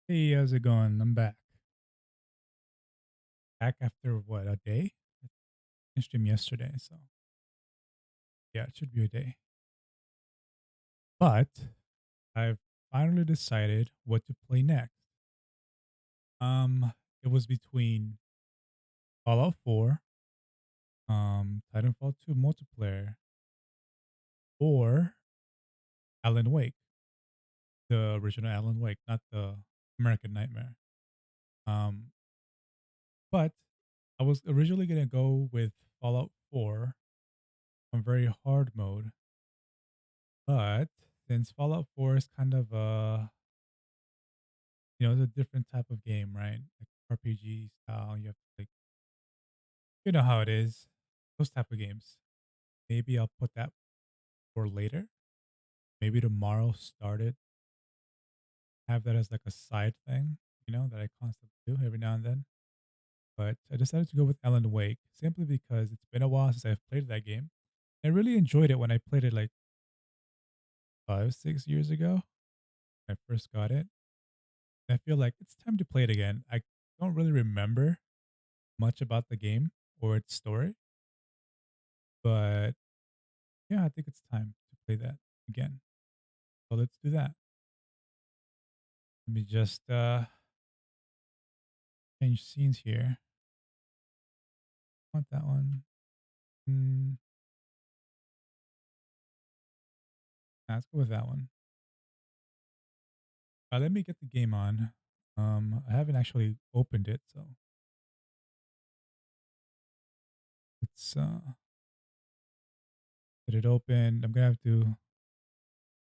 Hey, how's it going? I'm back. Back after what, a day? I finished him yesterday, so yeah, it should be a day. But I've finally decided what to play next. It was between Fallout 4, Titanfall 2 multiplayer, or Alan Wake, the original Alan Wake, not the American Nightmare. Um, but I was originally gonna go with Fallout 4 on very hard mode, but since Fallout 4 is kind of it's a different type of game, right? Like RPG style. You have to like, you know how it is. Those type of games. Maybe I'll put that for later. Maybe tomorrow start it. Have that as like a side thing, that I constantly do every now and then. But I decided to go with Alan Wake simply because it's been a while since I've played that game. I really enjoyed it when I played it like 5, 6 years ago. When I first got it. And I feel like it's time to play it again. I don't really remember much about the game or its story, but yeah, I think it's time to play that again. So let's do that. Let me just change scenes here. Want that one? Mm, let's go with that one. Let me get the game on. I haven't actually opened it, so let's get it open. I'm gonna have to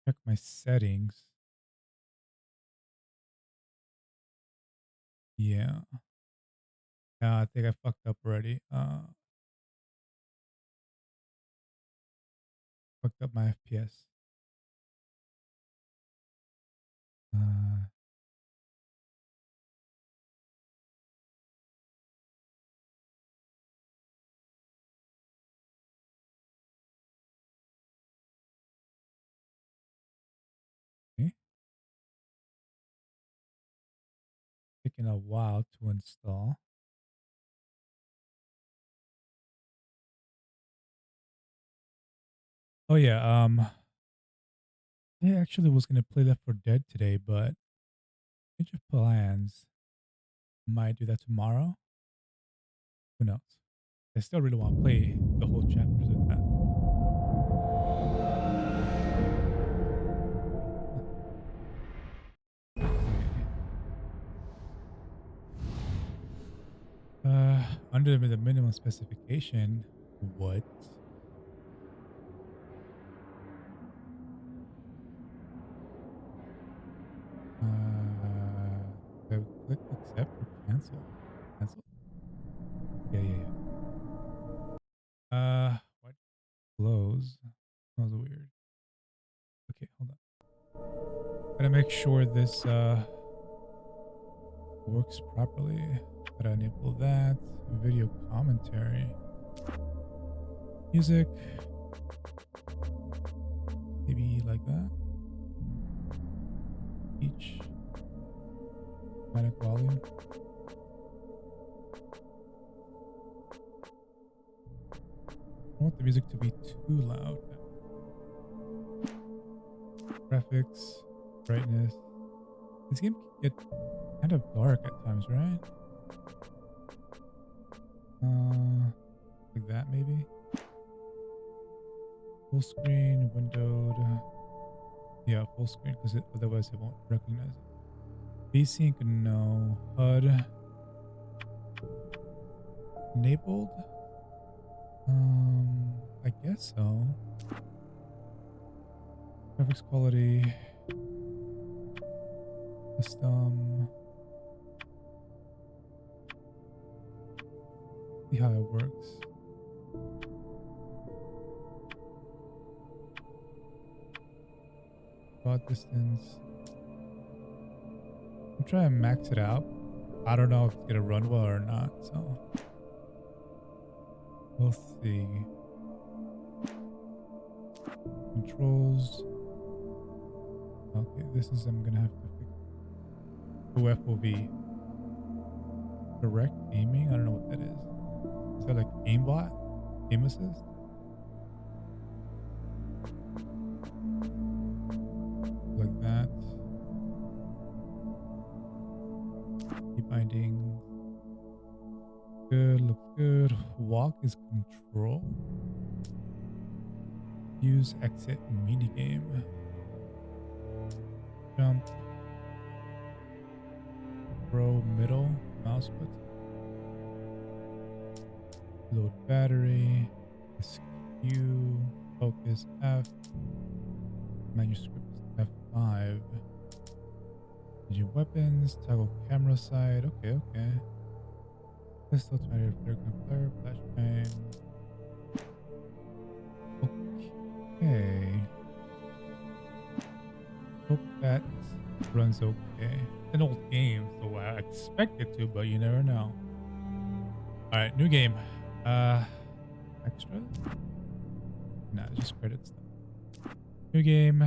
check my settings. Yeah, I think I fucked up already. Fucked up my FPS. Uh, okay. Taking a while to install. Oh yeah, I actually was gonna play Left 4 Dead today, but change of plans. Might do that tomorrow. Who knows? I still really want to play the whole chapters of that. Okay. Under the minimum specification, what? I would click accept or cancel. Cancel. Yeah, yeah, yeah. What? Close. That was weird. Okay, hold on. Gotta make sure this works properly. Gotta enable that. Video commentary. Music. Maybe like that. Each automatic volume. I want the music to be too loud. Graphics, brightness. This game can get kind of dark at times, right? Like that maybe. Full screen, windowed. Yeah, full screen because otherwise it won't recognize it. VSync, no. HUD enabled. I guess so. Graphics quality, custom. See how it works. Draw distance. I'm trying to max it out. I don't know if it's gonna run well or not, so we'll see. Controls. Okay, this is I'm gonna have to fix. OFOV. Direct aiming? I don't know what that is. Is that like aimbot? Aim assist? Like that. Key binding. Good, looks good. Walk is control. Use exit minigame. Jump. Row middle. Mouse button. Load battery. SQ. Focus F. Manuscript is F5. Changing weapons. Toggle camera side. Okay, okay. Pistol, tire, flare, flare, flashbang. Okay. Hope that runs okay. It's an old game, so I expect it to, but you never know. Alright, new game. Extras? Nah, just credit stuff. New game.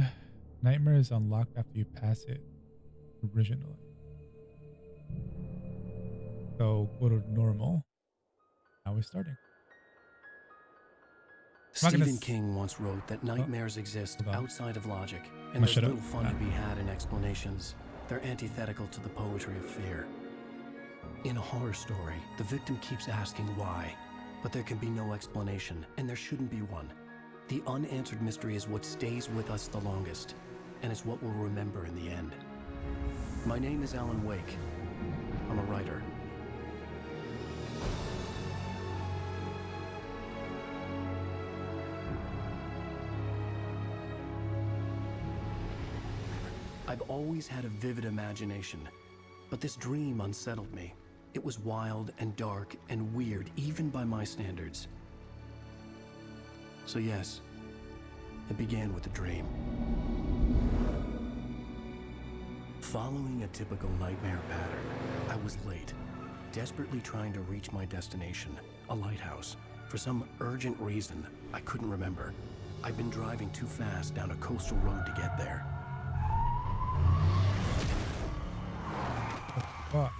Nightmare is unlocked after you pass it originally. So go to normal. Now we're starting. Stephen King once wrote that nightmares exist hold on. outside of logic, I'm and gonna there's shut up. little fun to be had in explanations. They're antithetical to the poetry of fear. In a horror story, the victim keeps asking why, but there can be no explanation, and there shouldn't be one. The unanswered mystery is what stays with us the longest, and it's what we'll remember in the end. My name is Alan Wake. I'm a writer. I've always had a vivid imagination, but this dream unsettled me. It was wild and dark and weird, even by my standards. So yes, it began with a dream. Following a typical nightmare pattern, I was late, desperately trying to reach my destination, a lighthouse. For some urgent reason, I couldn't remember. I'd been driving too fast down a coastal road to get there. What?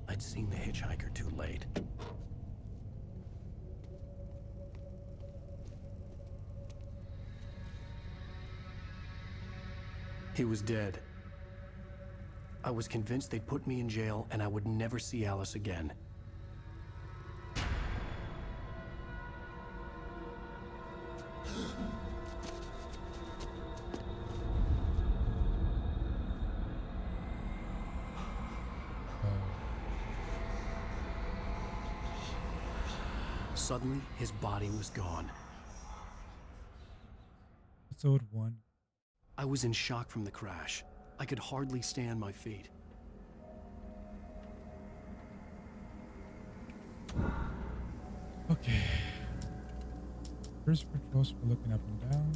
I'd seen the hitchhiker too late. He was dead. I was convinced they'd put me in jail and I would never see Alice again. Suddenly, his body was gone. Episode 1. I was in shock from the crash. I could hardly stay on my feet. Okay. First controls for looking up and down.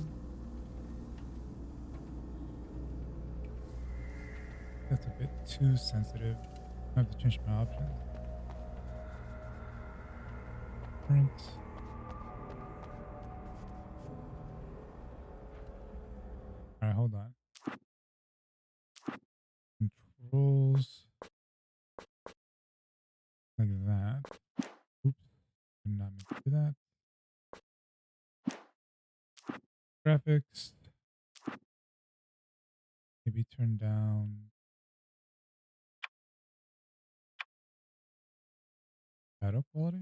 That's a bit too sensitive. I have to change my options. Print. Alright, hold on. Controls. Like that. Oops. Did not mean to do that. Graphics. Maybe turn down shadow quality.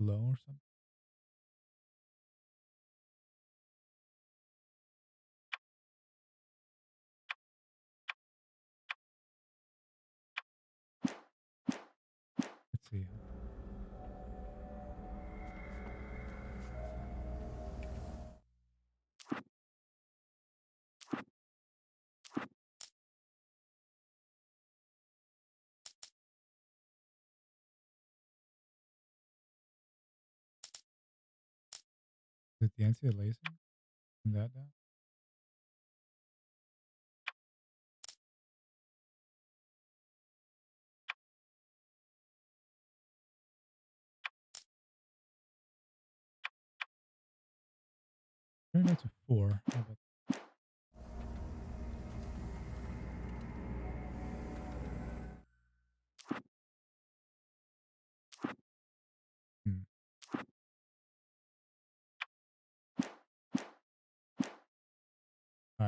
Low or something. Let's see. Is it the anti-aliasing? Turn that down. Turn that to 4. How about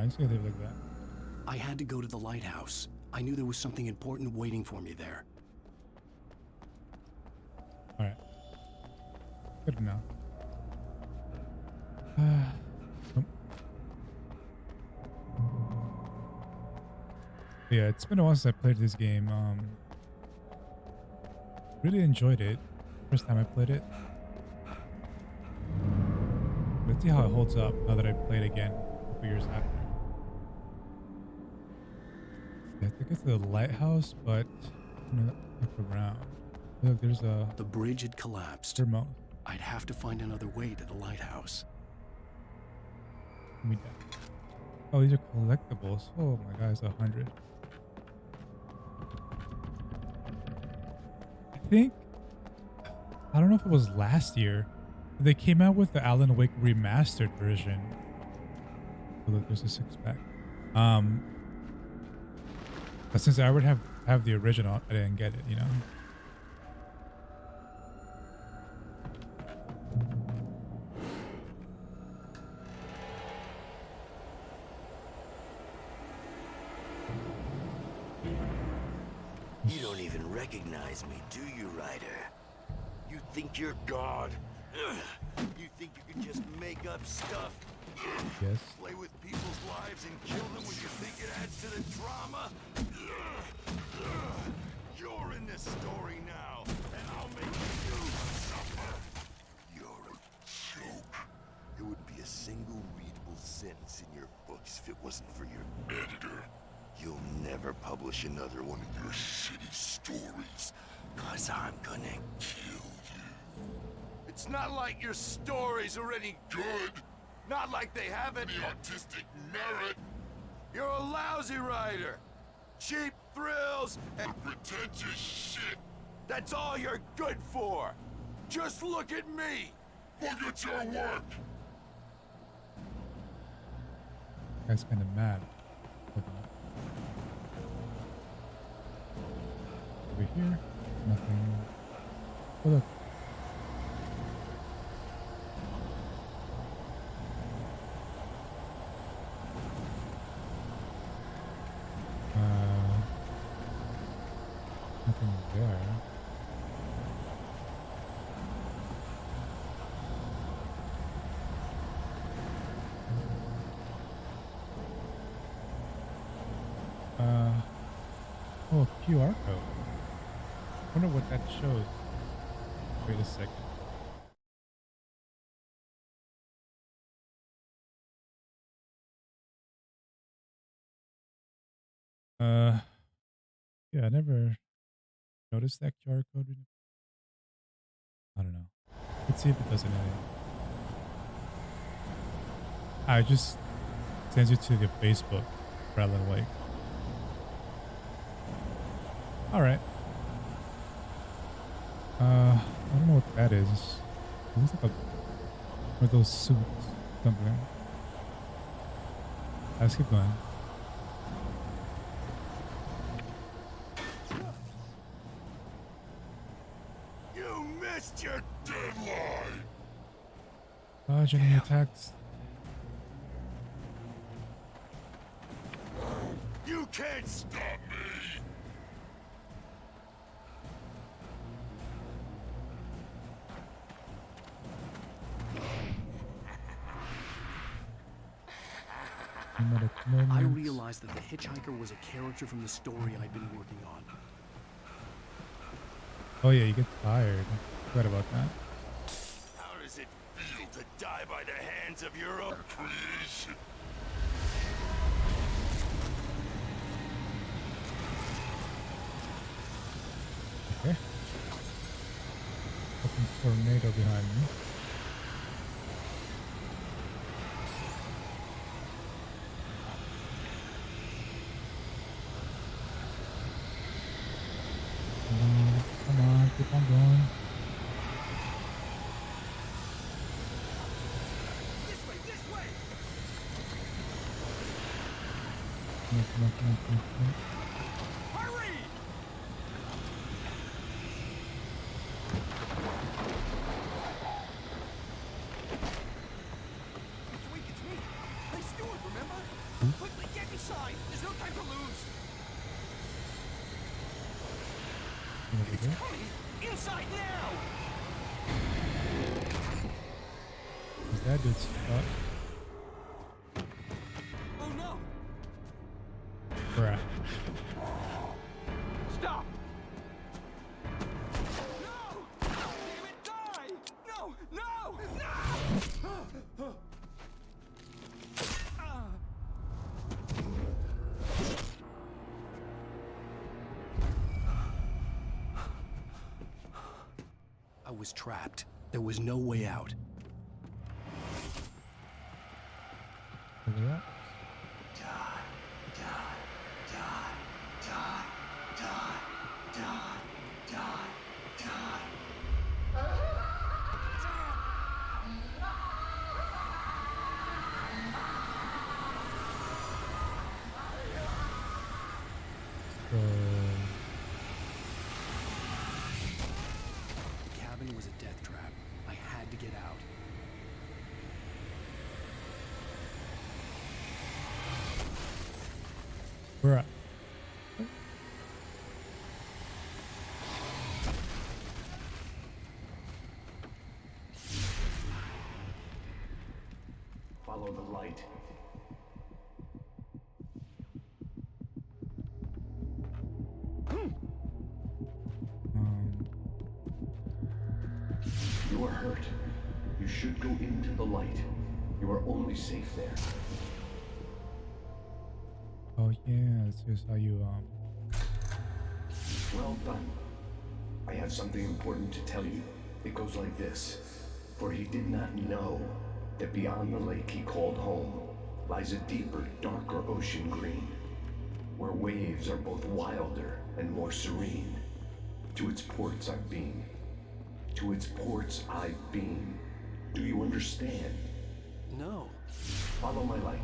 Alright, I'm just gonna leave it like that. I had to go to the lighthouse. I knew there was something important waiting for me there. Alright. Good enough. Nope. Yeah, it's been a while since I played this game. Really enjoyed it. First time I played it. Let's see how it holds up now that I played again a couple years after. Yeah, I think it's the lighthouse, but I'm gonna look around. Look, there's a The bridge had collapsed. remote. I'd have to find another way to the lighthouse. Give me that. Oh, these are collectibles. Oh my god, it's 100. I think I don't know if it was last year. They came out with the Alan Wake remastered version. Oh, look, there's a six pack. But since I would have the original, I didn't get it. You know. You don't even recognize me, do you, Ryder? You think you're God? Ugh. You think you can just make up stuff? Yes. Play with people's lives and kill them when you think it adds to the drama? You're in this story now, and I'll make you suffer. You're a joke. There wouldn't be a single readable sentence in your books if it wasn't for your editor. You'll never publish another one of your shitty stories, 'cause I'm gonna kill you. It's not like your stories are any good. Not like they have any artistic merit. You're a lousy writer. Cheap thrills and pretentious shit. That's all you're good for. Just look at me. Look at your work. Guy's kind of mad. Hold on. Over here, nothing. Oh look. Nothing there. Oh, a QR code. Wonder what that shows. Wait a second. Yeah, I never noticed that QR code. I don't know. Let's see if it does anything. I just sends you to the Facebook for Alan Wake. All right. I don't know what that is. It looks like one of those suits, something. Let's keep going. You missed your deadline. Dodge enemy attacks. You can't stop me. Dramatic I moments. realized that the hitchhiker was a character from the story I'd been working on. Oh yeah, you get tired. Forgot about that. How does it feel to die by the hands of your own creation? Okay. Fucking tornado behind me. Come on, keep on going. This way, this way! Come on. Hurry! Mr. Week, it's me. Hey, Stewart, remember? Is it? Inside now! Is that dude stuck? Oh no! Bruh. Stop! No! Damn it, die! No! No! No! I was trapped. There was no way out. Over that? So, The cabin was a death trap. I had to get out. bruh. Follow the light. Um, You are hurt. You should go into the light. You are only safe there. oh yeah, this is how you, Well done. I have something important to tell you. It goes like this. For he did not know that beyond the lake he called home lies a deeper, darker ocean green, where waves are both wilder and more serene. To its ports I've been. To its ports I've been. Do you understand? No. Follow my light.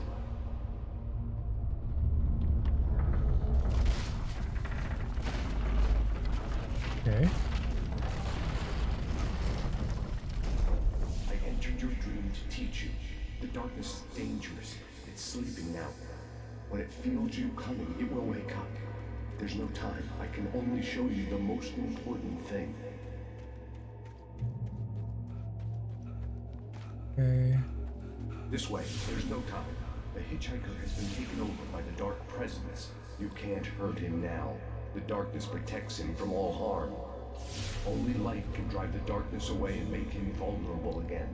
okay. I entered your dream to teach you. The darkness is dangerous. It's sleeping now. When it feels you coming, it will wake up. There's no time. I can only show you the most important thing. Okay. This way. There's no time. The hitchhiker has been taken over by the dark presence. You can't hurt him now. The darkness protects him from all harm. Only light can drive the darkness away and make him vulnerable again.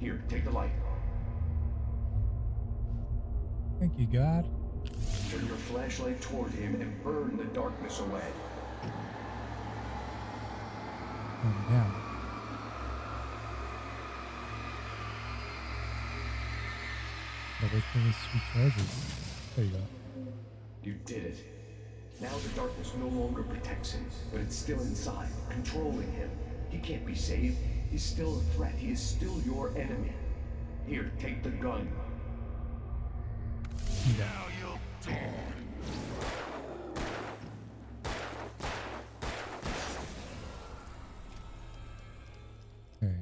Here, take the light. Thank you, God. Turn your flashlight toward him and burn the darkness away. Oh, damn. Gotta wait till this recharges. There you go. You did it. Now the darkness no longer protects him, but it's still inside, controlling him. He can't be saved. He's still a threat. He is still your enemy. Here, take the gun. Yeah. Now you'll die. Okay.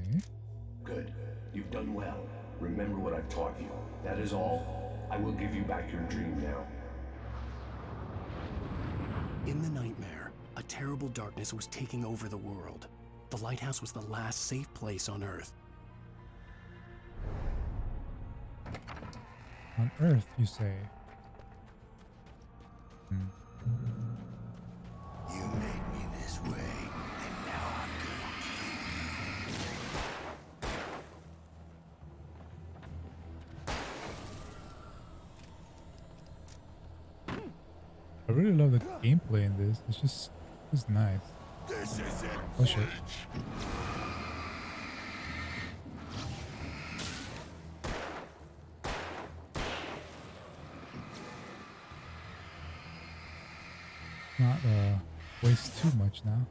Good. You've done well. Remember what I've taught you. That is all. I will give you back your dream now. In the nightmare, a terrible darkness was taking over the world. The lighthouse was the last safe place on Earth. On Earth, you say? You made me this way, and now I'm gonna I really love the gameplay in this. It's nice. This isn't Oh shit. footage. Not waste too much now.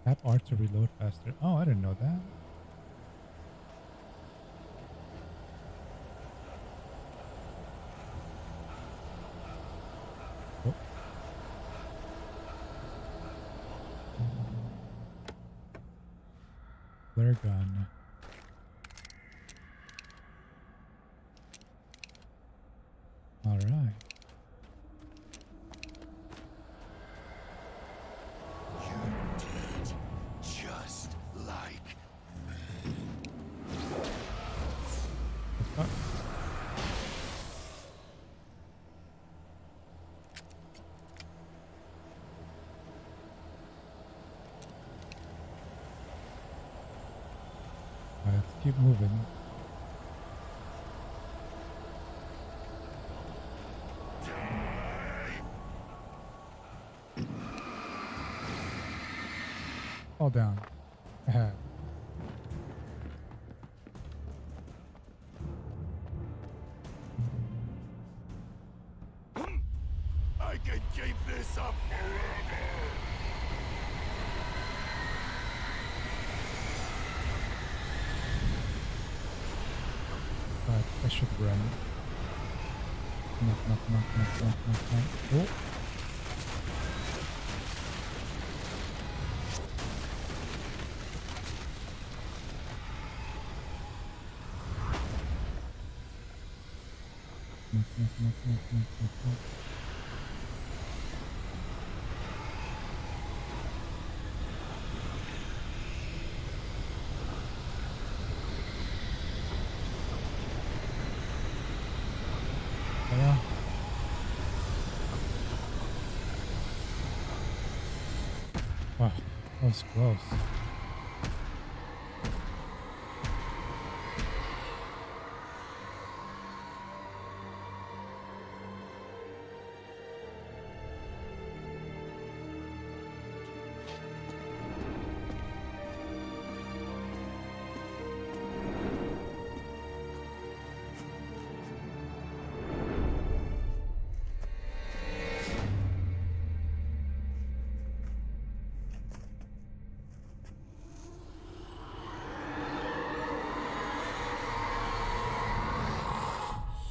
Tap R to reload faster. Oh, I didn't know that. Oh. Flare gun. All right. keep moving. Fall down. Ahead. I can keep this up forever! I should run. Knock, knock, knock, knock, knock, knock, knock. Oh. Knock, knock, knock, knock, knock, knock, knock. Yeah. Wow, that was close.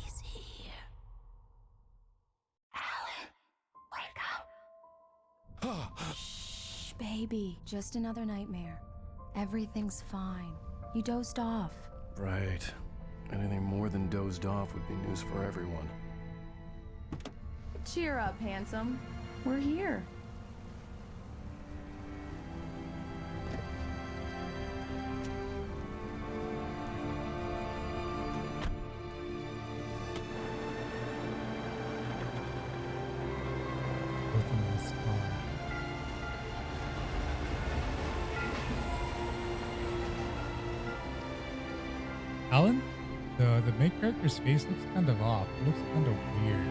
He's here. Alan, wake up. Shh, baby. Just another nightmare. Everything's fine. You dozed off. Right. Anything more than dozed off would be news for everyone. Cheer up, handsome. We're here. Open this car. Alan? The main character's face looks kind of off. It looks kind of weird.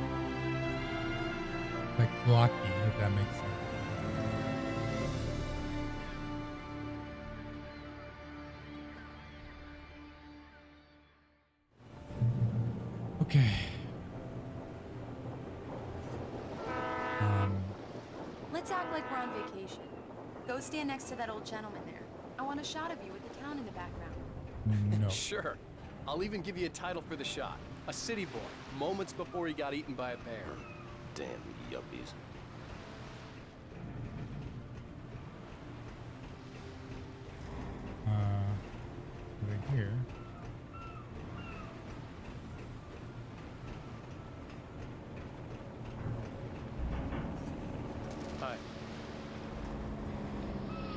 Like blocky, if that makes sense. Okay. Let's act like we're on vacation. Go stand next to that old gentleman there. I want a shot of you with the town in the background. No. Sure. I'll even give you a title for the shot. A city boy, moments before he got eaten by a bear. Damn yuppies. Over here. Hi.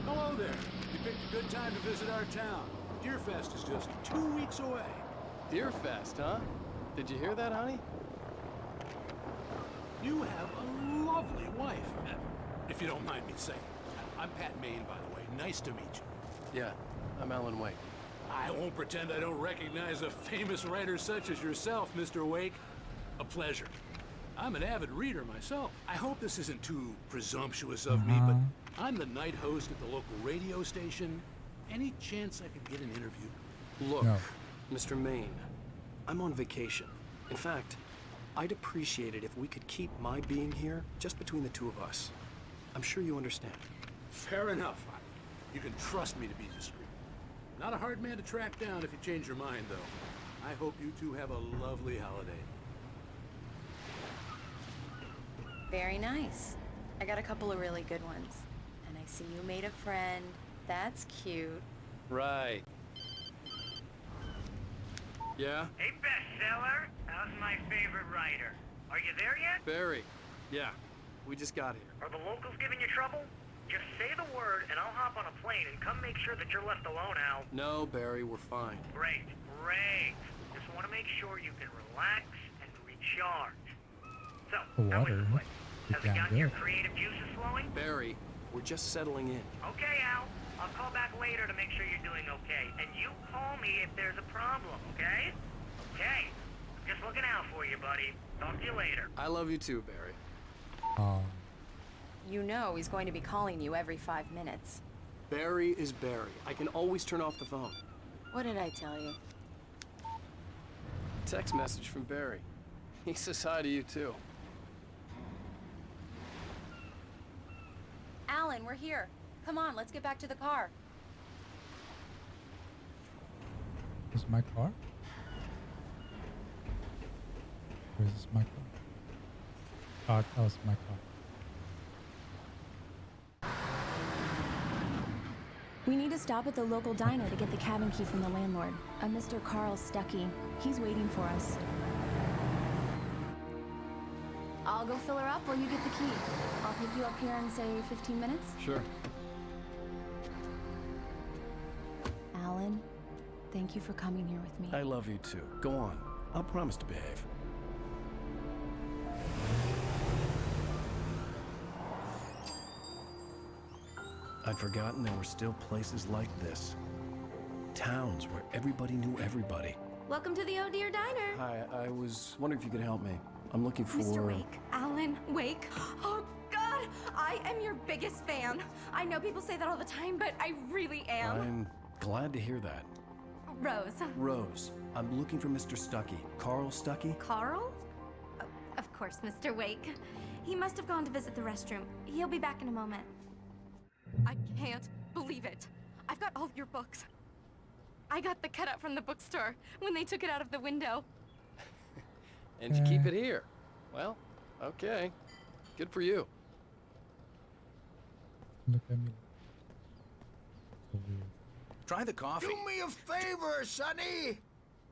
Hello there. You picked a good time to visit our town. Deerfest is just 2 weeks away. Deerfest, huh? Did you hear that, honey? You have a lovely wife, if you don't mind me saying. I'm Pat Maine, by the way. Nice to meet you. Yeah, I'm Alan Wake. I won't pretend I don't recognize a famous writer such as yourself, Mr. Wake. A pleasure. I'm an avid reader myself. I hope this isn't too presumptuous of me, but I'm the night host at the local radio station. Any chance I could get an interview? Look, No. Mr. Maine, I'm on vacation. In fact, I'd appreciate it if we could keep my being here just between the two of us. I'm sure you understand. Fair enough. You can trust me to be discreet. Not a hard man to track down if you change your mind, though. I hope you two have a lovely holiday. Very nice. I got a couple of really good ones. And I see you made a friend. That's cute. Right. Yeah? Hey, bestseller. How's my favorite writer? Are you there yet? Barry. Yeah. We just got here. Are the locals giving you trouble? Just say the word, and I'll hop on a plane and come make sure that you're left alone, Al. No, Barry, we're fine. Great, great. Just want to make sure you can relax and recharge. So, The how is water the place? is Has it down gotten your there. creative juices flowing? Barry, we're just settling in. Okay, Al. I'll call back later to make sure you're doing okay. And you call me if there's a problem, okay? Okay. I'm just looking out for you, buddy. Talk to you later. I love you too, Barry. Oh, You know he's going to be calling you every 5 minutes. Barry is Barry. I can always turn off the phone. What did I tell you? Text message from Barry. He says hi to you too. Alan, we're here. Come on, let's get back to the car. is my car? Where is this my car? Oh, that was my car. We need to stop at the local diner to get the cabin key from the landlord, a Mr. Carl Stuckey. He's waiting for us. I'll go fill her up while you get the key. I'll pick you up here in, say, 15 minutes. Sure. Alan, thank you for coming here with me. I love you too. Go on. I'll promise to behave. I'd forgotten there were still places like this. Towns where everybody knew everybody. Welcome to the Oh Dear Diner. Hi, I was wondering if you could help me. I'm looking for... Mr. Wake. Alan Wake. Oh, God! I am your biggest fan. I know people say that all the time, but I really am. I'm glad to hear that. Rose. Rose, I'm looking for Mr. Stuckey. Carl Stuckey? Carl? Oh, of course, Mr. Wake. He must have gone to visit the restroom. He'll be back in a moment. I can't believe it. I've got all of your books. I got the cutout from the bookstore when they took it out of the window. And you keep it here. Well, okay. Good for you. Look at me. So weird. Try the coffee. Do me a favor, Sonny.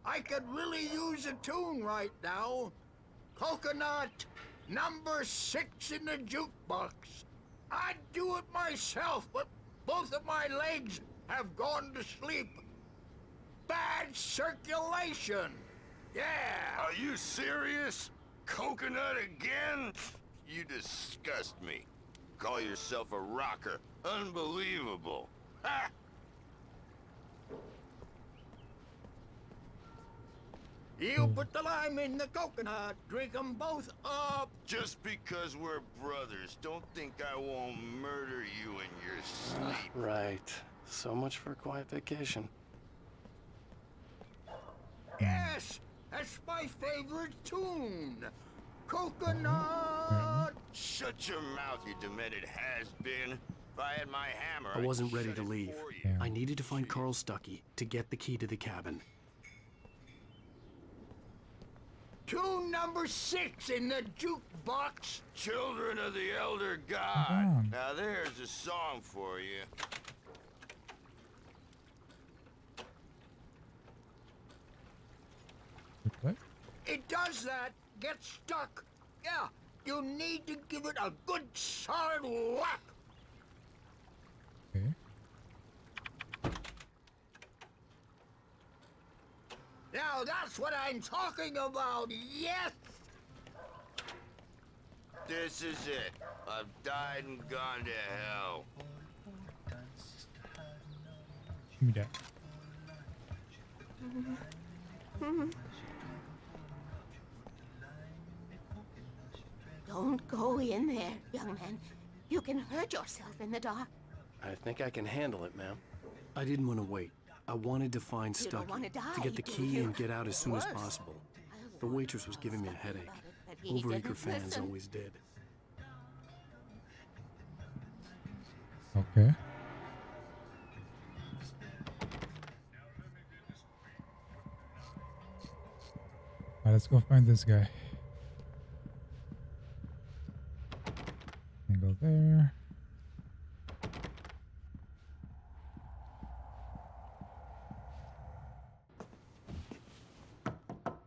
I could really use a tune right now. Coconut, number 6 in the jukebox. I'd do it myself, but both of my legs have gone to sleep. Bad circulation. Yeah. Are you serious? Coconut again? You disgust me. Call yourself a rocker. Unbelievable. Ha! You put the lime in the coconut, drink them both up. Just because we're brothers, don't think I won't murder you in your sleep. Right. So much for a quiet vacation. Yes, that's my favorite tune. Coconut. Shut your mouth, you demented has-been. If I had my hammer, I wasn't I'd ready shut to it leave. for you. I needed to find Carl Stuckey to get the key to the cabin. Tune number 6 in the jukebox. Children of the Elder God. Now there's a song for you. What? It does that. Get stuck. Yeah, you need to give it a good solid whack. Okay. Now that's what I'm talking about. Yes. This is it. I've died and gone to hell. Give me that. Don't go in there, young man. You can hurt yourself in the dark. I think I can handle it, ma'am. I didn't want to wait. I wanted to find You don't Stuckey, wanna die, to get the do key you? and get out as soon as Worse. possible. The waitress was giving me a headache. But he Overeager didn't fans listen. always did. Okay. Alright, let's go find this guy. And go there.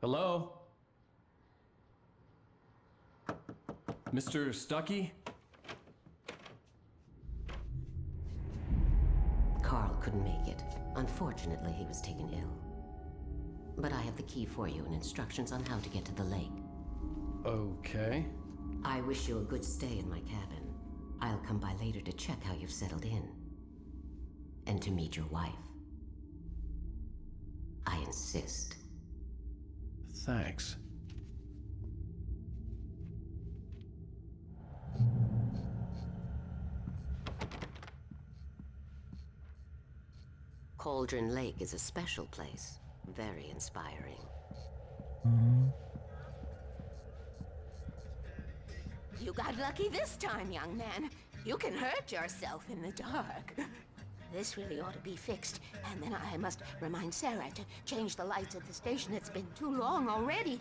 Hello? Mr. Stuckey? Carl couldn't make it. Unfortunately, he was taken ill. But I have the key for you and instructions on how to get to the lake. Okay. I wish you a good stay in my cabin. I'll come by later to check how you've settled in. and to meet your wife. I insist. Thanks. Cauldron Lake is a special place. Very inspiring. You got lucky this time, young man. You can hurt yourself in the dark. This really ought to be fixed, and then I must remind Sarah to change the lights at the station. It's been too long already.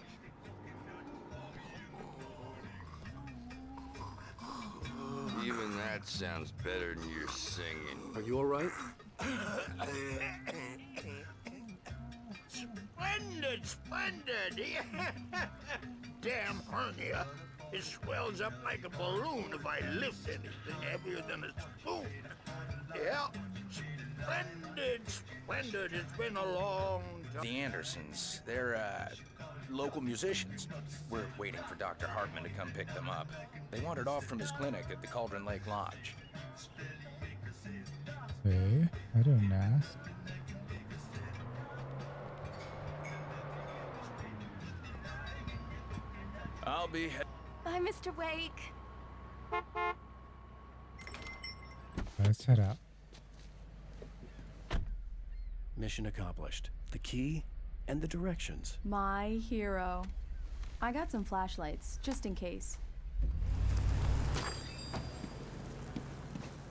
Even that sounds better than your singing. Are you all right? Splendid, splendid! Damn hernia. It swells up like a balloon if I lift anything heavier than a spoon. Yeah, splendid, splendid. It's been a long time. The Andersons, they're, local musicians. We're waiting for Dr. Hartman to come pick them up. They wandered off from his clinic at the Cauldron Lake Lodge. Okay, I didn't ask. I'll be Bye, Mr. Wake. Let's head out. Mission accomplished. The key and the directions. My hero. I got some flashlights, just in case.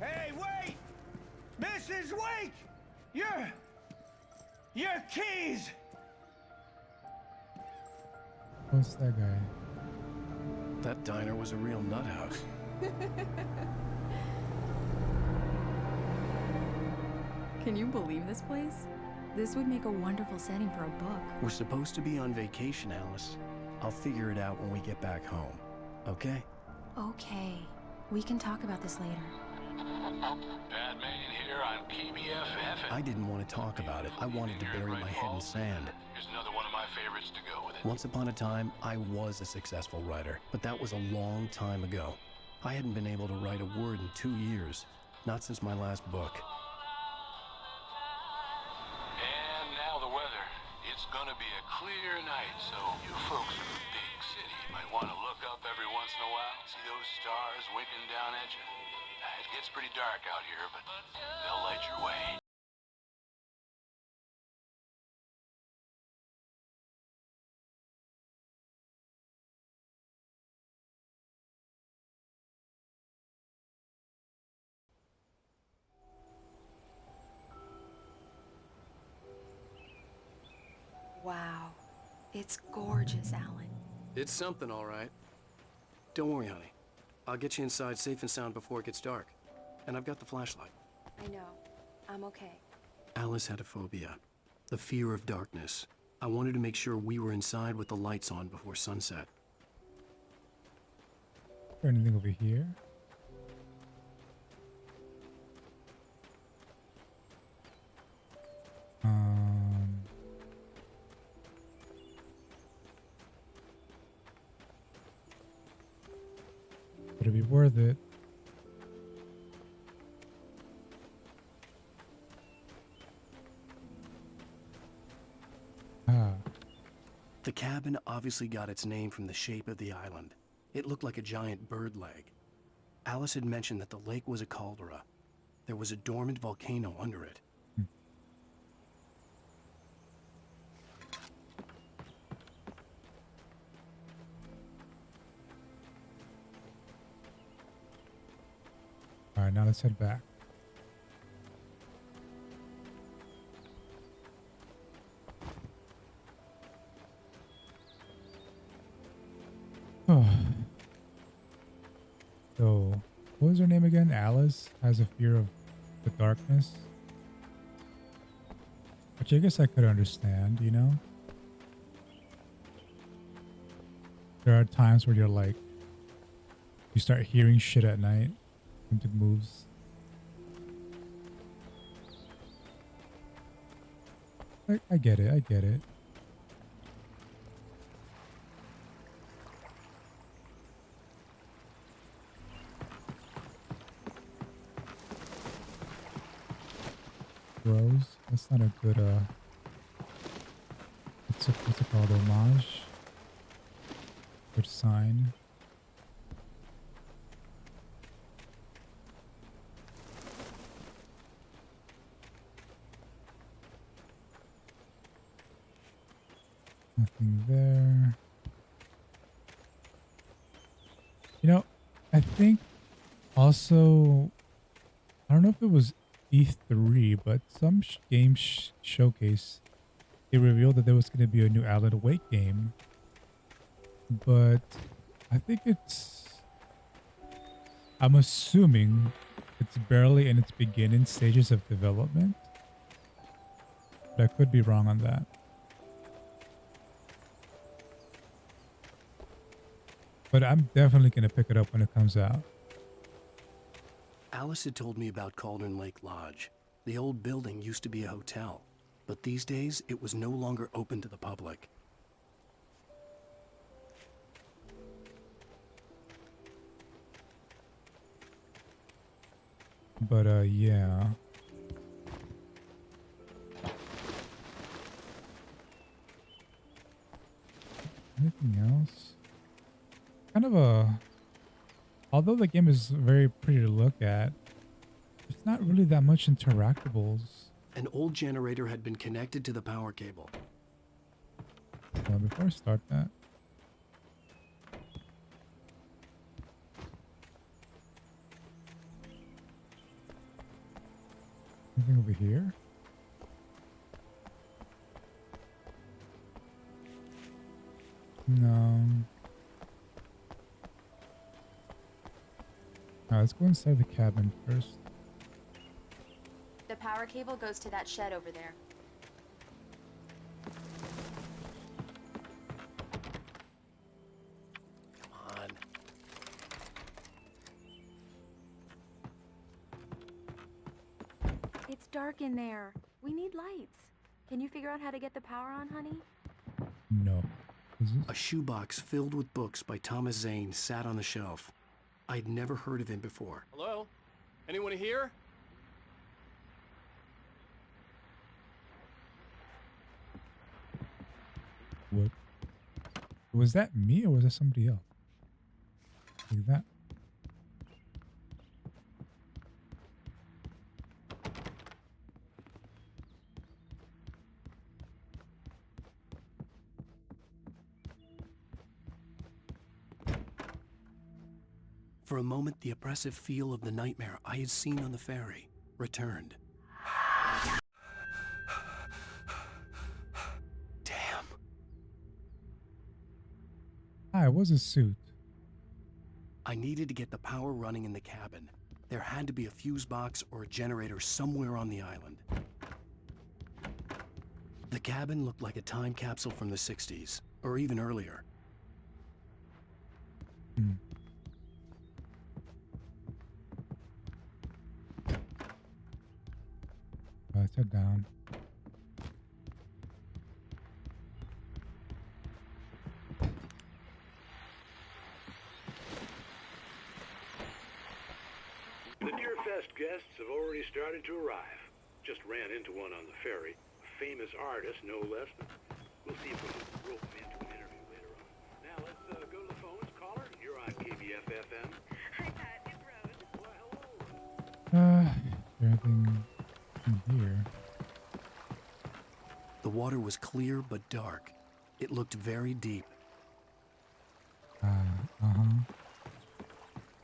Hey, wait! Mrs. Wake! Your keys! What's that guy? That diner was a real nut house. Can you believe this place? This would make a wonderful setting for a book. We're supposed to be on vacation, Alice. I'll figure it out when we get back home. Okay? Okay. We can talk about this later. Batman here on KBFF. I didn't want to talk about it. I wanted to bury my head in sand. Here's another one of my favorites to go with it. Once upon a time, I was a successful writer, but that was a long time ago. I hadn't been able to write a word in 2 years. Not since my last book. And now the weather. It's gonna be a clear night, so you folks in the big city might want to look up every once in a while, see those stars winking down at you. It gets pretty dark out here, but they'll light your way. Wow. It's gorgeous, Alan. It's something, all right. Don't worry, honey. I'll get you inside safe and sound before it gets dark. And I've got the flashlight. I know. I'm okay. Alice had a phobia. The fear of darkness. I wanted to make sure we were inside with the lights on before sunset. Is there anything over here? Would it be worth it? The cabin obviously got its name from the shape of the island. It looked like a giant bird leg. Alice had mentioned that the lake was a caldera. There was a dormant volcano under it. All right, now let's head back. Oh. So, what was her name again? Alice has a fear of the darkness. Which I guess I could understand, you know? There are times where you're like, you start hearing shit at night. Something moves. I get it, I get it. Rose. That's not a good what's it called? Homage. Good sign. Nothing there. You know, I think also, I don't know if it was E3, but some game showcase, they revealed that there was going to be a new Alan Wake game. But I think I'm assuming it's barely in its beginning stages of development. But I could be wrong on that. But I'm definitely going to pick it up when it comes out. Alice had told me about Cauldron Lake Lodge. The old building used to be a hotel, but these days it was no longer open to the public. But yeah. Anything else? Kind of although the game is very pretty to look at, it's not really that much interactables. An old generator had been connected to the power cable. Before I start that, anything over here? No. Let's go inside the cabin first. The power cable goes to that shed over there. Come on. It's dark in there. We need lights. Can you figure out how to get the power on, honey? No. A shoebox filled with books by Thomas Zane sat on the shelf. I'd never heard of him before. Hello? Anyone here? What? Was that me or was that somebody else? Like that? For a moment, the oppressive feel of the nightmare I had seen on the ferry returned. Damn. It was a suit. I needed to get the power running in the cabin. There had to be a fuse box or a generator somewhere on the island. The cabin looked like a time capsule from the 60s, or even earlier. Let's head down. The Deerfest guests have already started to arrive. Just ran into one on the ferry. A famous artist, no less. We'll see if we can rope him into an interview later on. Now let's go to the phones. Caller, you're on KBFFM. Hi, Pat. It's Rose. Anything in here? The water was clear but dark. It looked very deep.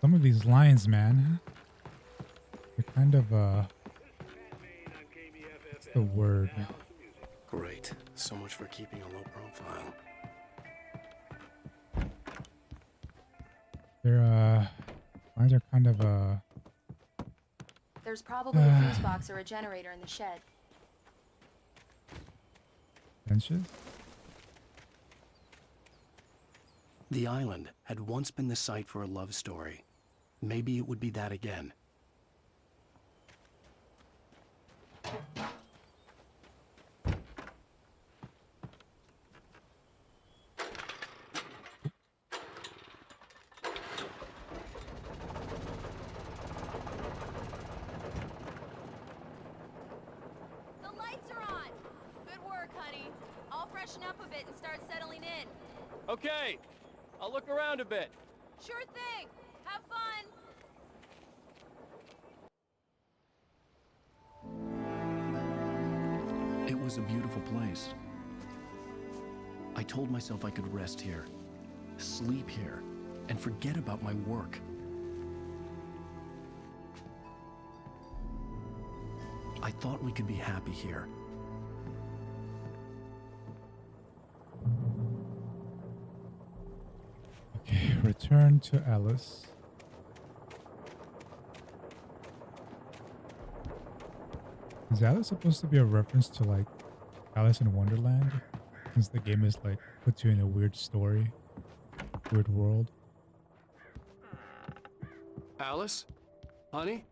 Some of these lines, man. They're kind of, what's the word? Great. So much for keeping a low profile. Their, lines are kind of, There's probably a fuse box or a generator in the shed. benches? The island had once been the site for a love story. Maybe it would be that again. Okay, I'll look around a bit. Sure thing. Have fun. It was a beautiful place. I told myself I could rest here, sleep here, and forget about my work. I thought we could be happy here. Okay, return to Alice. Is Alice supposed to be a reference to like Alice in Wonderland? Since the game is like puts you in a weird story, weird world. Alice? Honey?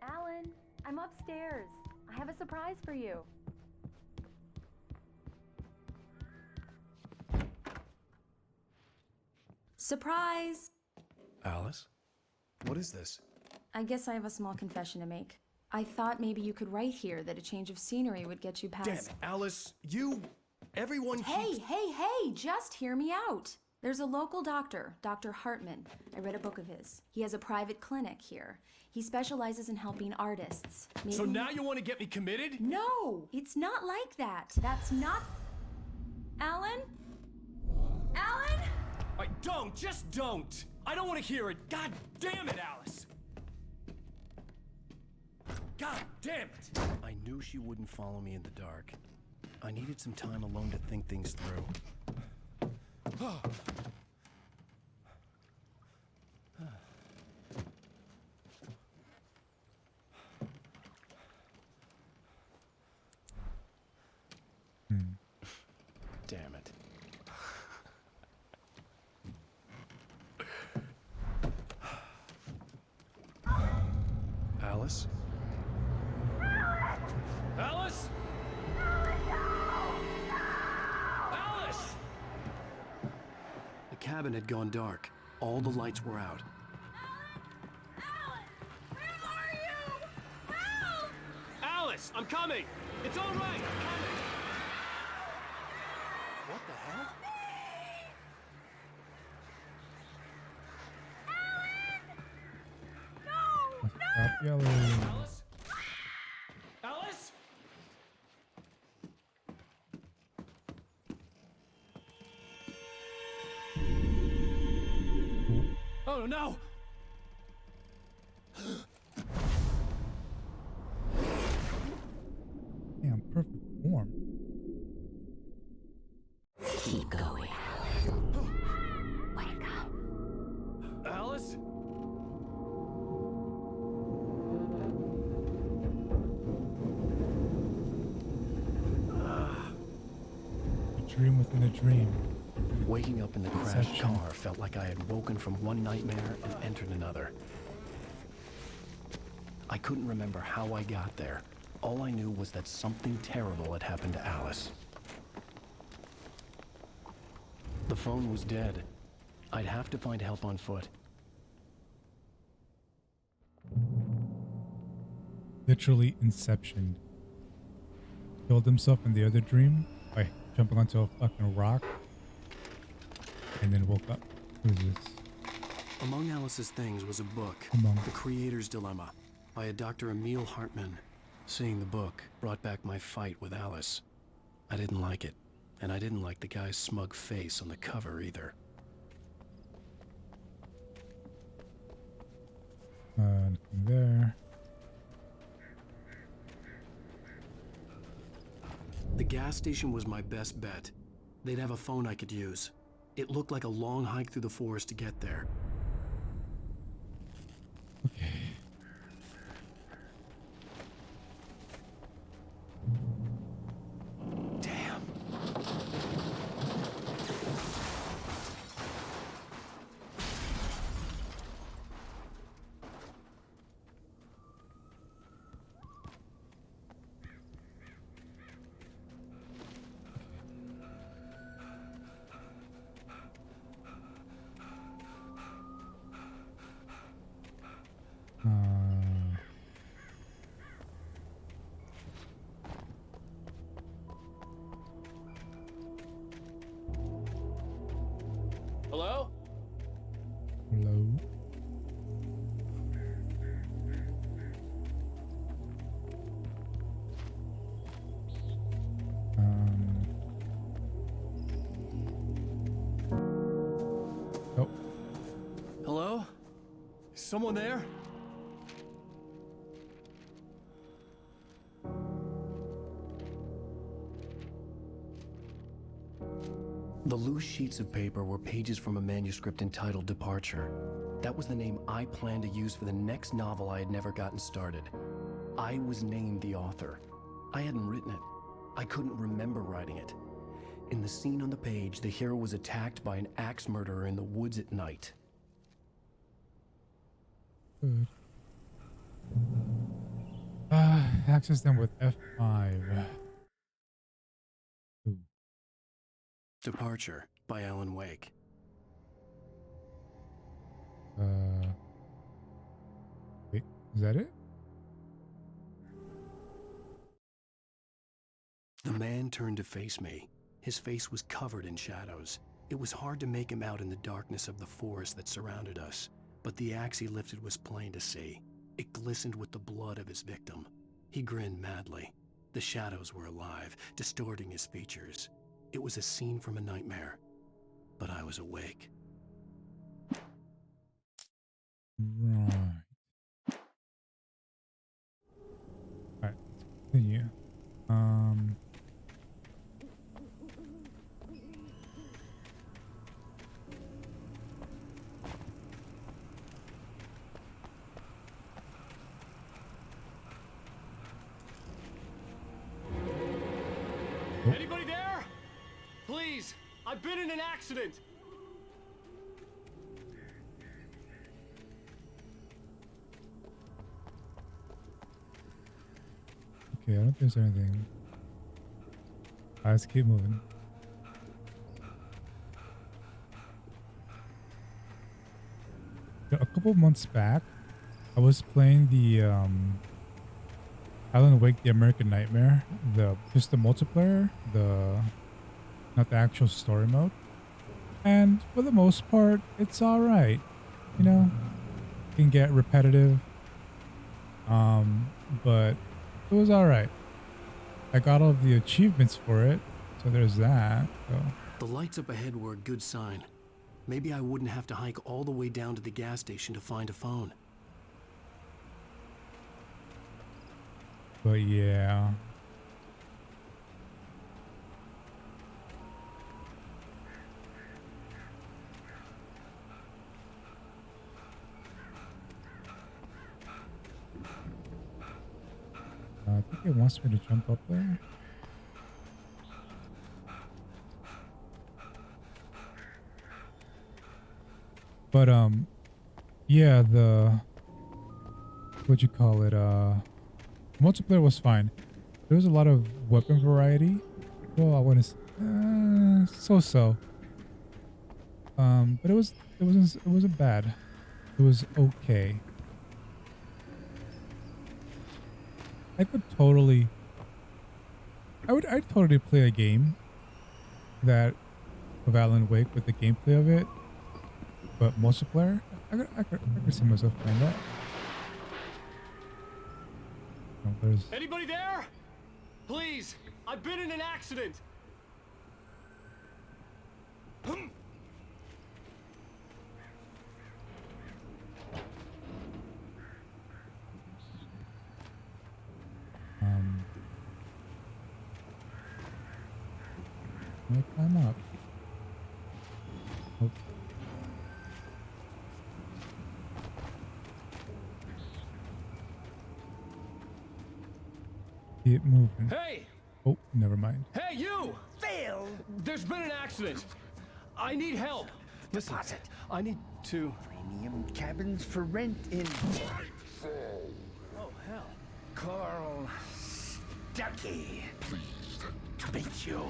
Alan, I'm upstairs. I have a surprise for you. Surprise! Alice? What is this? I guess I have a small confession to make. I thought maybe you could write here that a change of scenery would get you past. Damn it, Alice, everyone Hey, keeps... hey, just hear me out. There's a local doctor, Dr. Hartman. I read a book of his. He has a private clinic here. He specializes in helping artists. So now you want to get me committed? No, it's not like that. That's not... Alan? Alan? Just don't. I don't want to hear it. God damn it, Alice. God damn it! I knew she wouldn't follow me in the dark. I needed some time alone to think things through. Damn it. Alice? Alice? Alice! The cabin had gone dark. All the lights were out. Alice, I'm coming! It's all right, I'm coming! What the hell? Stop yelling. Alice? Alice? Oh no! Damn, perfect form. Keep going. Wake up. Alice? A dream within a dream. Waking up in the crashed Inception. car felt like I had woken from one nightmare and entered another. I couldn't remember how I got there. All I knew was that something terrible had happened to Alice. The phone was dead. I'd have to find help on foot. Literally Inception. Killed himself in the other dream by jumping onto a fucking rock. And then woke up. Who is this? Among Alice's things was a book, The Creator's Dilemma, by a Dr. Emil Hartman. Seeing the book brought back my fight with Alice. I didn't like it, and I didn't like the guy's smug face on the cover either. Nothing there. The gas station was my best bet. They'd have a phone I could use. It looked like a long hike through the forest to get there. Okay. Damn. Someone there? The loose sheets of paper were pages from a manuscript entitled Departure. That was the name I planned to use for the next novel I had never gotten started. I was named the author. I hadn't written it. I couldn't remember writing it. In the scene on the page, the hero was attacked by an axe murderer in the woods at night. Good. Access them with F5. Ooh. Departure by Alan Wake. Wait, is that it? The man turned to face me. His face was covered in shadows. It was hard to make him out in the darkness of the forest that surrounded us, but the axe he lifted was plain to see. It glistened with the blood of his victim. He grinned madly. The shadows were alive, distorting his features. It was a scene from a nightmare, but I was awake. Right. Alright, let's continue. Anybody there? Please, I've been in an accident. Okay, I don't think there's anything. Let's keep moving. A couple months back, I was playing the Alan Wake: The American Nightmare, just the multiplayer, not the actual story mode, and for the most part, it's all right. You know, it can get repetitive, but it was all right. I got all of the achievements for it, so there's that. So. The lights up ahead were a good sign. Maybe I wouldn't have to hike all the way down to the gas station to find a phone. But yeah. I think it wants me to jump up there. But yeah, what'd you call it? Multiplayer was fine. There was a lot of weapon variety. Well, I want to so-so. But it wasn't bad. It was okay. I'd totally play a game of Alan Wake with the gameplay of it, but multiplayer, I could see myself playing that. No, Anybody there? Please, I've been in an accident. Can I climb up? Oh. Keep moving. Hey! Oh, never mind. Hey, you! Phil! There's been an accident. I need help. Listen, I need to... Premium cabins for rent in... Oh, hell. Carl Stuckey. Pleased to meet you.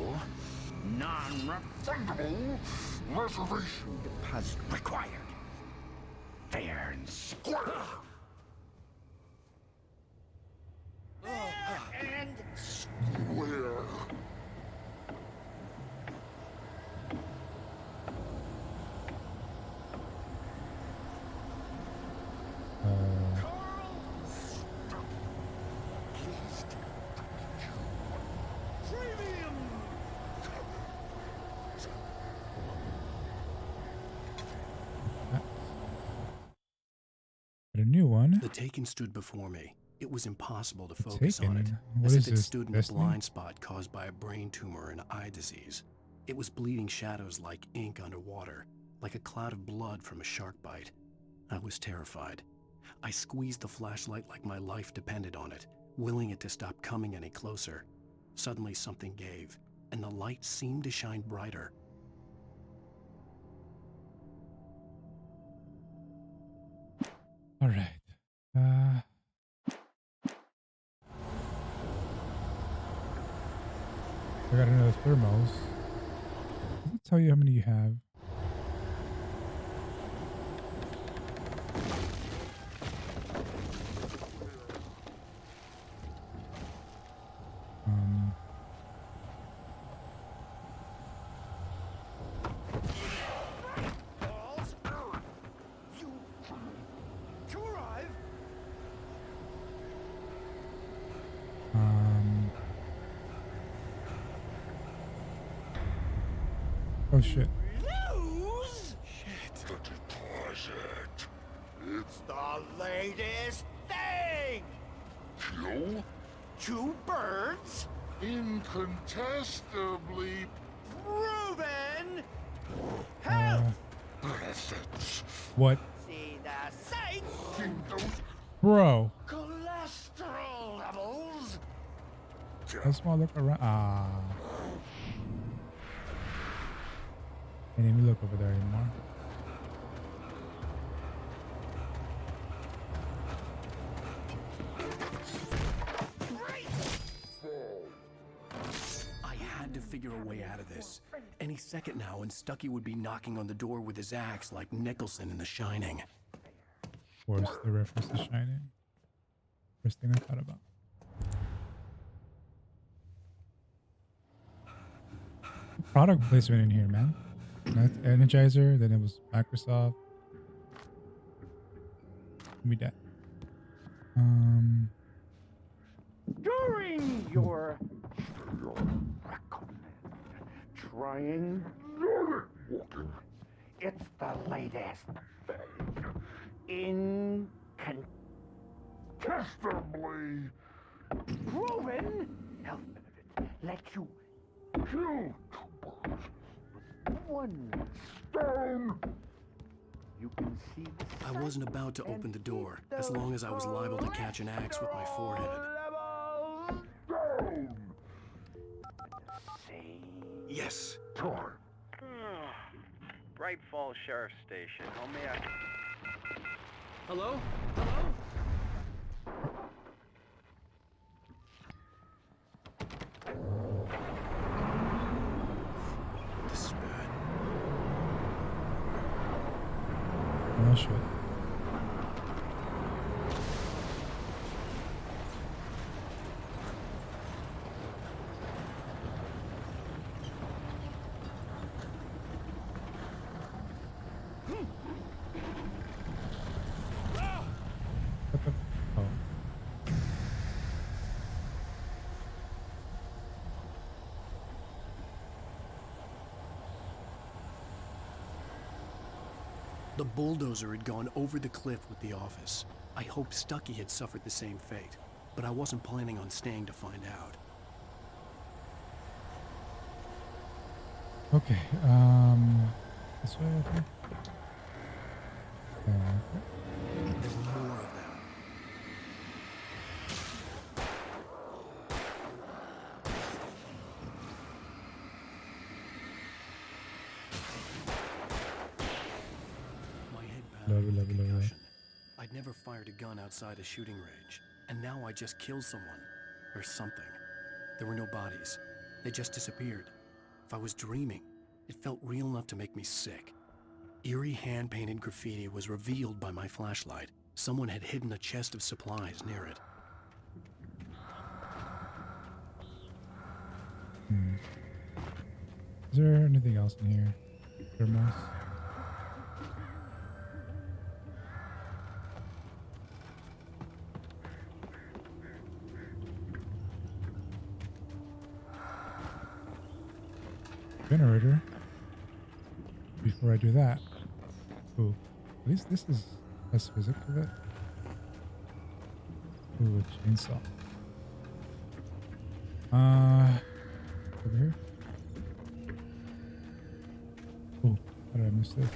Non-refundable reservation deposit required. Fair and square. And square. Got a new one. The Taken stood before me. It was impossible to The focus on it, Taken? What as is if it this, stood in a Destiny? blind spot caused by a brain tumor and eye disease. It was bleeding shadows like ink underwater, like a cloud of blood from a shark bite. I was terrified. I squeezed the flashlight like my life depended on it, willing it to stop coming any closer. Suddenly something gave, and the light seemed to shine brighter. All right. I got another thermos. Does it tell you how many you have? Oh shit. Lose? Shit. The deposit. It's the latest thing! Kill? 2 birds? Incontestably proven! Health! Benefits. What? See the sights? Those Bro. cholesterol levels? Let's all look around. Can't even look over there anymore. I had to figure a way out of this. Any second now, and Stucky would be knocking on the door with his axe like Nicholson in The Shining. Of course, the reference to Shining. First thing I thought about. Product placement in here, man. That's Energizer, then it was Microsoft. Give me that. During your trying it's the latest thing. Incontestably proven health benefits let you kill 2 birds with 1 stone. You can see the I wasn't about to open the door, as long as I was liable to catch an axe with my forehead. stone. Yes. Bright Falls Sheriff Station. How may I... Hello? Hello? This is bad. Oh shit. What the? Oh. The bulldozer had gone over the cliff with the office. I hoped Stucky had suffered the same fate, but I wasn't planning on staying to find out. Okay, this way, I think. Okay. There were more of them. My head pounded with concussion. I'd never fired a gun outside a shooting range, and now I just killed someone. Or something. There were no bodies. They just disappeared. If I was dreaming, it felt real enough to make me sick. Eerie hand-painted graffiti was revealed by my flashlight. Someone had hidden a chest of supplies near it. Is there anything else in here? Thermos? Generator. Before I do that. Ooh. At least this is less physics of it. Ooh, a chainsaw. Over here. Oh, how did I miss this?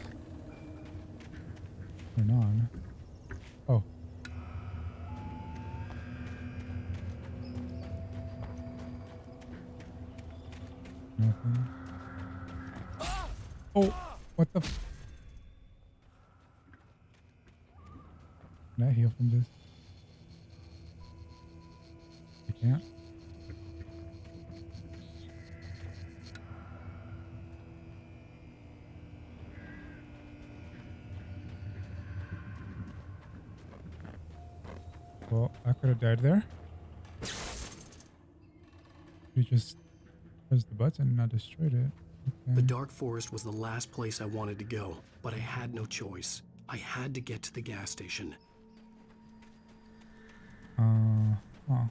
Turn on. Oh. Nothing. Oh, what the? Can I heal from this? I can't. Well, I could have died there. You just pressed the button and not destroyed it. Okay. The dark forest was the last place I wanted to go, but I had no choice. I had to get to the gas station. Huh.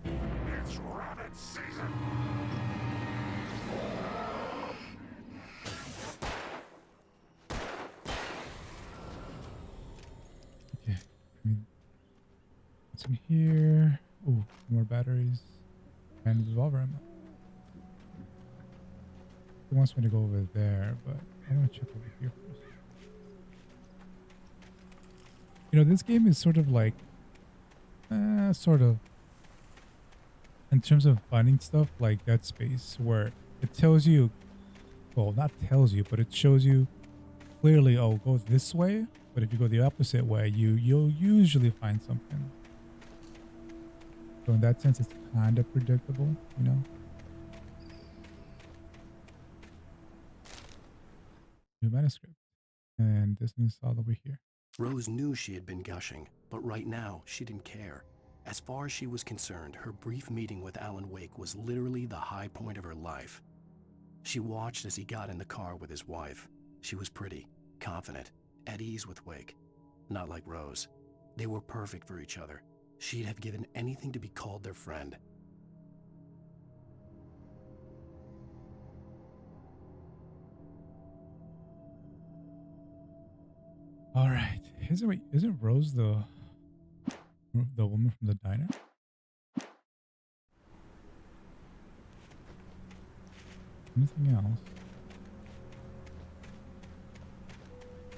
It's rabbit season. Okay. What's in here? Oh, more batteries and revolver ammo. He wants me to go over there, but I want to check over here first. You know, this game is sort of like, sort of, in terms of finding stuff, like Dead Space, where it tells you, well, not tells you, but it shows you clearly, oh, go this way. But if you go the opposite way, you'll usually find something. So in that sense, it's kind of predictable, you know. New manuscript, and this is all the way here. Rose knew she had been gushing, but right now she didn't care. As far as she was concerned, her brief meeting with Alan Wake was literally the high point of her life. She watched as he got in the car with his wife. She was pretty, confident, at ease with Wake. Not like Rose. They were perfect for each other. She'd have given anything to be called their friend. All right, isn't Rose the woman from the diner? Anything else?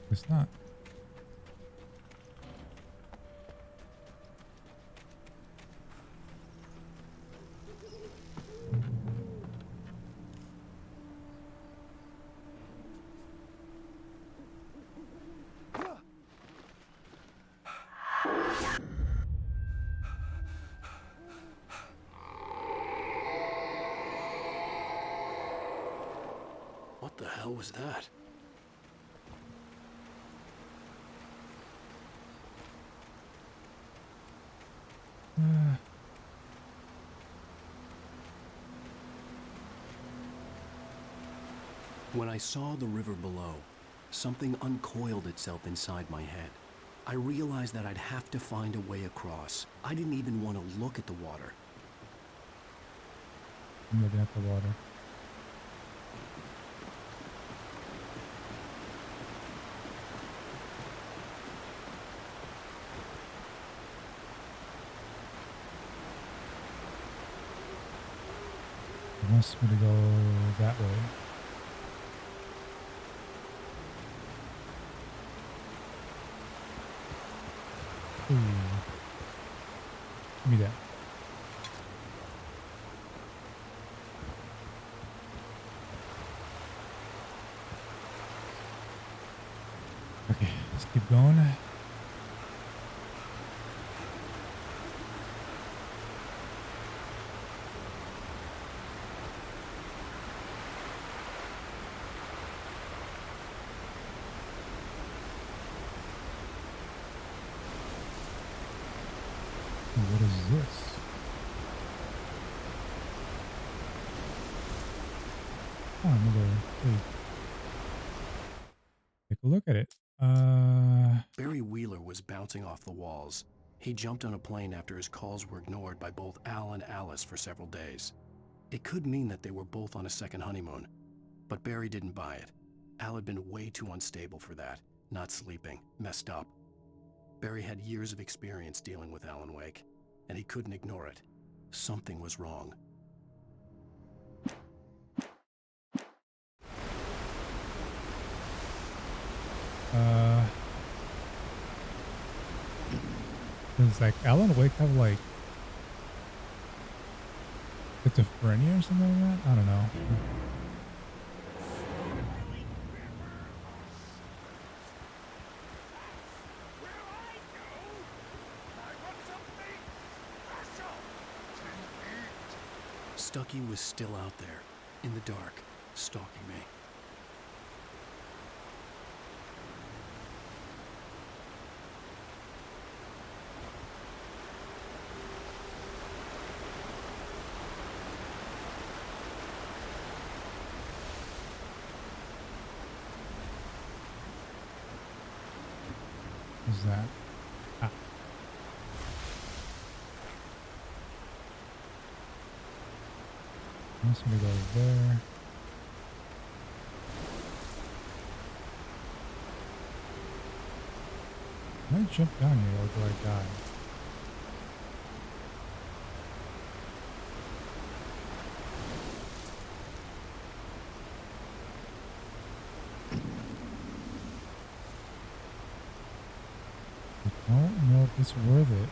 It's not. What the hell was that? When I saw the river below, something uncoiled itself inside my head. I realized that I'd have to find a way across. I didn't even want to look at the water. I'm looking at the water. It wants me to go that way. Ooh. Give me that. Okay, let's keep going. What is this? Oh, another cave. Take a look at it. Barry Wheeler was bouncing off the walls. He jumped on a plane after his calls were ignored by both Al and Alice for several days. It could mean that they were both on a second honeymoon, but Barry didn't buy it. Al had been way too unstable for that. Not sleeping, messed up. Barry had years of experience dealing with Alan Wake, and he couldn't ignore it. Something was wrong. Does like Alan Wake have like schizophrenia or something like that? I don't know. Stucky was still out there, in the dark, stalking me. What's that? Ah. I'm just gonna go there. Can I jump down here or do I die? I don't know if it's worth it.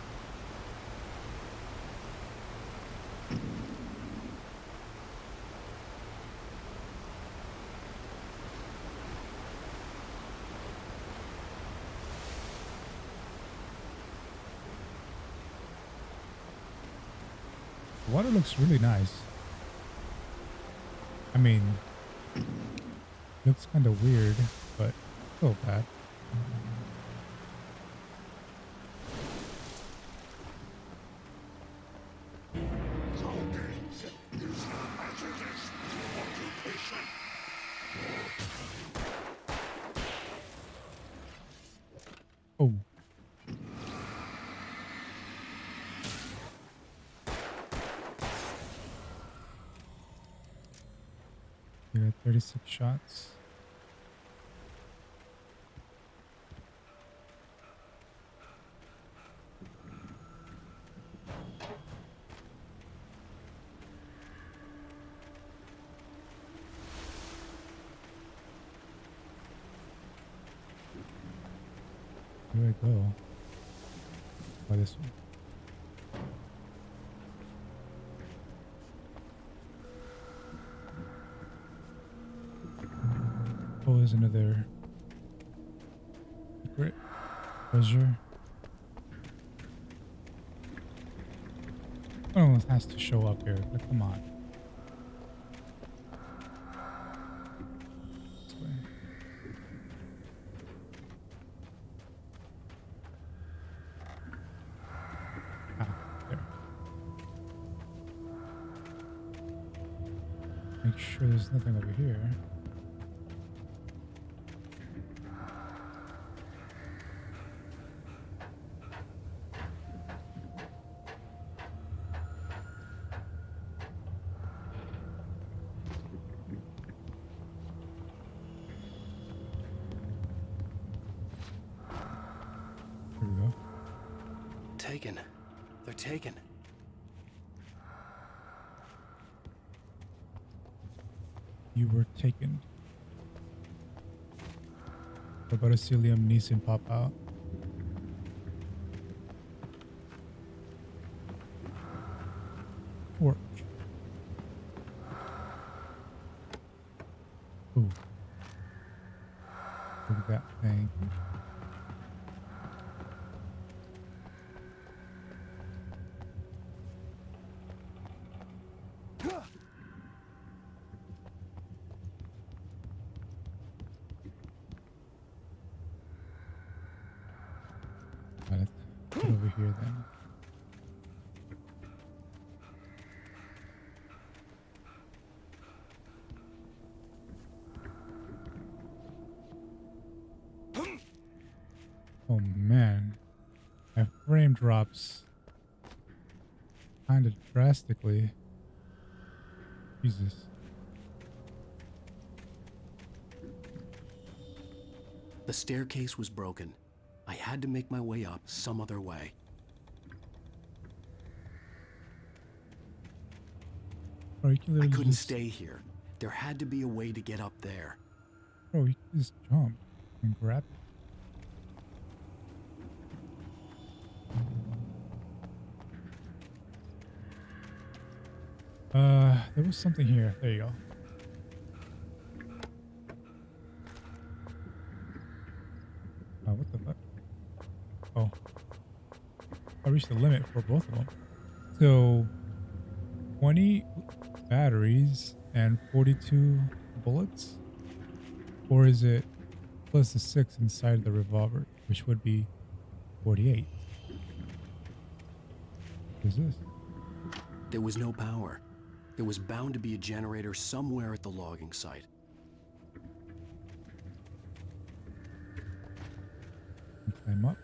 The water looks really nice. I mean, looks kind of weird, but still bad. Oh. You got 36 shots. Where do I go? By this one. Oh, there's another secret treasure. Oh, it has to show up here. But come on. This way. Ah, there. Make sure there's nothing over here. Here we go. Taken. They're taken. You were taken. What about a Liam Neeson pop out? Torch. Ooh. Look at that thing. Let's put it over here then. Oh man, my frame drops kind of drastically. Jesus. The staircase was broken. I had to make my way up some other way. Bro, you can I literally couldn't just, stay here. There had to be a way to get up there. bro, you can just jump and grab it. There was something here. There you go. What the fuck? Oh. I reached the limit for both of them. So, 20 batteries and 42 bullets? Or is it plus the 6 inside the revolver, which would be 48? What is this? There was no power. There was bound to be a generator somewhere at the logging site. Climb up.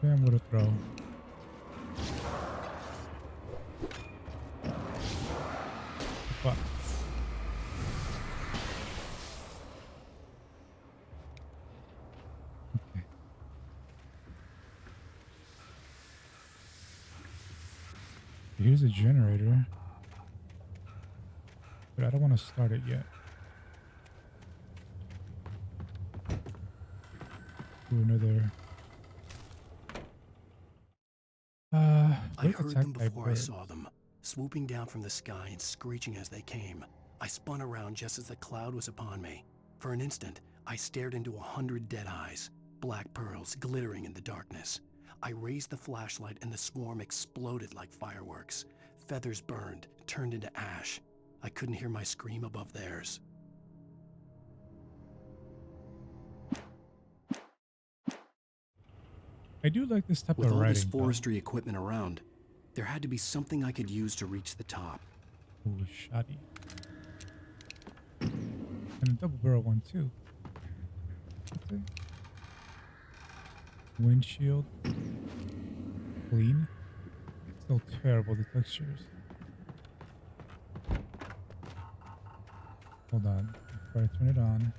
Damn, what a throw. Fuck. Okay. Here's a generator. But I don't want to start it yet. Do another. I heard them before I saw them, swooping down from the sky and screeching as they came. I spun around just as the cloud was upon me. For an instant, I stared into 100 dead eyes, black pearls glittering in the darkness. I raised the flashlight and the swarm exploded like fireworks. Feathers burned, turned into ash. I couldn't hear my scream above theirs. I do like this type With of all writing. this forestry equipment around, there had to be something I could use to reach the top. Ooh, shoddy. And a double barrel one too. What's it? Windshield. Clean. Still terrible, the textures. Hold on. Before I turn it on.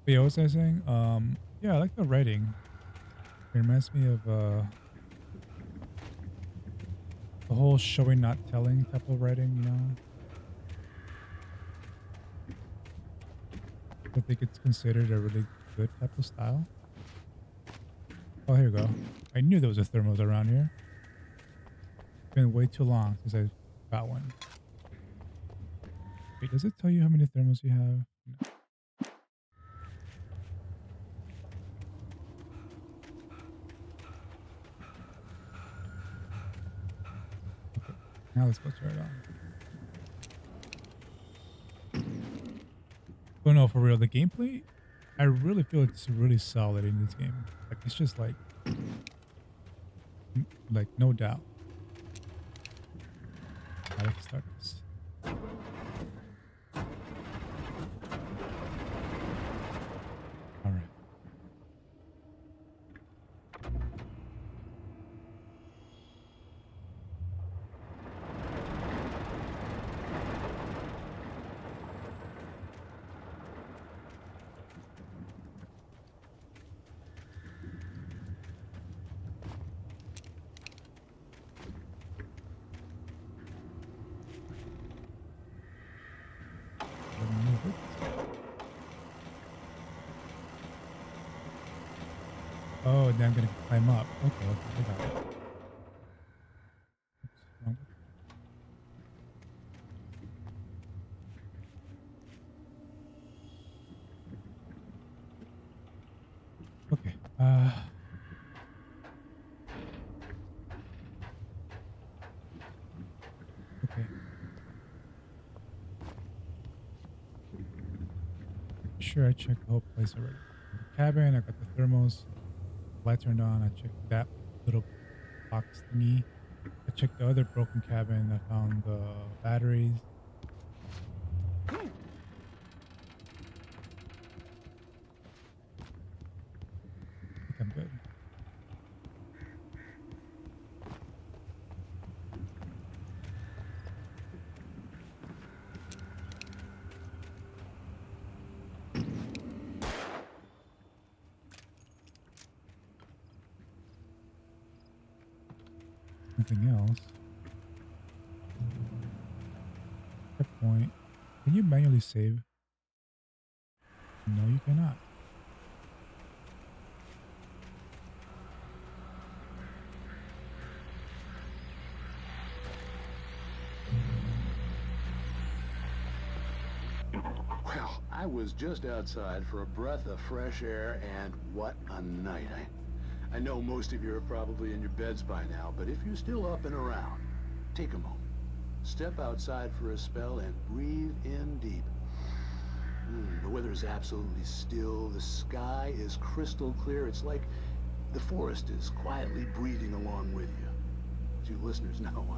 But yeah, what was I saying? Yeah, I like the writing. It reminds me of the whole showing not telling type of writing, you know? I think it's considered a really good type of style. Oh, here we go. I knew there was a thermos around here. It's been way too long since I got one. Wait, does it tell you how many thermos you have? No. Okay, now let's go turn it on. But no, for real, the gameplay, I really feel it's really solid in this game. Like, it's just like no doubt. I have to start this. All right. Remove it. Oh, then I'm gonna climb up. Okay, I got it. Oops, wrong button. Okay. Okay. Sure, I checked the whole place already. The cabin, I got the thermos. Light turned on. I checked that little box thingy. I checked the other broken cabin. I found the batteries. Nothing else. Checkpoint. Can you manually save? No, you cannot. Well, I was just outside for a breath of fresh air, and what a night. I know most of you are probably in your beds by now, but if you're still up and around, take a moment. Step outside for a spell and breathe in deep. The weather is absolutely still. The sky is crystal clear. It's like the forest is quietly breathing along with you. As you listeners know,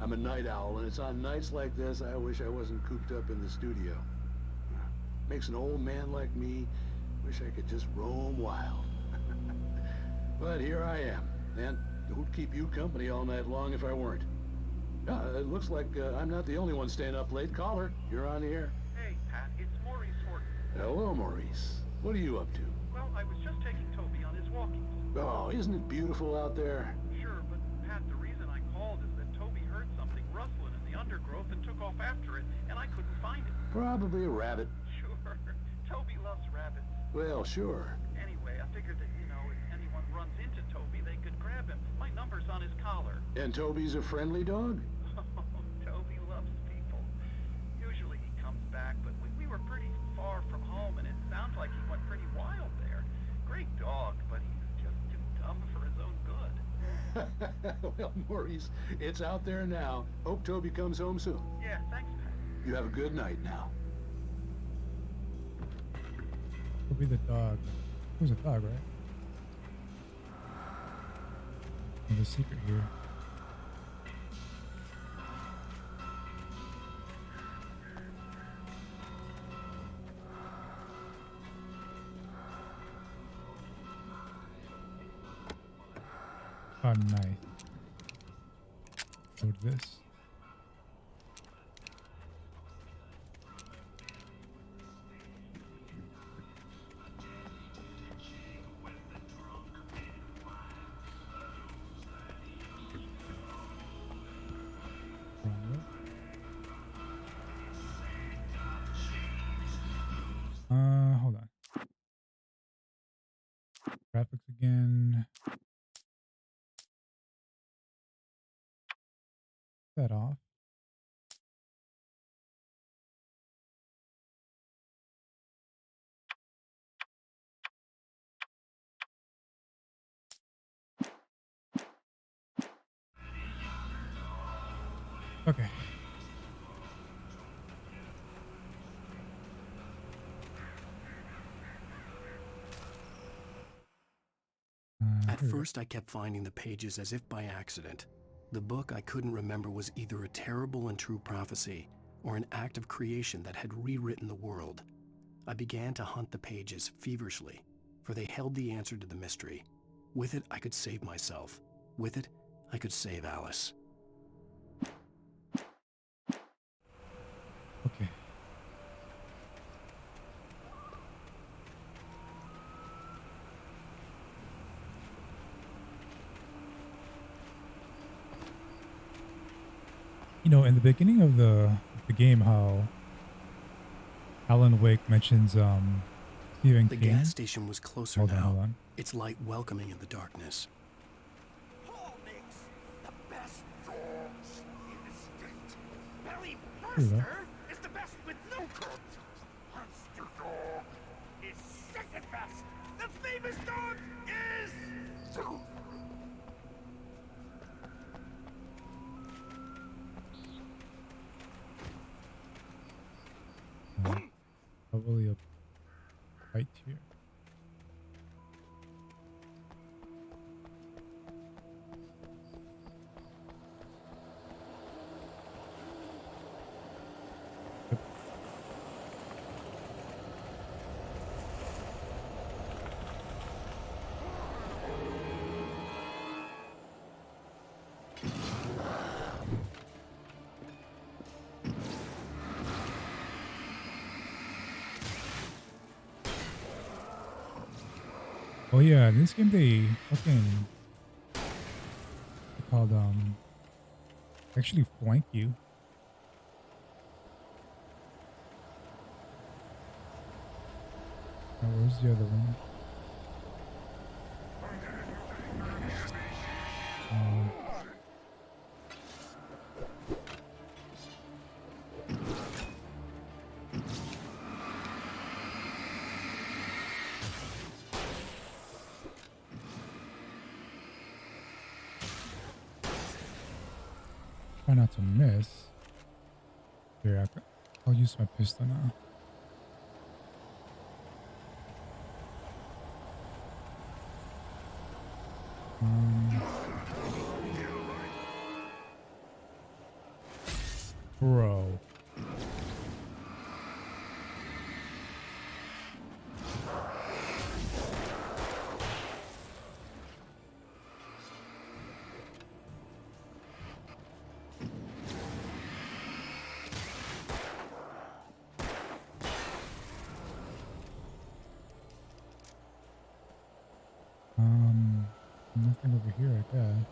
I'm a night owl, and it's on nights like this I wish I wasn't cooped up in the studio. Makes an old man like me wish I could just roam wild. But here I am, and who'd keep you company all night long if I weren't? It looks like I'm not the only one staying up late. Caller, you're on the air. Hey, Pat, it's Maurice Horton. Hello, Maurice. What are you up to? Well, I was just taking Toby on his walkies. Oh, isn't it beautiful out there? Sure, but Pat, the reason I called is that Toby heard something rustling in the undergrowth and took off after it, and I couldn't find it. Probably a rabbit. Sure. Toby loves rabbits. Well, sure. Anyway, I figured that, if anyone runs into Toby, they could grab him. My number's on his collar. And Toby's a friendly dog? Oh, Toby loves people. Usually he comes back, but we were pretty far from home, and it sounds like he went pretty wild there. Great dog, but he's just too dumb for his own good. Well, Maurice, it's out there now. Hope Toby comes home soon. Yeah, thanks, Pat. You have a good night now. Could be the dog. Who's a dog, right? There's a secret here. Oh, nice. Load this. Hold on. Graphics again. That off. Okay. At first, I kept finding the pages as if by accident. The book I couldn't remember was either a terrible and true prophecy or an act of creation that had rewritten the world. I began to hunt the pages feverishly, for they held the answer to the mystery. With it, I could save myself. With it, I could save Alice. Okay. In the beginning of the game, how Alan Wake mentions Stephen The King. gas station was closer Hold now. on, hold on. Its light welcoming in the darkness. Paul makes the best dogs in the state. Belly Here we go. Buster is the best with no coat. Monster Dog is second best. The famous dog is... Probably a right here. Oh yeah, in this game they called actually flank you. Now, where's the other one? Try not to miss. Here, I'll use my pistol now. Bro. Nothing over here, I guess.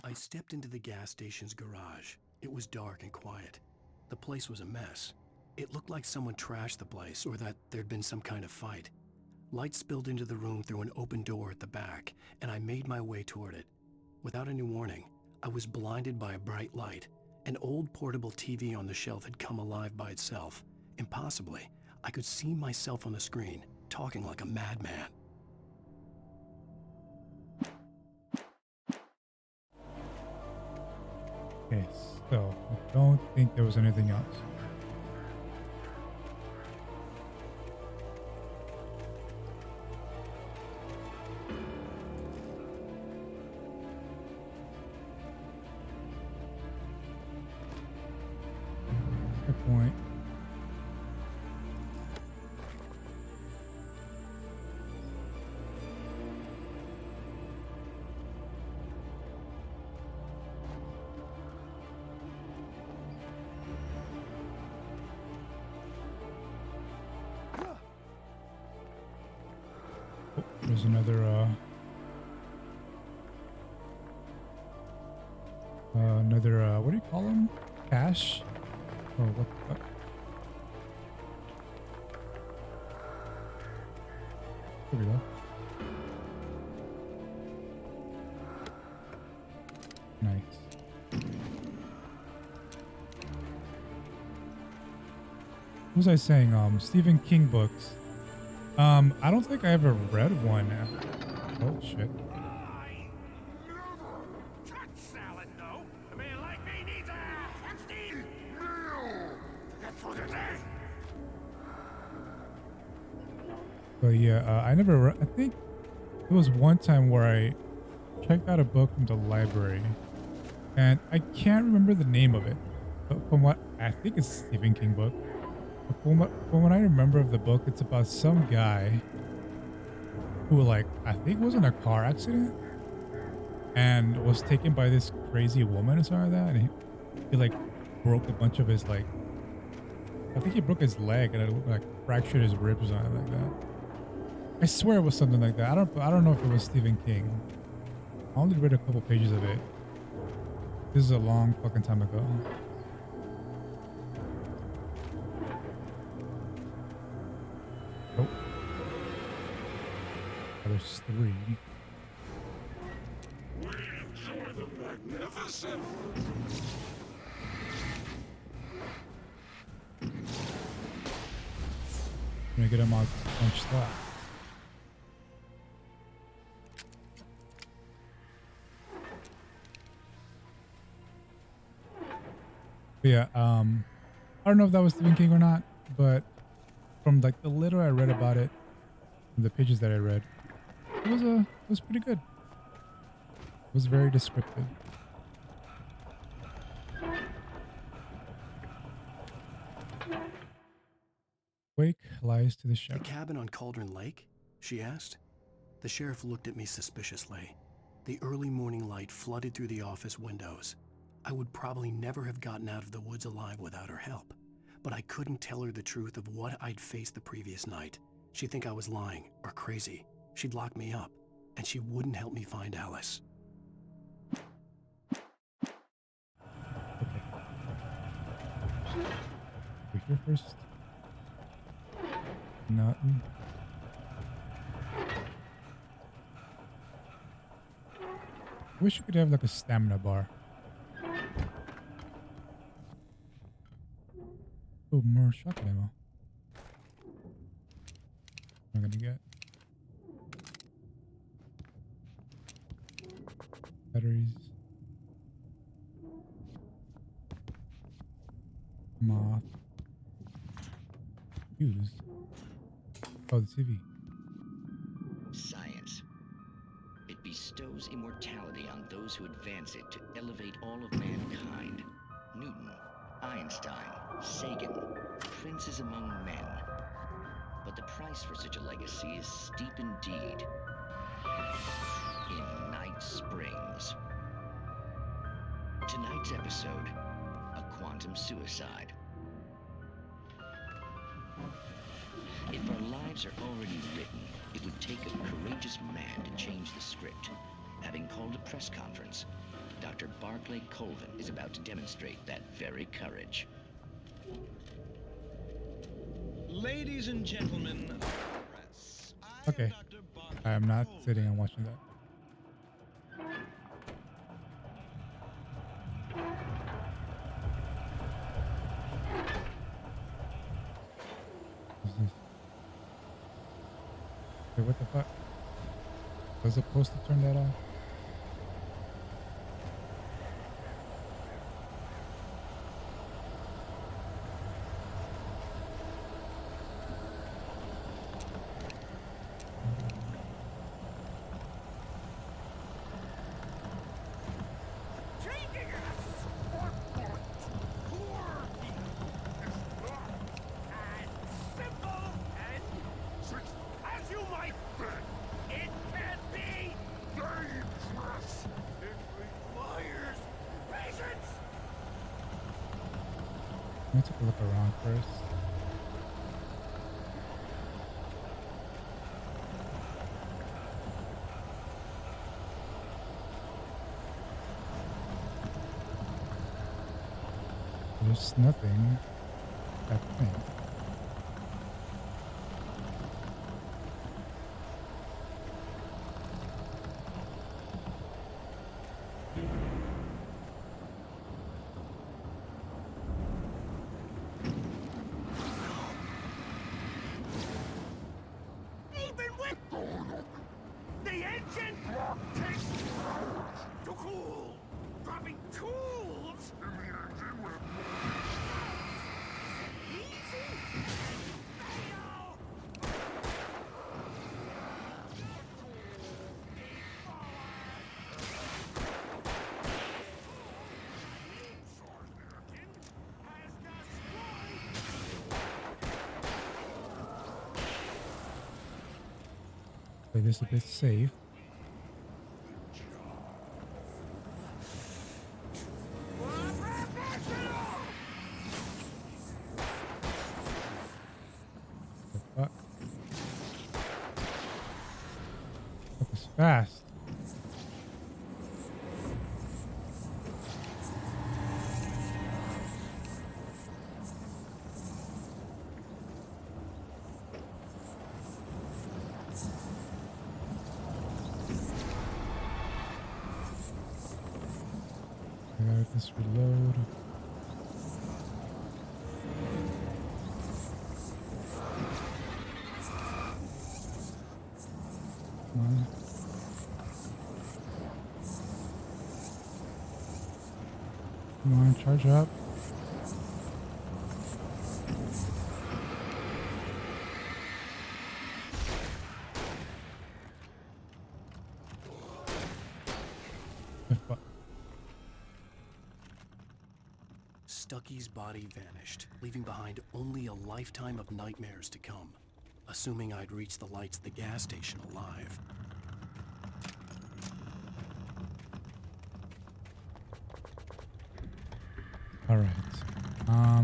I stepped into the gas station's garage. It was dark and quiet. The place was a mess. It looked like someone trashed the place or that there'd been some kind of fight. Light spilled into the room through an open door at the back, and I made my way toward it. Without any warning, I was blinded by a bright light. An old portable TV on the shelf had come alive by itself. Impossibly, I could see myself on the screen, talking like a madman. Okay, so I don't think there was anything else. Good point. There's another what do you call them? Cache? Oh, what the fuck? There we go. Nice. What was I saying? Stephen King books. I don't think I ever read one. Oh shit. But yeah, I never. I think there was one time where I checked out a book from the library, and I can't remember the name of it. But from what I think it's a Stephen King book. From what I remember of the book, it's about some guy who, like, I think was in a car accident and was taken by this crazy woman or something like that, and he like broke a bunch of his, like, I think he broke his leg and it like fractured his ribs or something like that. I swear it was something like that. I don't know if it was Stephen King. I only read a couple pages of it. This is a long fucking time ago. Oh. There's 3. Enjoy the magnificent. Gonna get him out punched that. But yeah, I don't know if that was Stephen King or not, but from like the little I read about it, from the pages that I read, it was pretty good. It was very descriptive. Wake lies to the sheriff. The cabin on Cauldron Lake? She asked. The sheriff looked at me suspiciously. The early morning light flooded through the office windows. I would probably never have gotten out of the woods alive without her help, but I couldn't tell her the truth of what I'd faced the previous night. She'd think I was lying or crazy. She'd lock me up, and she wouldn't help me find Alice. We're here first. Nothing. Wish you could have like a stamina bar. Oh, more shotgun ammo. I'm gonna get batteries. Moth. Use. Oh, the TV. Science. It bestows immortality on those who advance it to elevate all of mankind. Newton, Einstein, Sagan, princes among men. But the price for such a legacy is steep indeed. In Night Springs. Tonight's episode, a quantum suicide. If our lives are already written, it would take a courageous man to change the script. Having called a press conference, Dr. Barclay Colvin is about to demonstrate that very courage. Ladies and gentlemen, Okay. I am not sitting and watching that. What's this? Okay, what the fuck? Was it supposed to turn that off? Let me take a look around first. There's nothing, I think. Even with the engine takes to cool, dropping tools in the engine with easy fail. Play this a bit safe. The fuck? That was fast. Let's reload. Come on. Come on, charge up. Stucky's body vanished, leaving behind only a lifetime of nightmares to come, assuming I'd reach the lights of the gas station alive. All right. I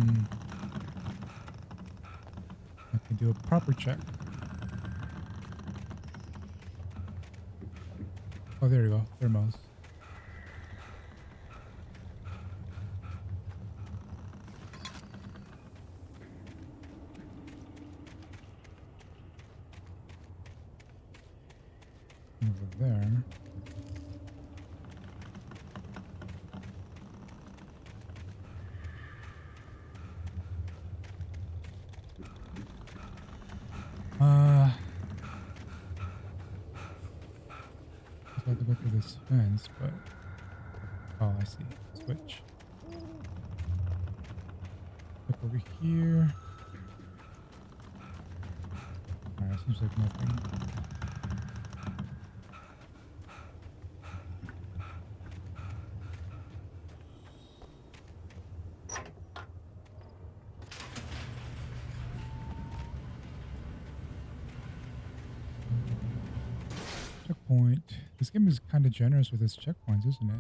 can do a proper check. Oh, there you go. Thermos. Over there. I have to go through this fence, but oh, I see. Switch. Look over here. Alright, seems like nothing. Checkpoint. This game is kind of generous with its checkpoints, isn't it?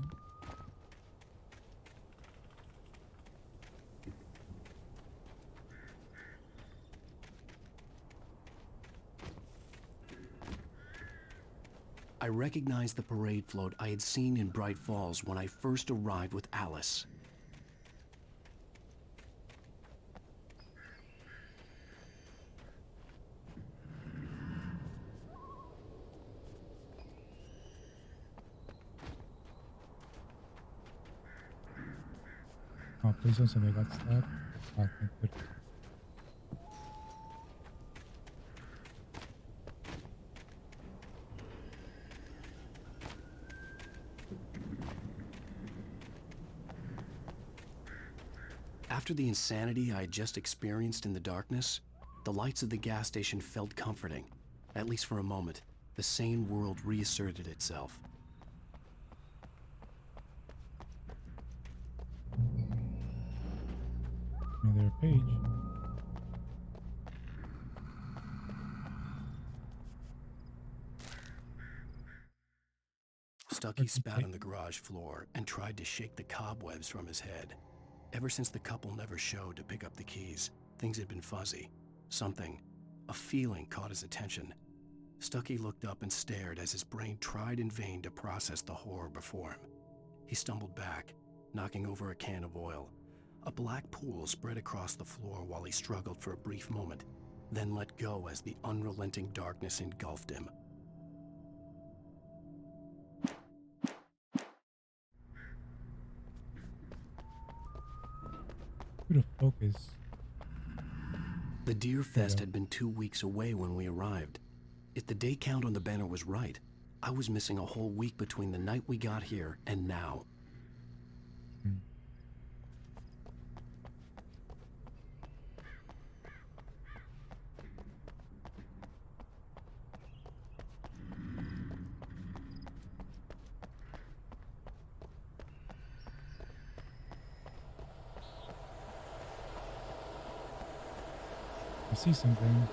I recognized the parade float I had seen in Bright Falls when I first arrived with Alice. Oh, please don't tell me I got stuck. Oh, thank goodness. After the insanity I had just experienced in the darkness, the lights of the gas station felt comforting. At least for a moment, the sane world reasserted itself. Another page. Stucky spat on the garage floor and tried to shake the cobwebs from his head. Ever since the couple never showed to pick up the keys, things had been fuzzy. Something, a feeling, caught his attention. Stucky looked up and stared as his brain tried in vain to process the horror before him. He stumbled back, knocking over a can of oil. A black pool spread across the floor while he struggled for a brief moment, then let go as the unrelenting darkness engulfed him. Who to focus? The Deer Fest had been 2 weeks away when we arrived. If the day count on the banner was right, I was missing a whole week between the night we got here and now. I see something.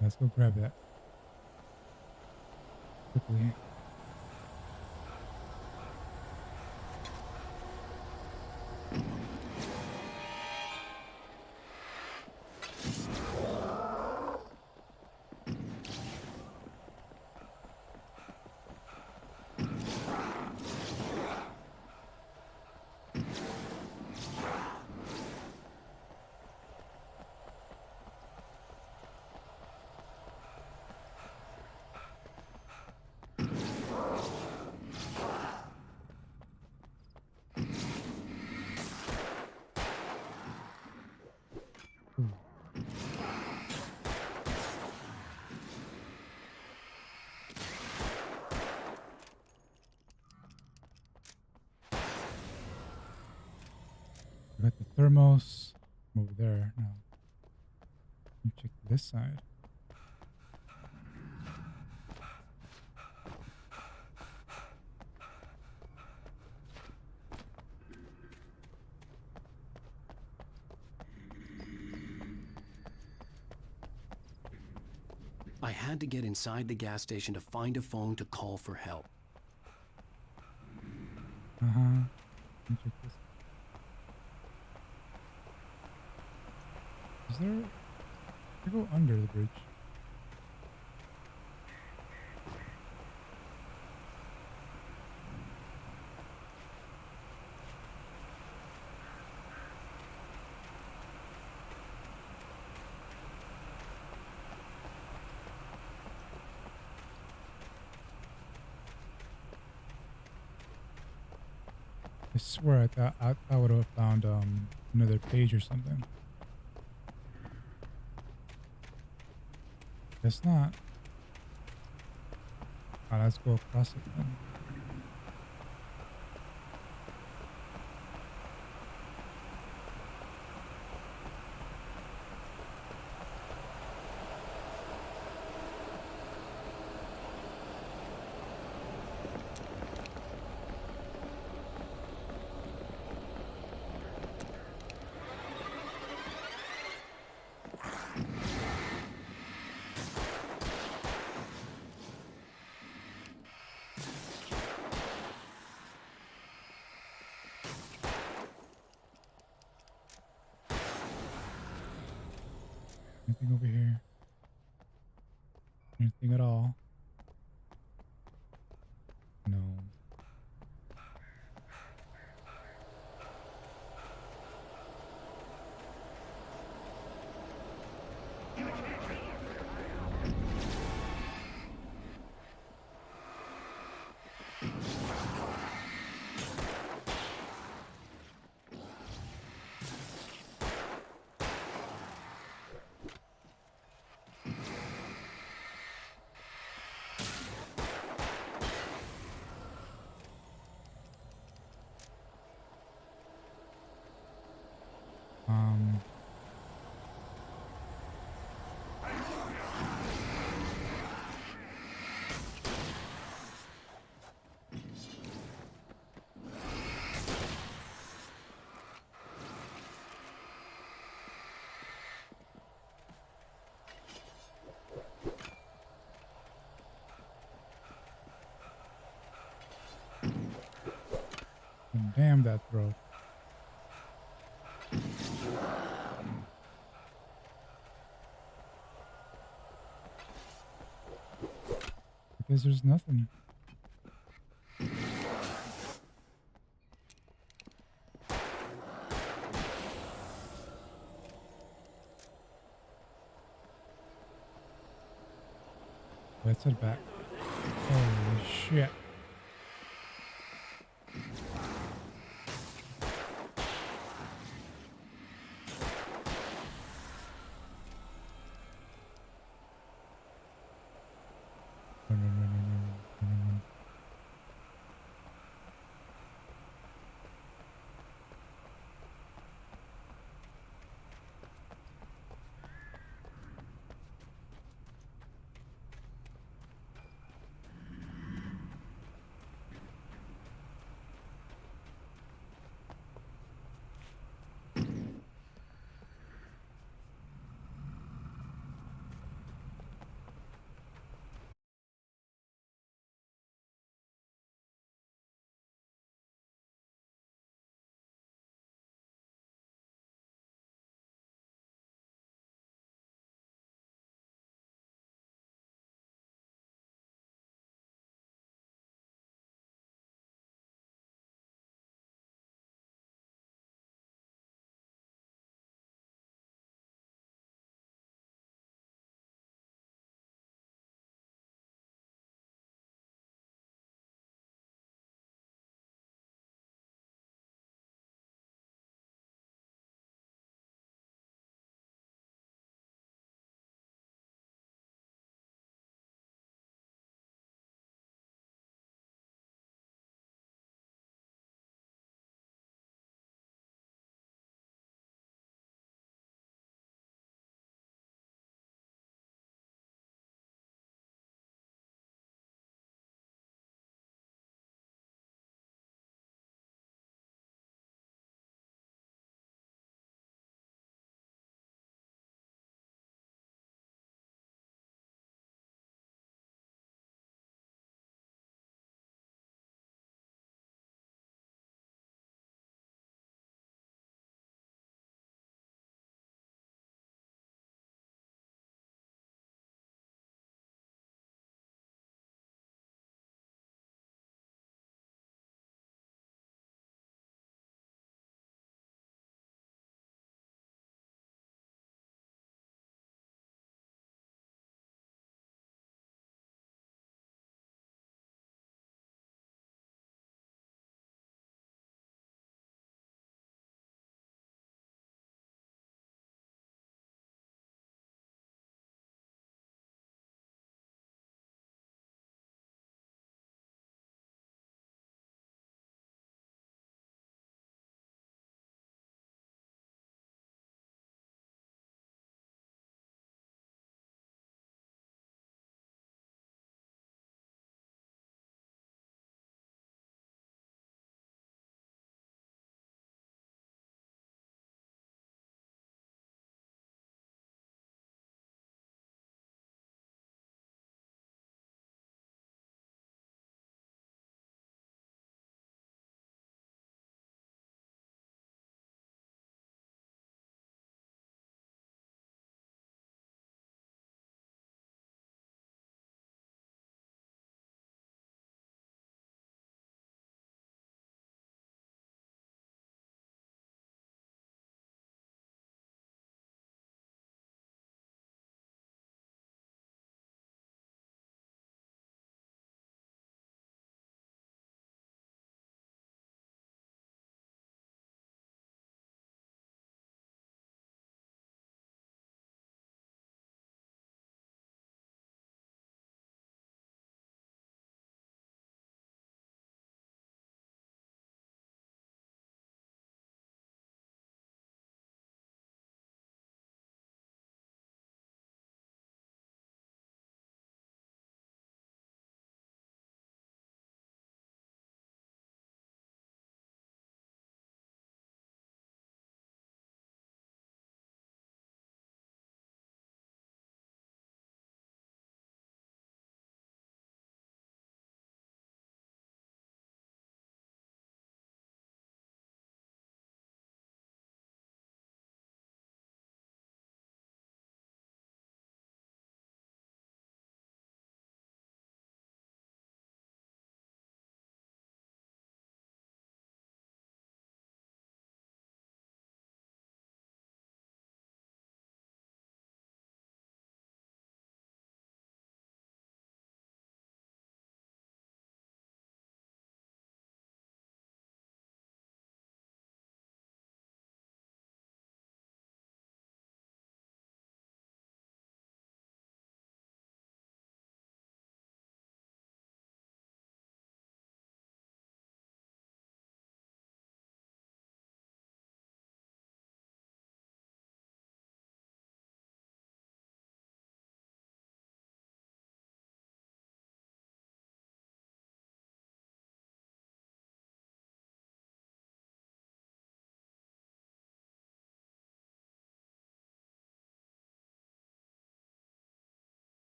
Let's go grab that quickly. I got the thermos from over there. Now, let me check this side. I had to get inside the gas station to find a phone to call for help. Let me check this. Is there? I go under the bridge. I swear I would have found another page or something. Guess not. Alright, let's go across it then. Anything over here? Anything at all? No. Damn that throw. Because there's nothing. Let's head back. Holy shit. Run.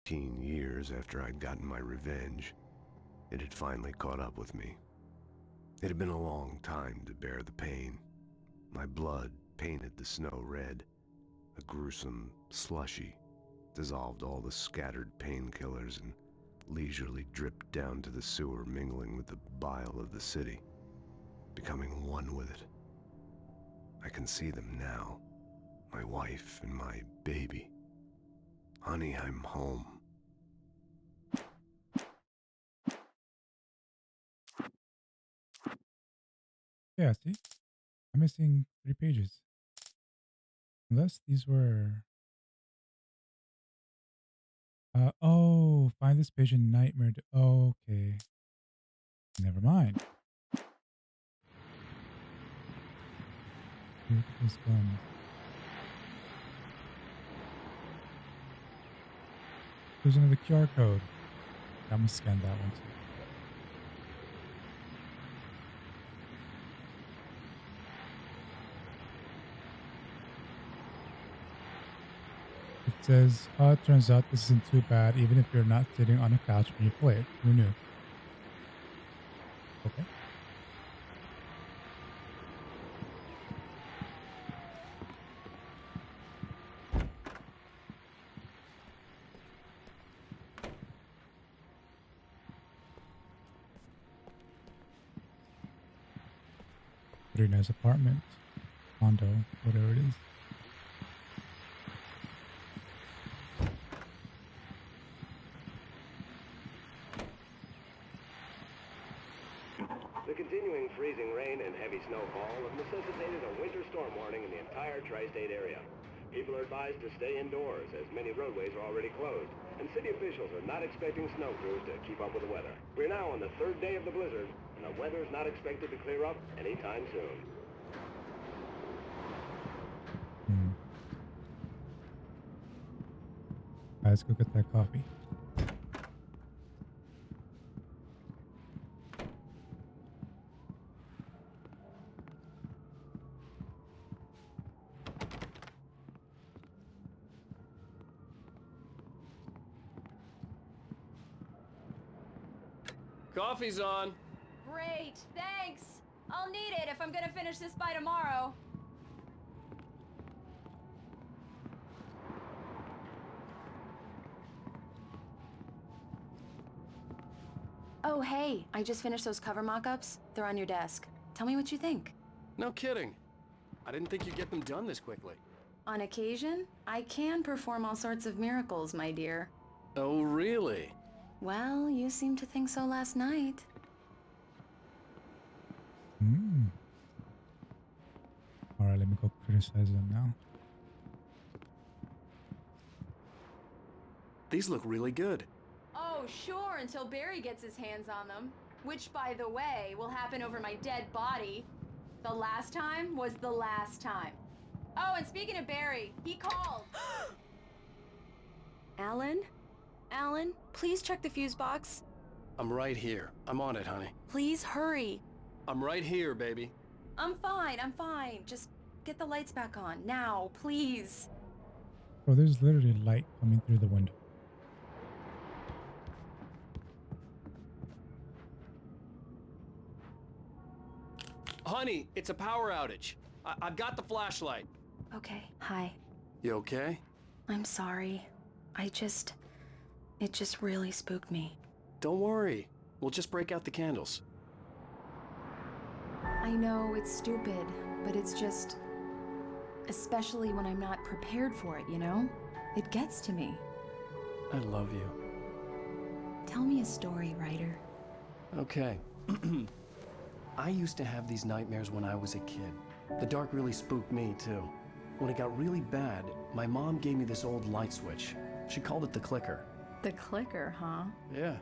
15 years after I'd gotten my revenge, it had finally caught up with me. It had been a long time to bear the pain. My blood painted the snow red. A gruesome slushy dissolved all the scattered painkillers and leisurely dripped down to the sewer, mingling with the bile of the city, becoming one with it. I can see them now, my wife and my baby. Honey, I'm home. Yeah, see? I'm missing 3 pages. Unless these were... oh, find this page in Nightmare. Okay. Never mind. This gun. There's another QR code. I'm gonna scan that one too. It says, it turns out this isn't too bad even if you're not sitting on a couch when you play it. Who knew? Okay. Pretty nice apartment, condo, whatever it is. The continuing freezing rain and heavy snowfall have necessitated a winter storm warning in the entire tri-state area. People are advised to stay indoors as many roadways are already closed, and city officials are not expecting snow crews to keep up with the weather. We're now on the 3rd day of the blizzard, and the weather is not expected to clear up anytime soon. Let's go get that coffee. Coffee's on. Great, thanks. I'll need it if I'm gonna finish this by tomorrow. Oh, hey, I just finished those cover mock-ups. They're on your desk. Tell me what you think. No kidding. I didn't think you'd get them done this quickly. On occasion, I can perform all sorts of miracles, my dear. Oh, really? Well, you seemed to think so last night. Alright, let me go criticize them now. These look really good. Oh, sure, until Barry gets his hands on them. Which, by the way, will happen over my dead body. The last time was the last time. Oh, and speaking of Barry, he called. Alan? Alan, please check the fuse box. I'm right here. I'm on it, honey. Please hurry. I'm right here, baby. I'm fine, I'm fine. Just get the lights back on, now, please. Bro, there's literally light coming through the window. Honey, it's a power outage. I've got the flashlight. Okay, hi. You okay? I'm sorry. It just really spooked me. Don't worry. We'll just break out the candles. I know it's stupid, but it's just... Especially when I'm not prepared for it, you know? It gets to me. I love you. Tell me a story, writer. Okay. I used to have these nightmares when I was a kid. The dark really spooked me, too. When it got really bad, my mom gave me this old light switch. She called it the clicker. The clicker, huh? Yeah.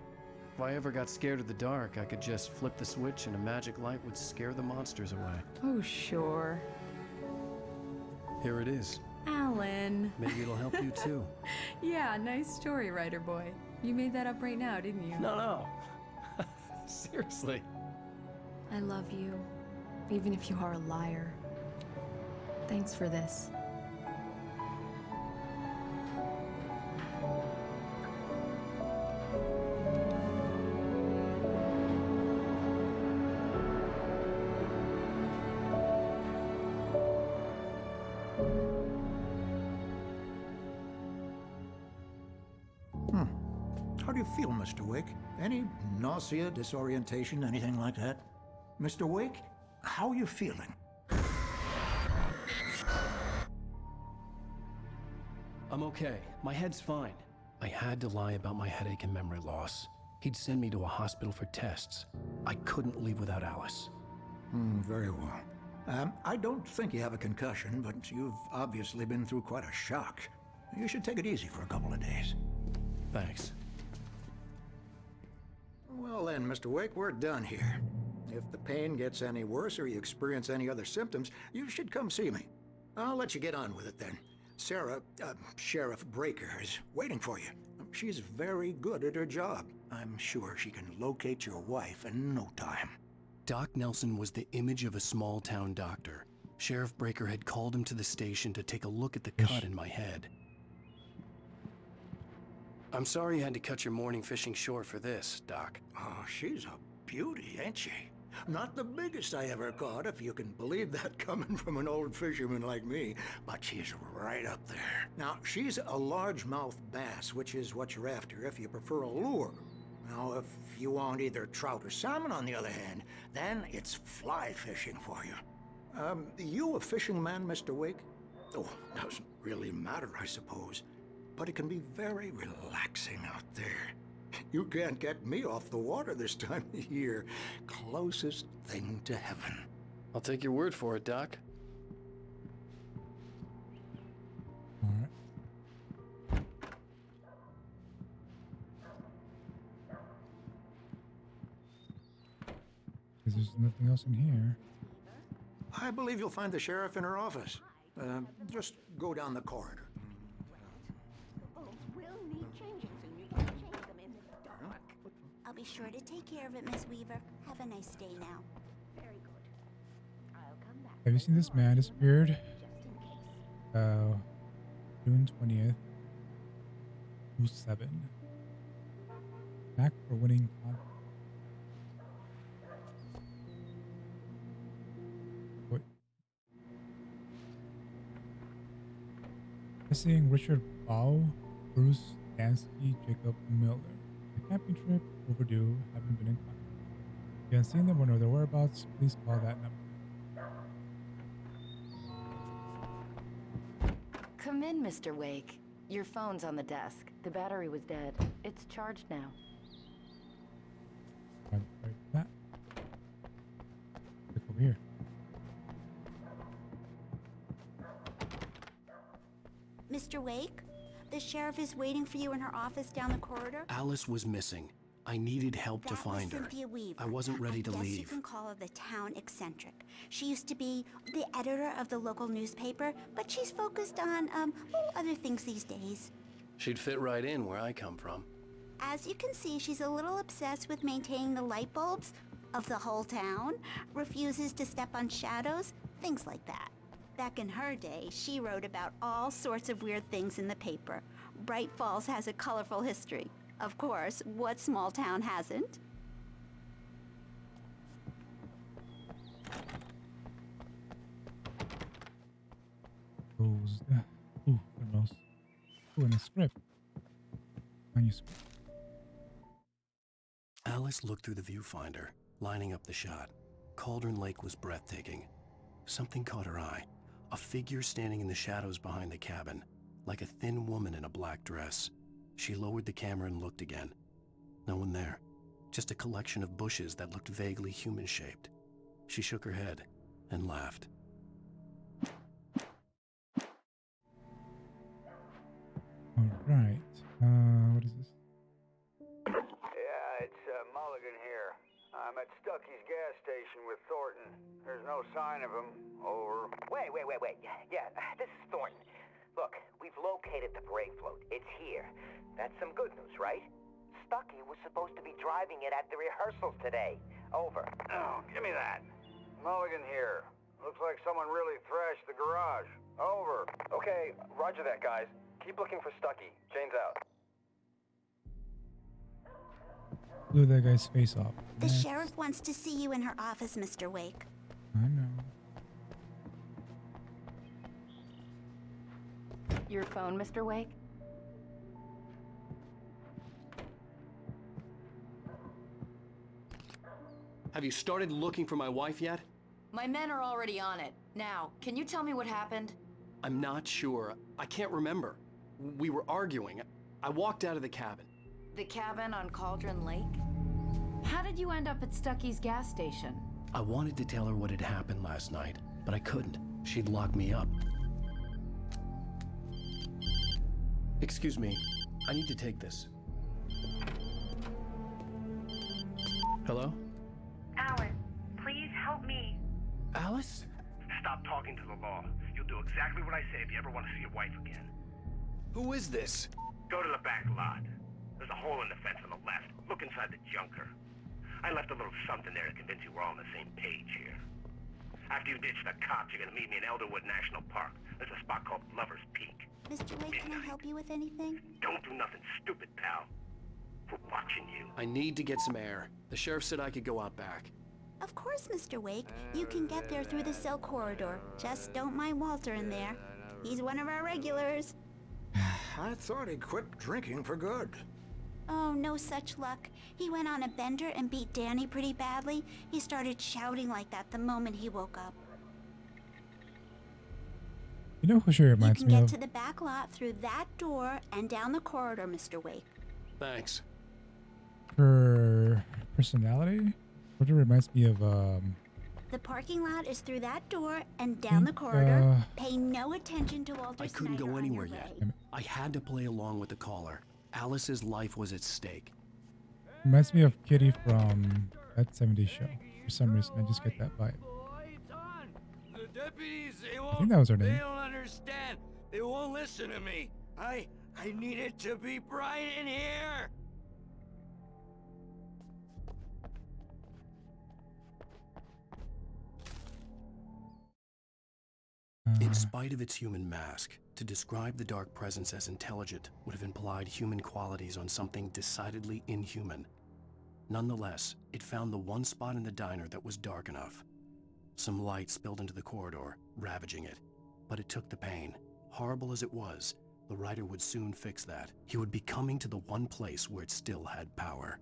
If I ever got scared of the dark, I could just flip the switch and a magic light would scare the monsters away. Oh, sure. Here it is. Alan. Maybe it'll help you, too. Yeah, nice story, writer boy. You made that up right now, didn't you? No. Seriously. I love you, even if you are a liar. Thanks for this. How do you feel, Mr. Wake? Any nausea, disorientation, anything like that? Mr. Wake, how are you feeling? I'm okay. My head's fine. I had to lie about my headache and memory loss. He'd send me to a hospital for tests. I couldn't leave without Alice. Very well. I don't think you have a concussion, but you've obviously been through quite a shock. You should take it easy for a couple of days. Thanks. Well then, Mr. Wake, we're done here. If the pain gets any worse or you experience any other symptoms, you should come see me. I'll let you get on with it then. Sarah, Sheriff Breaker, is waiting for you. She's very good at her job. I'm sure she can locate your wife in no time. Doc Nelson was the image of a small-town doctor. Sheriff Breaker had called him to the station to take a look at the cut in my head. I'm sorry you had to cut your morning fishing short for this, Doc. Oh, she's a beauty, ain't she? Not the biggest I ever caught, if you can believe that coming from an old fisherman like me, but she's right up there. Now, she's a largemouth bass, which is what you're after if you prefer a lure. Now, if you want either trout or salmon, on the other hand, then it's fly fishing for you. You a fishing man, Mr. Wake? Oh, doesn't really matter, I suppose. But it can be very relaxing out there. You can't get me off the water this time of year. Closest thing to heaven. I'll take your word for it, Doc. Because there's nothing else in here. I believe you'll find the sheriff in her office. Just go down the corridor. I'll be sure to take care of it, Miss Weaver. Have a nice day now. Very good. I'll come back. Have you seen this man disappeared? June 20th. 07. Back for winning contest. What? Missing Richard Bow, Bruce Dansky, Jacob Miller. The camping trip overdue, haven't been in contact. If you haven't seen them or know their whereabouts, please call that number. Come in, Mr. Wake. Your phone's on the desk. The battery was dead. It's charged now. Right, that. Click over here. Mr. Wake, the sheriff is waiting for you in her office down the corridor. Alice was missing. I needed help to find her. Cynthia Weaver. I wasn't ready to I guess you leave. can call her the town eccentric. She used to be the editor of the local newspaper, but she's focused on, other things these days. She'd fit right in where I come from. As you can see, she's a little obsessed with maintaining the light bulbs of the whole town, refuses to step on shadows, things like that. Back in her day, she wrote about all sorts of weird things in the paper. Bright Falls has a colorful history. Of course, what small town hasn't? Goes that. Ooh, what else? Ooh, and a script. Manuscript. Alice looked through the viewfinder, lining up the shot. Cauldron Lake was breathtaking. Something caught her eye. A figure standing in the shadows behind the cabin, like a thin woman in a black dress. She lowered the camera and looked again. No one there. Just a collection of bushes that looked vaguely human-shaped. She shook her head and laughed. Alright. What is this? Yeah, it's Mulligan here. I'm at Stucky's gas station with Thornton. There's no sign of him. Over. Wait. Yeah, this is Thornton. Look, we've located the brake float. It's here. That's some good news, right? Stucky was supposed to be driving it at the rehearsals today. Over. Oh, give me that. Mulligan here. Looks like someone really thrashed the garage. Over. Okay, roger that, guys. Keep looking for Stucky. Jane's out. Blew that guy's face off. The sheriff wants to see you in her office, Mr. Wake. I know. Your phone, Mr. Wake? Have you started looking for my wife yet? My men are already on it. Now, can you tell me what happened? I'm not sure. I can't remember. We were arguing. I walked out of the cabin. The cabin on Cauldron Lake? How did you end up at Stucky's gas station? I wanted to tell her what had happened last night, but I couldn't. She'd lock me up. Excuse me. I need to take this. Hello? Alice, please help me. Alice? Stop talking to the law. You'll do exactly what I say if you ever want to see your wife again. Who is this? Go to the back lot. There's a hole in the fence on the left. Look inside the junker. I left a little something there to convince you we're all on the same page here. After you ditch the cops, you're gonna meet me in Elderwood National Park. There's a spot called Lover's Peak. Mr. Wake, can I help you with anything? Don't do nothing stupid, pal. We're watching you. I need to get some air. The sheriff said I could go out back. Of course, Mr. Wake. You can get there through the cell corridor. Just don't mind Walter in there. He's one of our regulars. I thought he quit drinking for good. Oh, no such luck. He went on a bender and beat Danny pretty badly. He started shouting like that the moment he woke up. You know who she reminds You me can get of? to the back lot through that door and down the corridor, Mr. Wake. Thanks. Her personality? What it reminds me of, The parking lot is through that door and down the corridor. Pay no attention to Walter I couldn't Snyder go on anywhere your yet. way. I had to play along with the caller. Alice's life was at stake. reminds me of Kitty from that 70s show. For some reason, I just get that vibe. The deputies, I think that was her name. They don't understand. They won't listen to me. I need it to be bright in here. In spite of its human mask, to describe the dark presence as intelligent would have implied human qualities on something decidedly inhuman. Nonetheless, it found the one spot in the diner that was dark enough. Some light spilled into the corridor, ravaging it. But it took the pain. Horrible as it was, the writer would soon fix that. He would be coming to the one place where it still had power.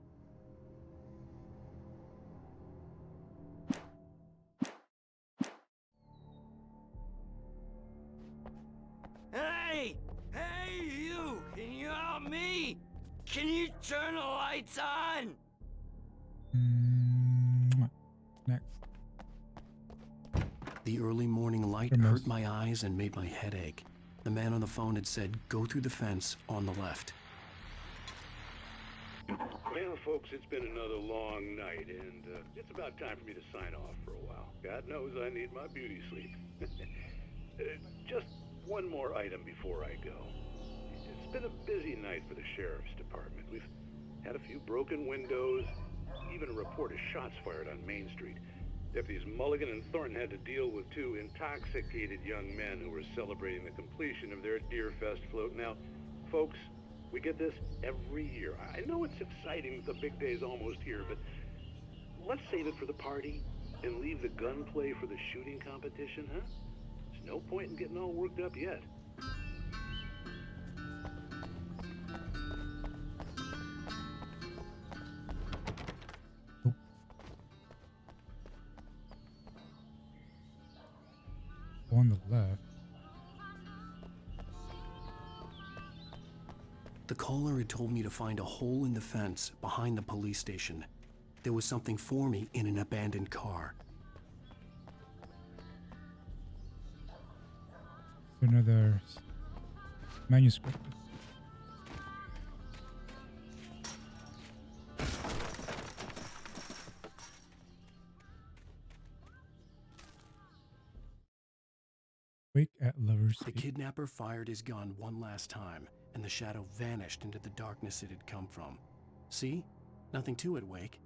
Hey! Hey, you! Can you help me? Can you turn the lights on? Next. The early morning light hurt my eyes and made my head ache. The man on the phone had said, go through the fence on the left. Well, folks, it's been another long night, and it's about time for me to sign off for a while. God knows I need my beauty sleep. Just one more item before I go. It's been a busy night for the sheriff's department. We've had a few broken windows, even a report of shots fired on Main Street. Deputies Mulligan and Thornton had to deal with two intoxicated young men who were celebrating the completion of their Deerfest float. Now, folks, we get this every year. I know it's exciting that the big day's almost here, but let's save it for the party and leave the gunplay for the shooting competition, huh? There's no point in getting all worked up yet. On the left. The caller had told me to find a hole in the fence behind the police station. There was something for me in an abandoned car. Another manuscript. Wake at Lover's The Peak. kidnapper fired his gun one last time, and the shadow vanished into the darkness it had come from. See? Nothing to it, Wake.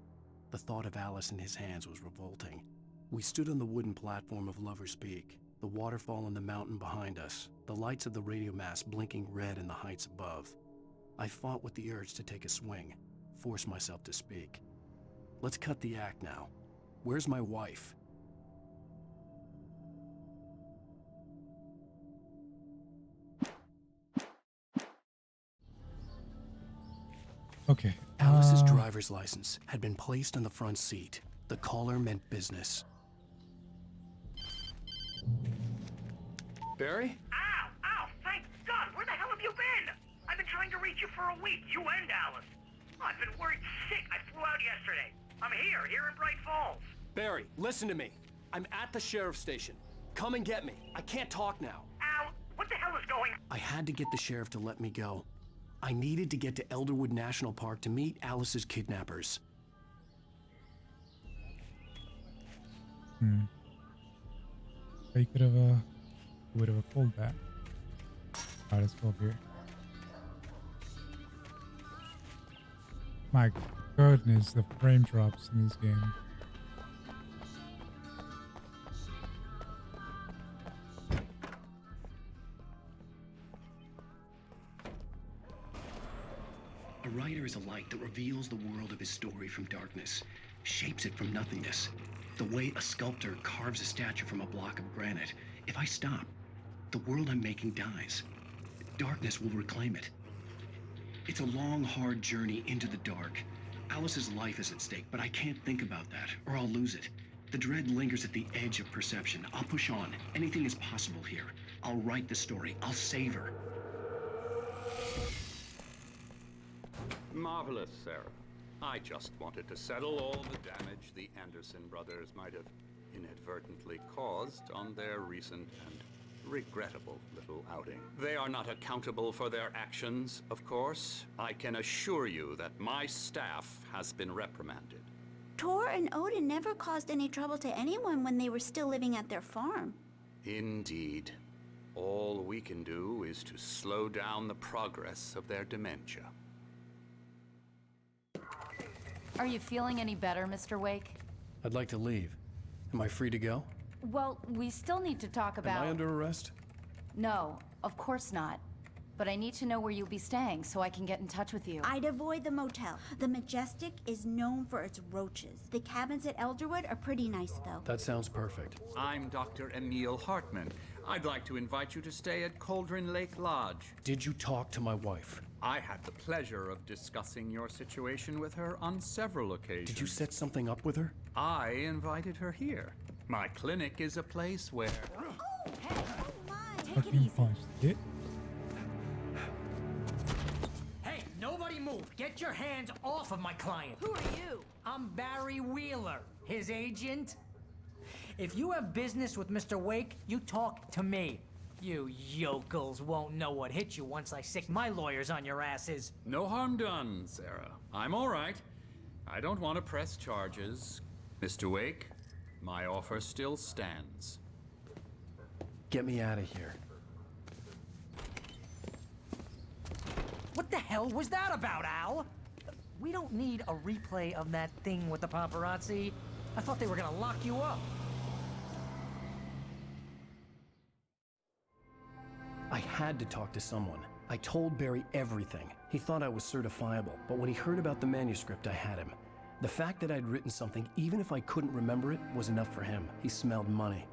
The thought of Alice in his hands was revolting. We stood on the wooden platform of Lover's Peak, the waterfall and the mountain behind us, the lights of the radio mast blinking red in the heights above. I fought with the urge to take a swing, force myself to speak. Let's cut the act now. Where's my wife? Okay. Alice's driver's license had been placed on the front seat. The caller meant business. Barry? Ow! Ow! Thank God! Where the hell have you been? I've been trying to reach you for a week, you and Alice. I've been worried sick. I flew out yesterday. I'm here in Bright Falls. Barry, listen to me. I'm at the sheriff's station. Come and get me. I can't talk now. Al, what the hell is going on? I had to get the sheriff to let me go. I needed to get to Elderwood National Park to meet Alice's kidnappers. They could have, would have pulled that. Alright, let's go up here. My goodness, the frame drops in this game. A writer is a light that reveals the world of his story from darkness, shapes it from nothingness. The way a sculptor carves a statue from a block of granite. If I stop, the world I'm making dies. Darkness will reclaim it. It's a long, hard journey into the dark. Alice's life is at stake, but I can't think about that, or I'll lose it. The dread lingers at the edge of perception. I'll push on. Anything is possible here. I'll write the story. I'll save her. Marvelous, Sarah. I just wanted to settle all the damage the Anderson brothers might have inadvertently caused on their recent and regrettable little outing. They are not accountable for their actions, of course. I can assure you that my staff has been reprimanded. Tor and Odin never caused any trouble to anyone when they were still living at their farm. Indeed. All we can do is to slow down the progress of their dementia. Are you feeling any better, Mr. Wake? I'd like to leave. Am I free to go? Well, we still need to talk about... Am I under arrest? No, of course not. But I need to know where you'll be staying so I can get in touch with you. I'd avoid the motel. The Majestic is known for its roaches. The cabins at Elderwood are pretty nice, though. That sounds perfect. I'm Dr. Emil Hartman. I'd like to invite you to stay at Cauldron Lake Lodge. Did you talk to my wife? I had the pleasure of discussing your situation with her on several occasions. Did you set something up with her? I invited her here. My clinic is a place where... Oh, hey, oh my. Take it Fucking easy. punched it. Hey, nobody move. Get your hands off of my client. Who are you? I'm Barry Wheeler, his agent. If you have business with Mr. Wake, you talk to me. You yokels won't know what hit you once I sick my lawyers on your asses. No harm done, Sarah. I'm all right. I don't want to press charges. Mr. Wake, my offer still stands. Get me out of here. What the hell was that about, Al? We don't need a replay of that thing with the paparazzi. I thought they were gonna lock you up. I had to talk to someone. I told Barry everything. He thought I was certifiable, but when he heard about the manuscript, I had him. The fact that I'd written something, even if I couldn't remember it, was enough for him. He smelled money.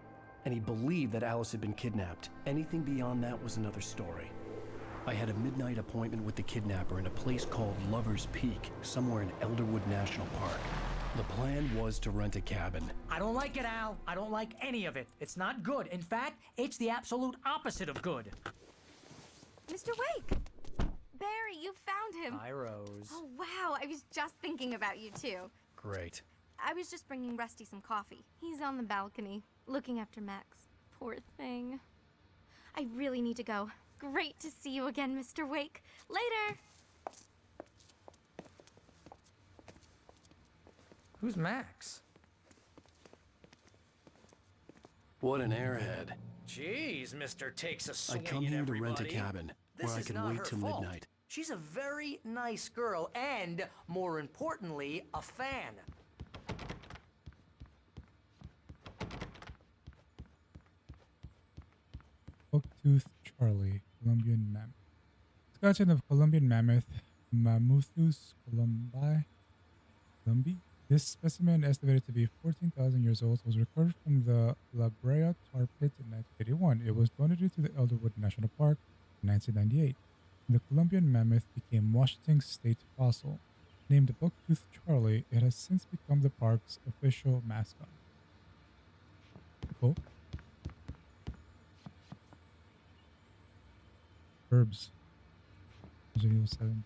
And he believed that Alice had been kidnapped. Anything beyond that was another story. I had a midnight appointment with the kidnapper in a place called Lover's Peak, somewhere in Elderwood National Park. The plan was to rent a cabin. I don't like it, Al. I don't like any of it. It's not good. In fact, it's the absolute opposite of good. Mr. Wake! Barry, you found him. Hi, Rose. Oh, wow. I was just thinking about you, too. Great. I was just bringing Rusty some coffee. He's on the balcony, looking after Max. Poor thing. I really need to go. Great to see you again, Mr. Wake. Later! Who's Max? What an airhead. Jeez, Mr. Takes a swing I come at here to everybody. rent a cabin This where I is can not wait her till fault. midnight. She's a very nice girl and, more importantly, a fan. Hook-toothed Charlie, Colombian mammoth. Skeleton of Colombian mammoth, Mammuthus columbi. This specimen, estimated to be 14,000 years old, was recovered from the La Brea tar pit in 1981. It was donated to the Elderwood National Park in 1998. The Colombian mammoth became Washington's state fossil. Named Bucktooth Charlie, it has since become the park's official mascot. Cool. Verbs. Resident Evil 7.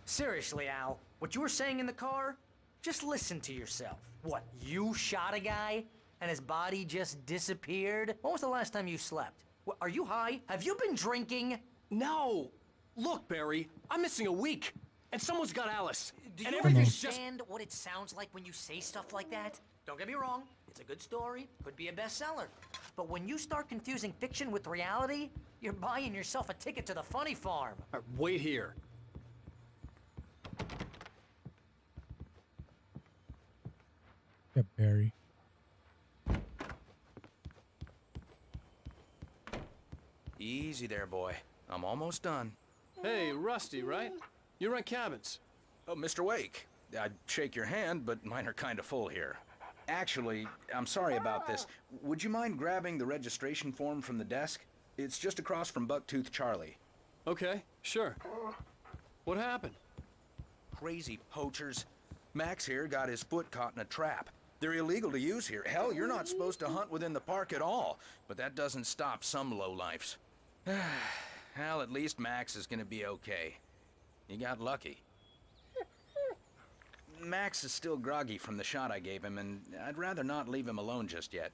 Seriously, Al, what you were saying in the car? Just listen to yourself. What, you shot a guy and his body just disappeared? When was the last time you slept? What, are you high? Have you been drinking? No! Look, Barry, I'm missing a week, and someone's got Alice. Do and you everything's understand what it sounds like when you say stuff like that? Don't get me wrong, it's a good story, could be a bestseller. But when you start confusing fiction with reality, you're buying yourself a ticket to the funny farm. All right, wait here. Yeah, Barry. Easy there, boy. I'm almost done. Hey, Rusty, right? You rent cabins. Oh, Mr. Wake. I'd shake your hand, but mine are kind of full here. Actually, I'm sorry about this. Would you mind grabbing the registration form from the desk? It's just across from Bucktooth Charlie. Okay, sure. What happened? Crazy poachers. Max here got his foot caught in a trap. They're illegal to use here. Hell, you're not supposed to hunt within the park at all. But that doesn't stop some lowlifes. Well, at least Max is gonna be okay. You got lucky. Max is still groggy from the shot I gave him, and I'd rather not leave him alone just yet.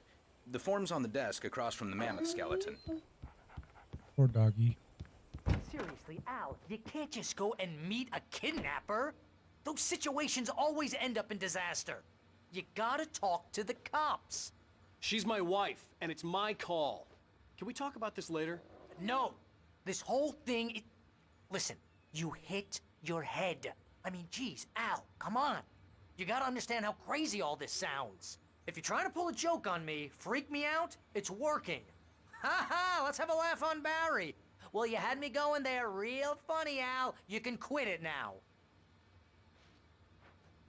The form's on the desk across from the mammoth skeleton. Poor doggy. Seriously, Al, you can't just go and meet a kidnapper. Those situations always end up in disaster. You gotta talk to the cops. She's my wife, and it's my call. Can we talk about this later? No. This whole thing... Listen, you hit your head. I mean, geez, Al, come on. You gotta understand how crazy all this sounds. If you're trying to pull a joke on me, freak me out, it's working. Ha ha, let's have a laugh on Barry. Well, you had me going there real funny, Al. You can quit it now.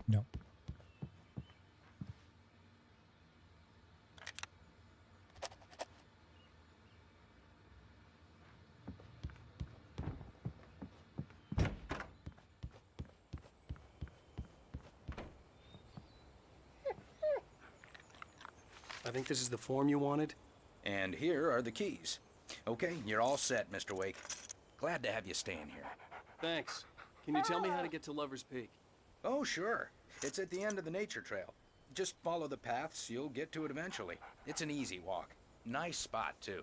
No. I think this is the form you wanted. And here are the keys. Okay, you're all set, Mr. Wake. Glad to have you staying here. Thanks. Can you tell me how to get to Lover's Peak? Oh, sure. It's at the end of the nature trail. Just follow the paths, you'll get to it eventually. It's an easy walk. Nice spot, too.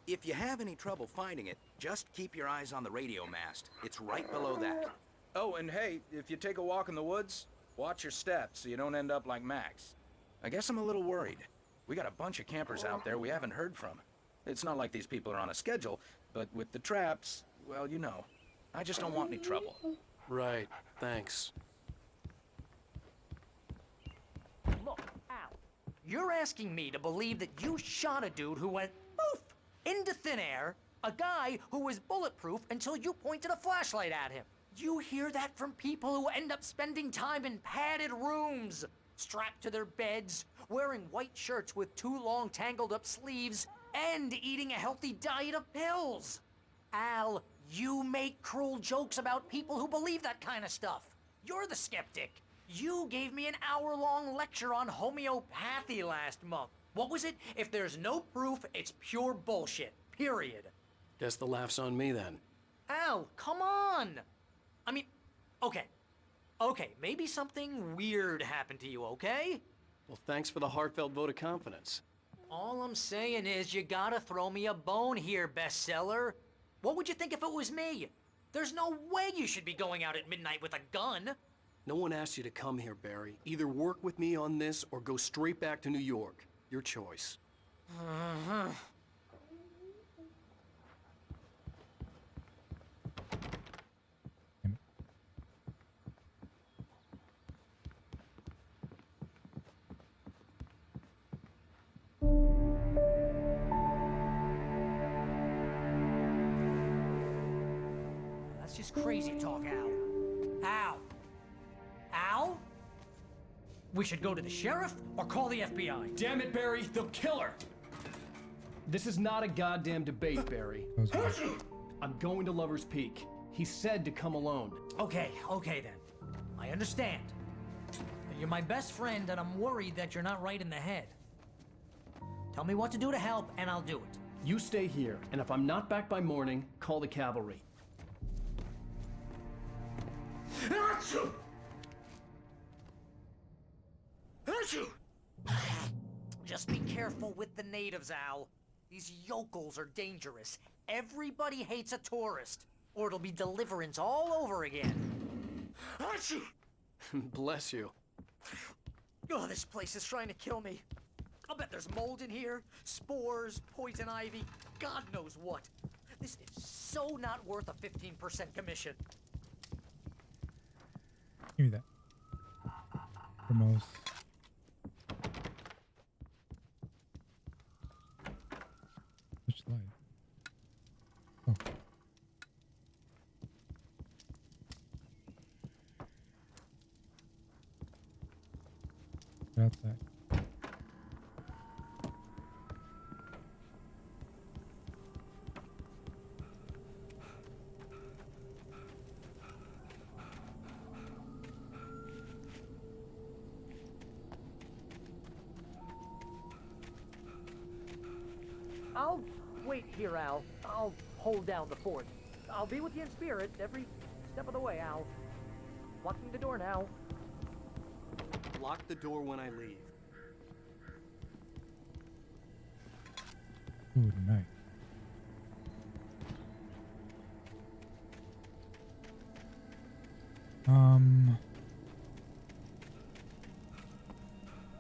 If you have any trouble finding it, just keep your eyes on the radio mast. It's right below that. Oh, and hey, if you take a walk in the woods, watch your steps so you don't end up like Max. I guess I'm a little worried. We got a bunch of campers out there we haven't heard from. It's not like these people are on a schedule, but with the traps, well, you know. I just don't want any trouble. Right, thanks. Look, Al, you're asking me to believe that you shot a dude who went poof into thin air, a guy who was bulletproof until you pointed a flashlight at him. You hear that from people who end up spending time in padded rooms, strapped to their beds, wearing white shirts with too long tangled up sleeves, and eating a healthy diet of pills. Al, you make cruel jokes about people who believe that kind of stuff. You're the skeptic. You gave me an hour-long lecture on homeopathy last month. What was it? If there's no proof, it's pure bullshit. Period. Guess the laugh's on me then. Al, come on! I mean, okay, maybe something weird happened to you, okay? Well, thanks for the heartfelt vote of confidence. All I'm saying is you gotta throw me a bone here, bestseller. What would you think if it was me? There's no way you should be going out at midnight with a gun. No one asked you to come here, Barry. Either work with me on this or go straight back to New York. Your choice. That's just crazy talk, Al. Al? Al? We should go to the sheriff or call the FBI. Damn it, Barry, they'll kill her! This is not a goddamn debate, Barry. I'm going to Lover's Peak. He said to come alone. Okay then. I understand. You're my best friend, and I'm worried that you're not right in the head. Tell me what to do to help, and I'll do it. You stay here, and if I'm not back by morning, call the cavalry. Just be careful with the natives, Al. These yokels are dangerous. Everybody hates a tourist, or it'll be Deliverance all over again. Bless you. Oh, this place is trying to kill me. I'll bet there's mold in here, spores, poison ivy, God knows what. This is so not worth a 15% commission. Give me that. Ramos. Which light? Oh. Get outside. I'll wait here, Al. I'll hold down the fort. I'll be with you in spirit every step of the way, Al. Locking the door now. Lock the door when I leave. Ooh, nice.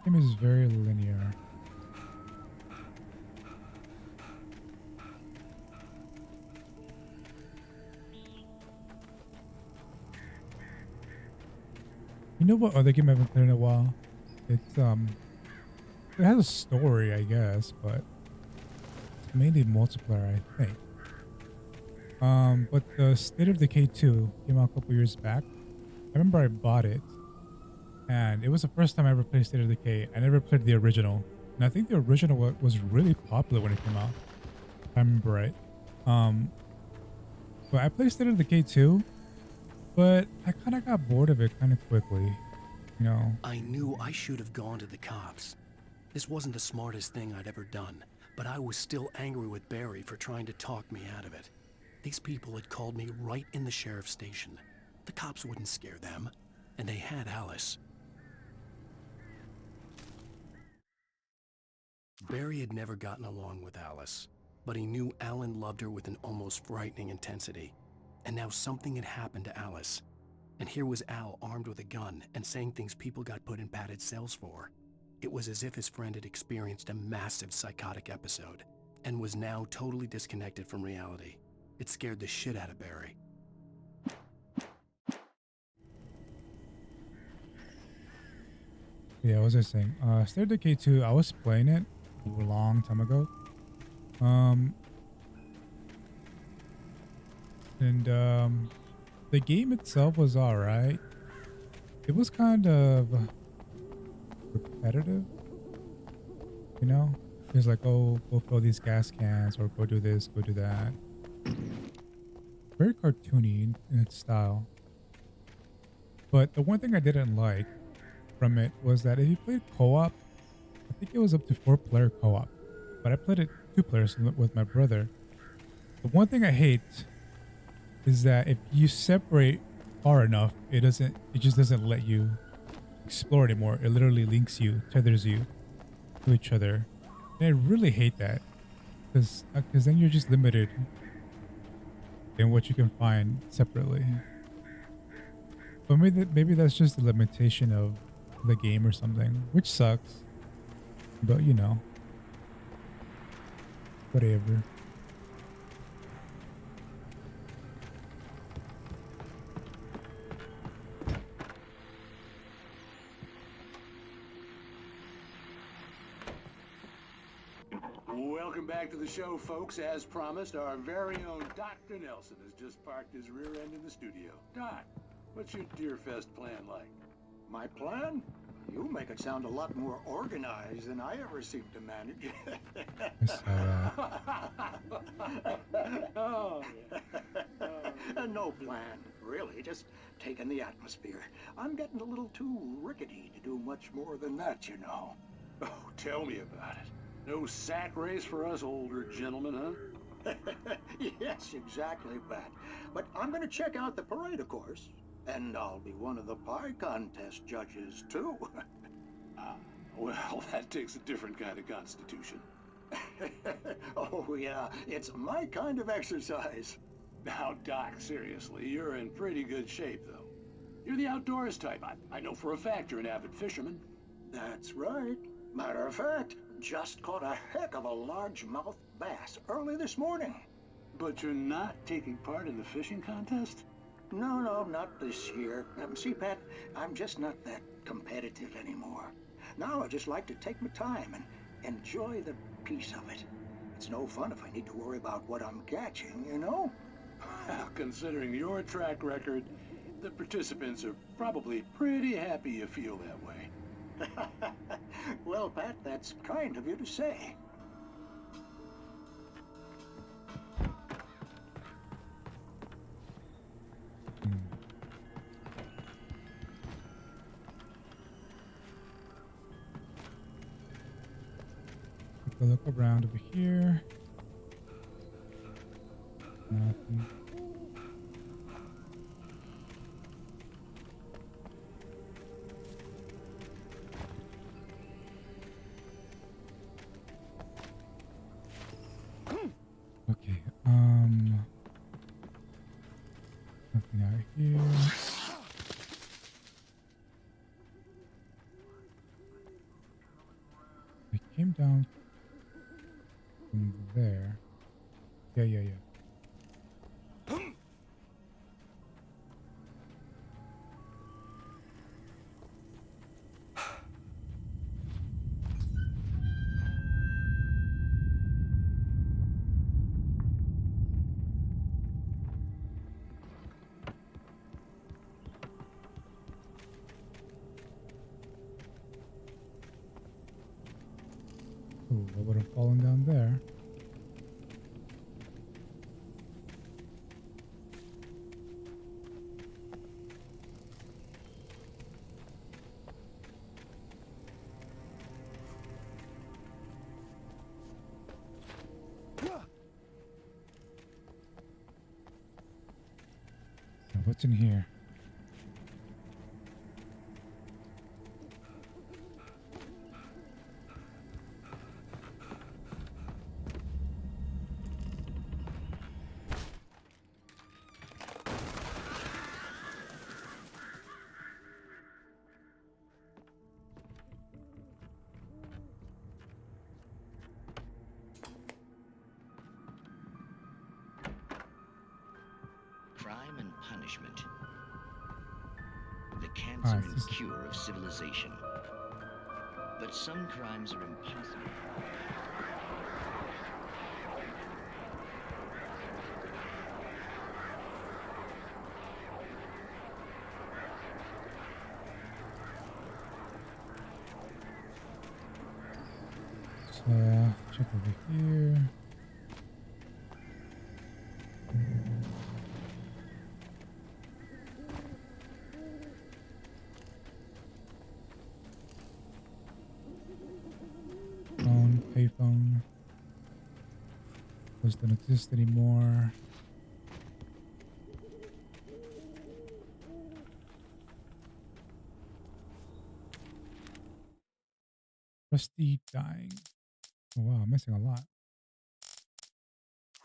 Game is very linear. You know what other game I haven't played in a while? It's it has a story, I guess, but it's mainly multiplayer, I think. But the State of Decay 2 came out a couple years back. I remember I bought it, and it was the first time I ever played State of Decay. I never played the original, and I think the original was really popular when it came out, if I remember right. But I played State of Decay 2, but I kind of got bored of it kind of quickly, you know. I knew I should have gone to the cops. This wasn't the smartest thing I'd ever done, but I was still angry with Barry for trying to talk me out of it. These people had called me right in the sheriff's station. The cops wouldn't scare them, and they had Alice. Barry had never gotten along with Alice, but he knew Alan loved her with an almost frightening intensity. And now something had happened to Alice. And here was Al armed with a gun and saying things people got put in padded cells for. It was as if his friend had experienced a massive psychotic episode and was now totally disconnected from reality. It scared the shit out of Barry. Yeah, what was I saying? State of Decay 2, I was playing it a long time ago. The game itself was alright. It was kind of repetitive, you know? It was like, oh, go fill these gas cans, or go do this, go do that. Very cartoony in its style. But the one thing I didn't like from it was that if you played co-op, I think it was up to 4-player co-op, but I played it 2 players with my brother. The one thing I hate is that if you separate far enough, it just doesn't let you explore anymore. It literally links you, tethers you to each other. And I really hate that, because then you're just limited in what you can find separately. But maybe that's just the limitation of the game or something, which sucks. But you know, whatever. Welcome back to the show, folks. As promised, our very own Dr. Nelson has just parked his rear end in the studio. Doc, what's your Deerfest plan like? My plan? You make it sound a lot more organized than I ever seem to manage. I saw that. Oh, no plan, really. Just taking the atmosphere. I'm getting a little too rickety to do much more than that, you know. Oh, tell me about it. No sack race for us older gentlemen, huh? Yes, exactly, Pat. But I'm going to check out the parade, of course. And I'll be one of the pie contest judges, too. Well, that takes a different kind of constitution. Oh, yeah. It's my kind of exercise. Now, Doc, seriously, you're in pretty good shape, though. You're the outdoors type. I know for a fact you're an avid fisherman. That's right. Matter of fact, just caught a heck of a largemouth bass early this morning. But you're not taking part in the fishing contest? No, not this year. See, Pat, I'm just not that competitive anymore. Now I just like to take my time and enjoy the peace of it. It's no fun if I need to worry about what I'm catching, you know? Well, considering your track record, the participants are probably pretty happy you feel that way. Well, Pat, that's kind of you to say. Take a look around over here. Nothing. Okay, nothing out here. I came down from there. Yeah. Oh, I would have fallen down there. Now, what's in here? Crime and punishment. The cancer and cure of civilization. But some crimes are impossible. Check over here. Payphone. Those don't exist anymore. Rusty dying. Oh wow, I'm missing a lot.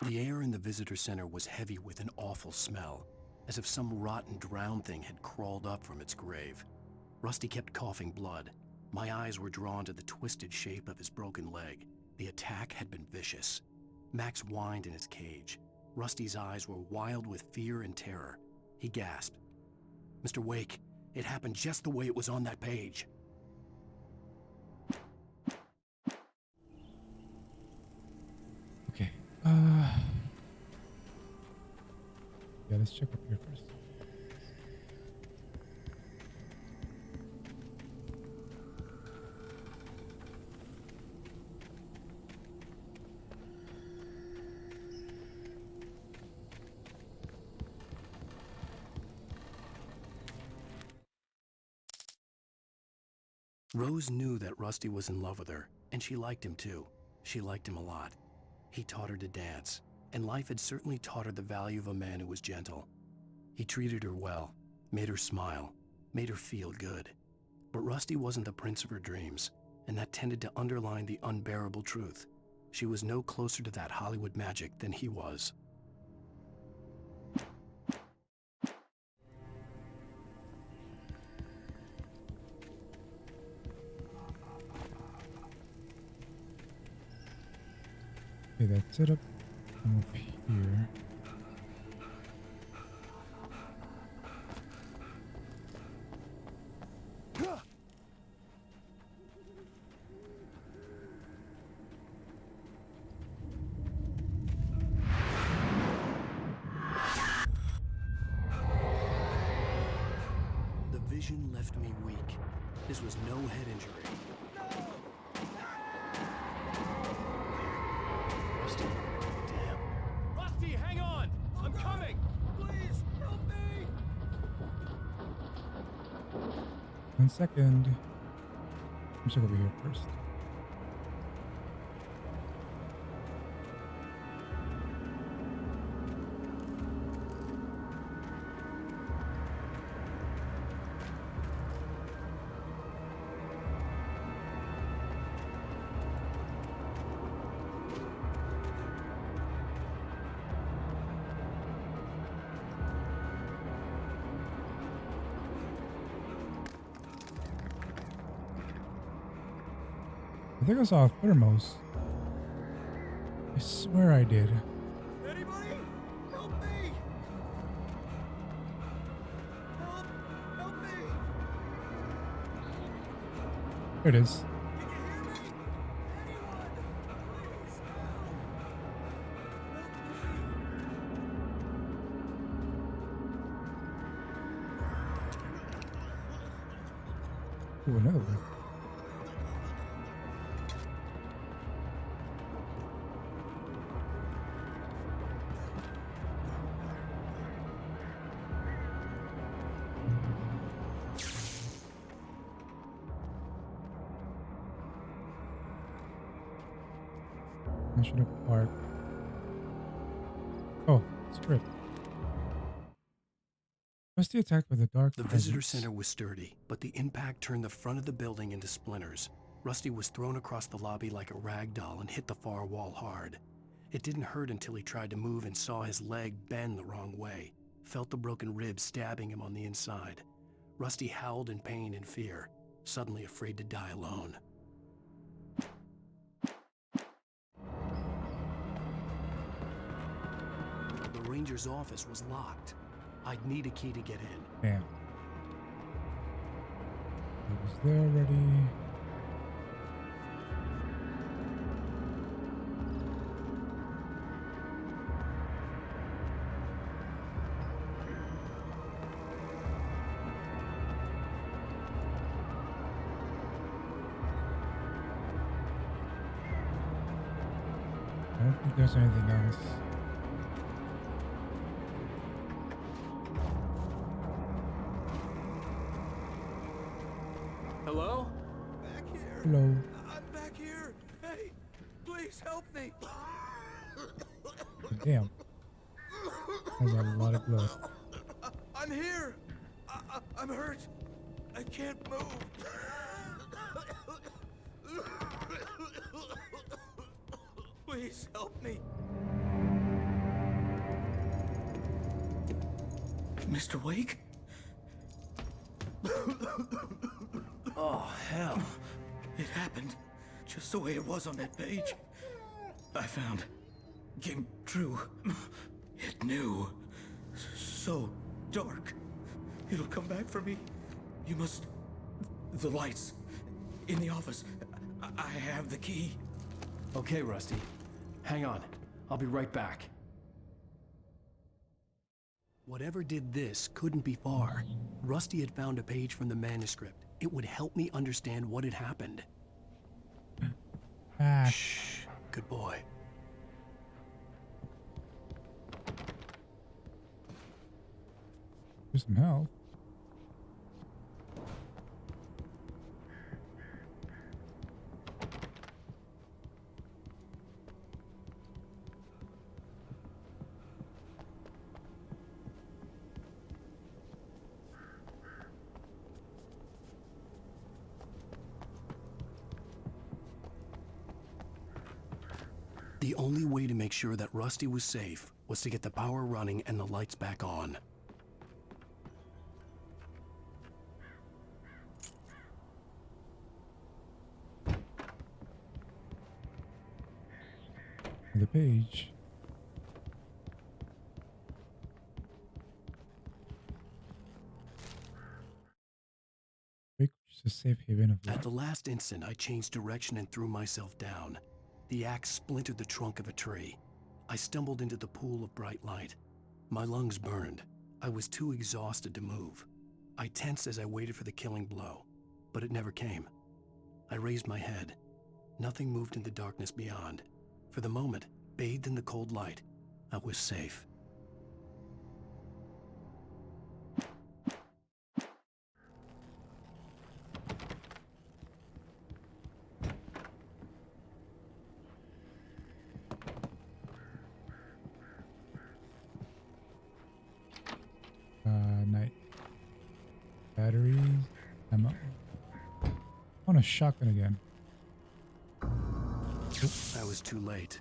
The air in the visitor center was heavy with an awful smell, as if some rotten drowned thing had crawled up from its grave. Rusty kept coughing blood. My eyes were drawn to the twisted shape of his broken leg. The attack had been vicious. Max whined in his cage. Rusty's eyes were wild with fear and terror. He gasped. "Mr. Wake, it happened just the way it was on that page." Okay. Yeah, let's check up here first. Rose knew that Rusty was in love with her, and she liked him too. She liked him a lot. He taught her to dance, and life had certainly taught her the value of a man who was gentle. He treated her well, made her smile, made her feel good. But Rusty wasn't the prince of her dreams, and that tended to underline the unbearable truth. She was no closer to that Hollywood magic than he was. Okay, that's it up here. The vision left me weak. This was no head injury. Rusty, damn. Rusty, hang on! I'm coming! Please, help me! 1 second. I'm just over here first. I think I saw a thermos. I swear I did. Anybody? Help me! Help me! There it is. Ooh, another one. I should have parked. Oh, script. Rusty attacked by the dark. The visitor center was sturdy, but the impact turned the front of the building into splinters. Rusty was thrown across the lobby like a rag doll and hit the far wall hard. It didn't hurt until he tried to move and saw his leg bend the wrong way, felt the broken ribs stabbing him on the inside. Rusty howled in pain and fear, suddenly afraid to die alone. The ranger's office was locked. I'd need a key to get in. Damn. I was there already. I don't think there's anything else. Hello? Back here. Hello. I'm back here. Hey, please help me. Damn. There's a lot of blood. I'm here. I'm hurt. I can't move. Please help me. Mr. Wake? Oh, hell. It happened just the way it was on that page. I found. Came true. It knew. So dark. It'll come back for me. You must. The lights. In the office. I have the key. Okay, Rusty. Hang on. I'll be right back. Whatever did this couldn't be far. Rusty had found a page from the manuscript. It would help me understand what had happened. Shh. Good boy. There's some help. The only way to make sure that Rusty was safe was to get the power running and the lights back on. The page. Which is a safe haven of light. At the last instant, I changed direction and threw myself down. The axe splintered the trunk of a tree. I stumbled into the pool of bright light. My lungs burned. I was too exhausted to move. I tensed as I waited for the killing blow, but it never came. I raised my head. Nothing moved in the darkness beyond. For the moment, bathed in the cold light, I was safe. Night. Batteries. Ammo. I want a shotgun again. I was too late.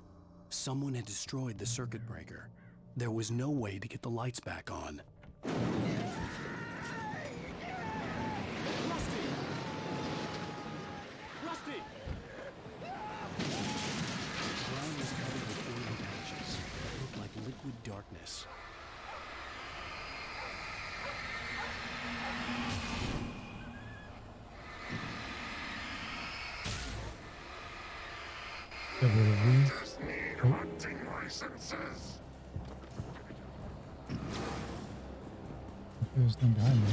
Someone had destroyed the circuit breaker. There was no way to get the lights back on. Rusty! The ground was covered with oily patches that looked like liquid darkness. Hunting licenses. There's nothing behind me.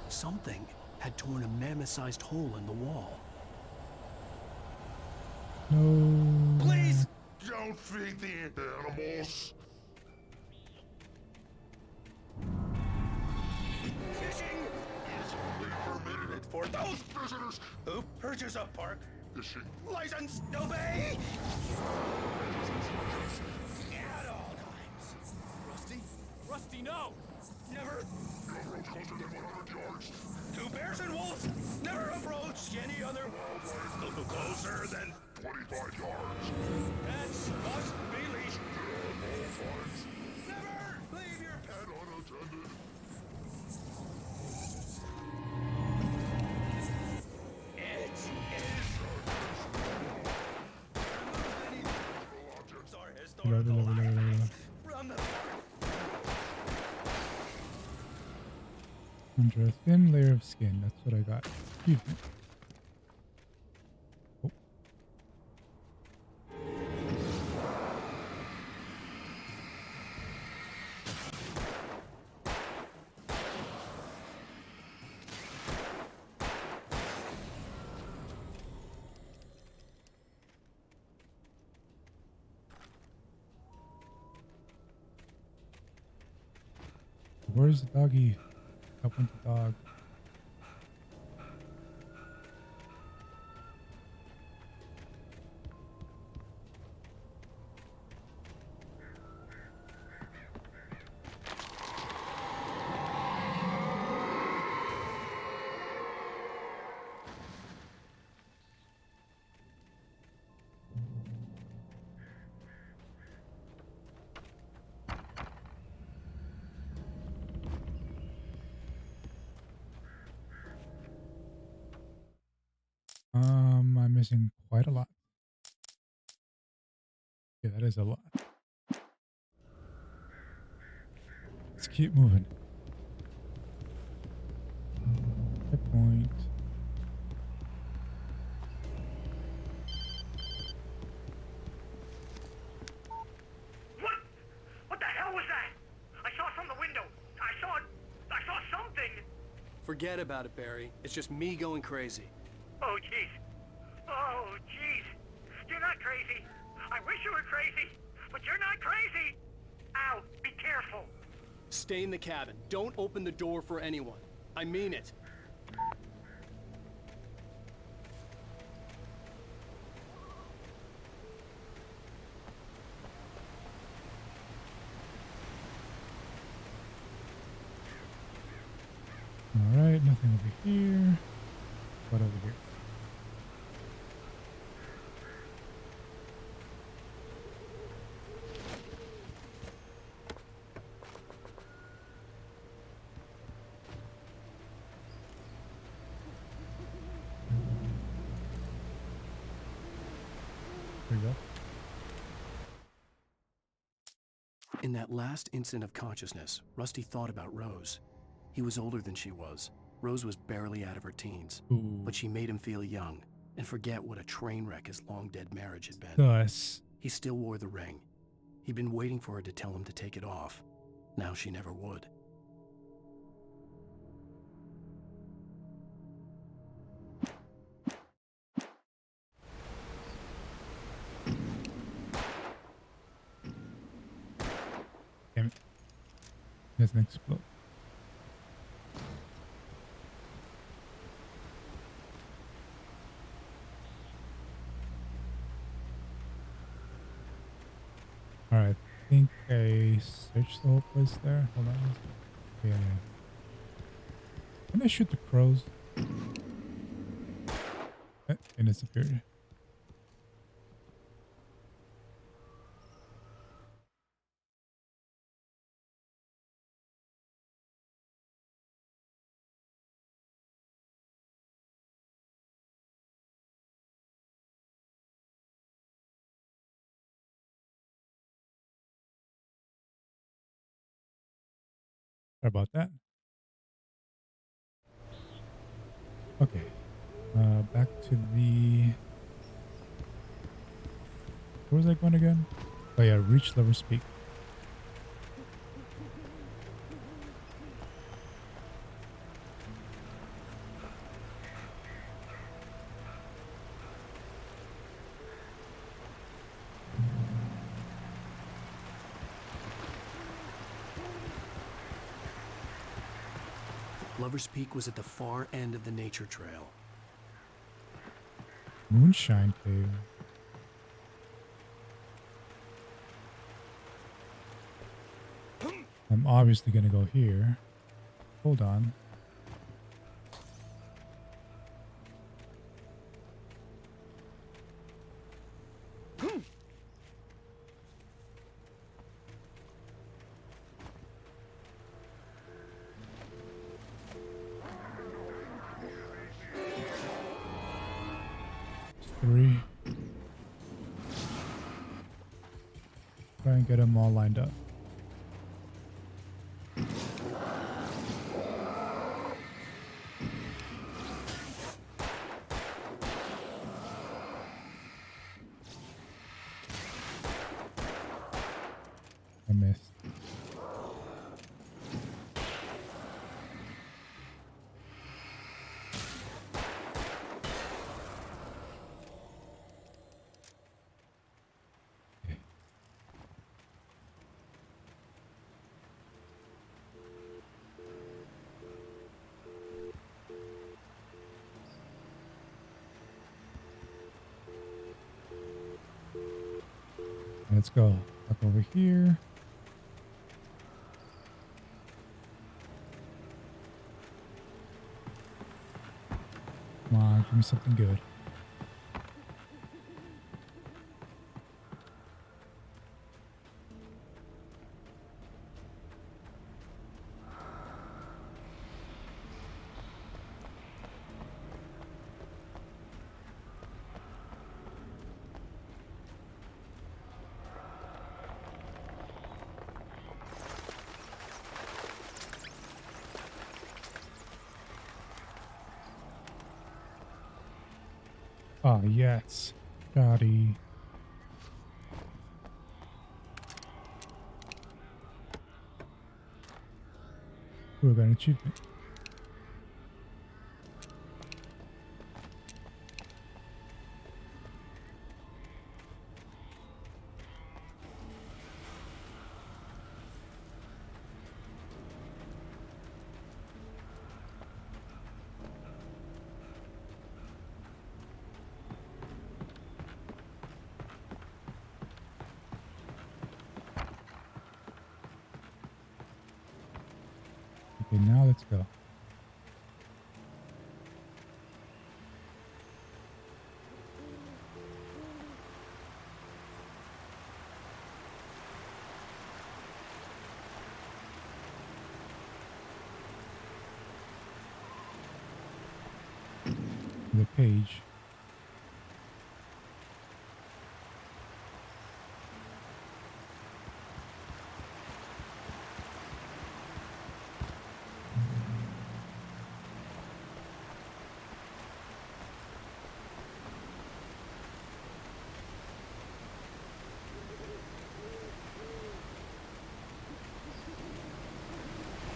Something had torn a mammoth-sized hole in the wall. No. Please don't feed the animals. Fishing is only permitted for those visitors who purchase a park fishing license. Obey! At all times. Rusty? Rusty, no! Never. No roads closer than 100 yards. Two bears and wolves never approach any other wildlife closer than 25 yards. Pets must be leashed. All fines. Never leave your Pet unattended. It is. Objects are historical artifacts from the Under a thin layer of skin. That's what I got. Achievement. Oh. Where's the doggy? Up with the dog. I'm missing quite a lot. Yeah, that is a lot. Let's keep moving. Checkpoint. What the hell was that? I saw from the window. I saw something. Forget about it, Barry. It's just me going crazy. Oh, jeez. Oh, jeez. You're not crazy. I wish you were crazy, but you're not crazy. Ow, be careful. Stay in the cabin. Don't open the door for anyone. I mean it. Alright, nothing over here. What over here? There we go. In that last instant of consciousness, Rusty thought about Rose. He was older than she was. Rose was barely out of her teens, but she made him feel young and forget what a train wreck his long-dead marriage had been. Thus. He still wore the ring. He'd been waiting for her to tell him to take it off. Now she never would. Damn it. It doesn't explode. Alright, I think I searched the whole place there. Hold on. Yeah. Can I shoot the crows? It disappeared. Sorry about that. Okay. Back to the... Where was I going again? Oh yeah, reach Lover's Peak. Lover's Peak was at the far end of the nature trail. Moonshine Cave. I'm obviously gonna go here. Hold on. Three. Try and get them all lined up. I missed. Let's go. Up over here. Come on, give me something good. Oh, yes. Shoddy. Ooh, I got an achievement. Okay, now let's go. The page.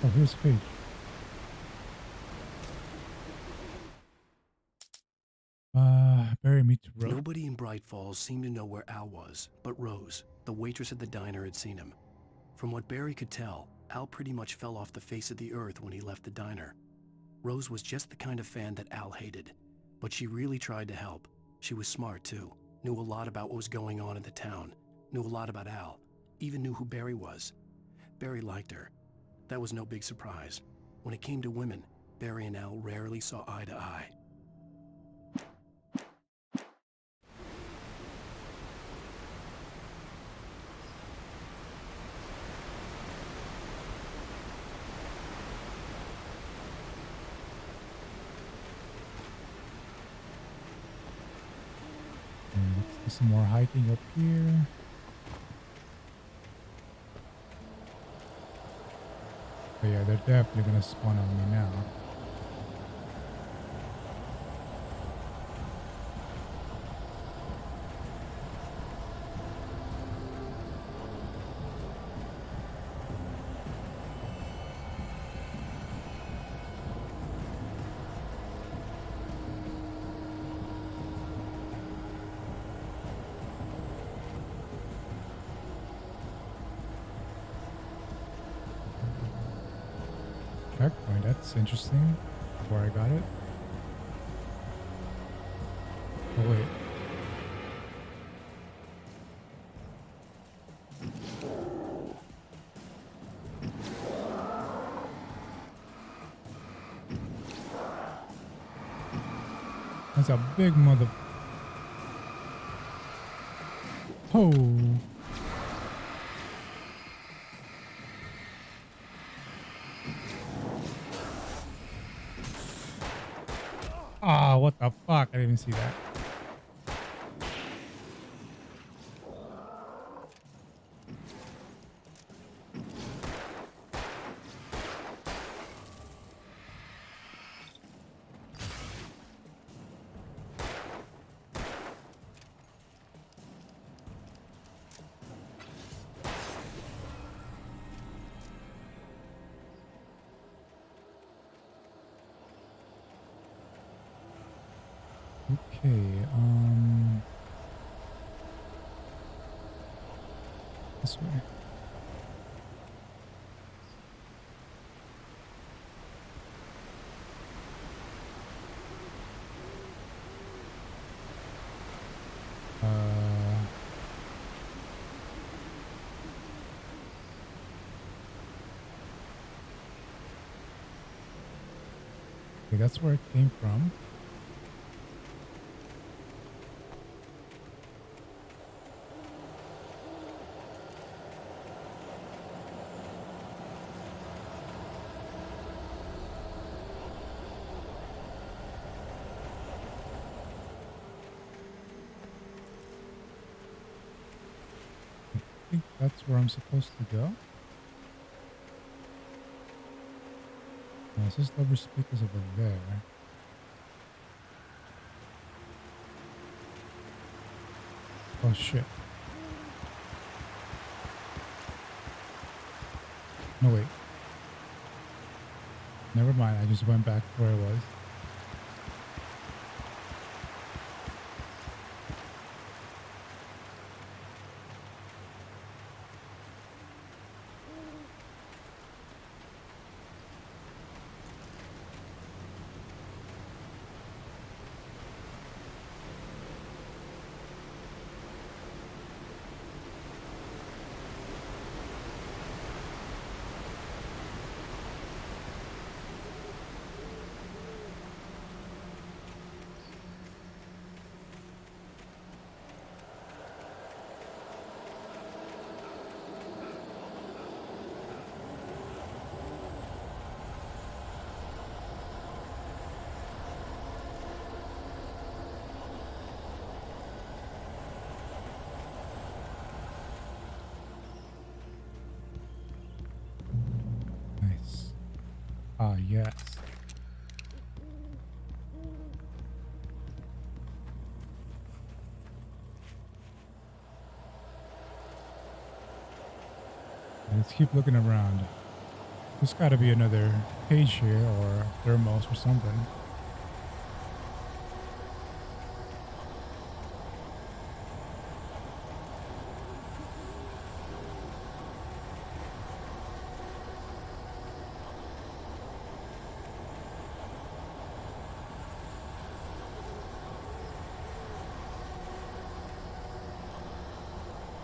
Oh, here's the page. Barry meets Rose. Nobody in Bright Falls seemed to know where Al was, but Rose, the waitress at the diner, had seen him. From what Barry could tell, Al pretty much fell off the face of the earth when he left the diner. Rose was just the kind of fan that Al hated, but she really tried to help. She was smart too, knew a lot about what was going on in the town, knew a lot about Al, even knew who Barry was. Barry liked her. That was no big surprise. When it came to women, Barry and Al rarely saw eye to eye. Let's do some more hiking up here. But yeah, they're definitely gonna spawn on me now. Checkpoint, that's interesting. Where I got it. Oh wait. That's a big mother. Oh. Ah, what the fuck? I didn't even see that. Okay, this way. Okay, that's where it came from. I think that's where I'm supposed to go. No, this is Lover Speakers over there. Oh shit. No wait. Never mind, I just went back to where I was. Ah, yes. Let's keep looking around. There's got to be another page here or thermos or something.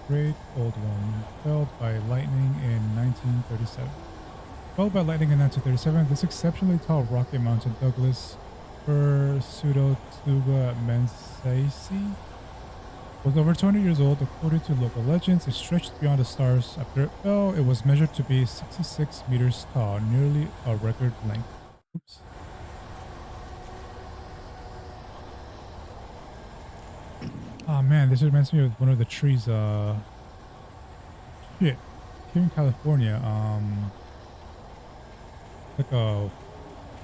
Great old one, felled by lightning in 1937. Felled by lightning in 1937, this exceptionally tall rocket mountain Douglas fir Pseudotsuga mensaceae was over 200 years old. According to local legends, it stretched beyond the stars. After it fell, it was measured to be 66 meters tall, nearly a record length. Oops. Oh man, this reminds me of one of the trees, shit. Here in California, like a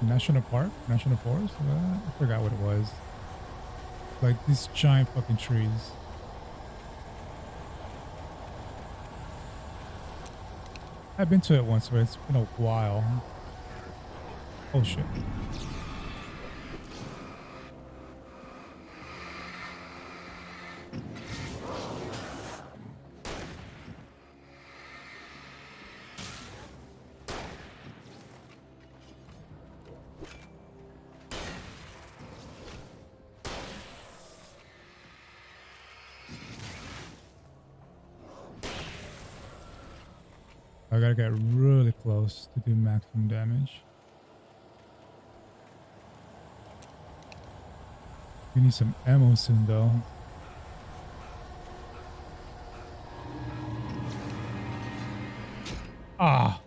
national park, national forest, I forgot what it was. Like these giant fucking trees. I've been to it once, but it's been a while. Oh shit. I gotta get really close to do maximum damage. We need some ammo soon though. Ah!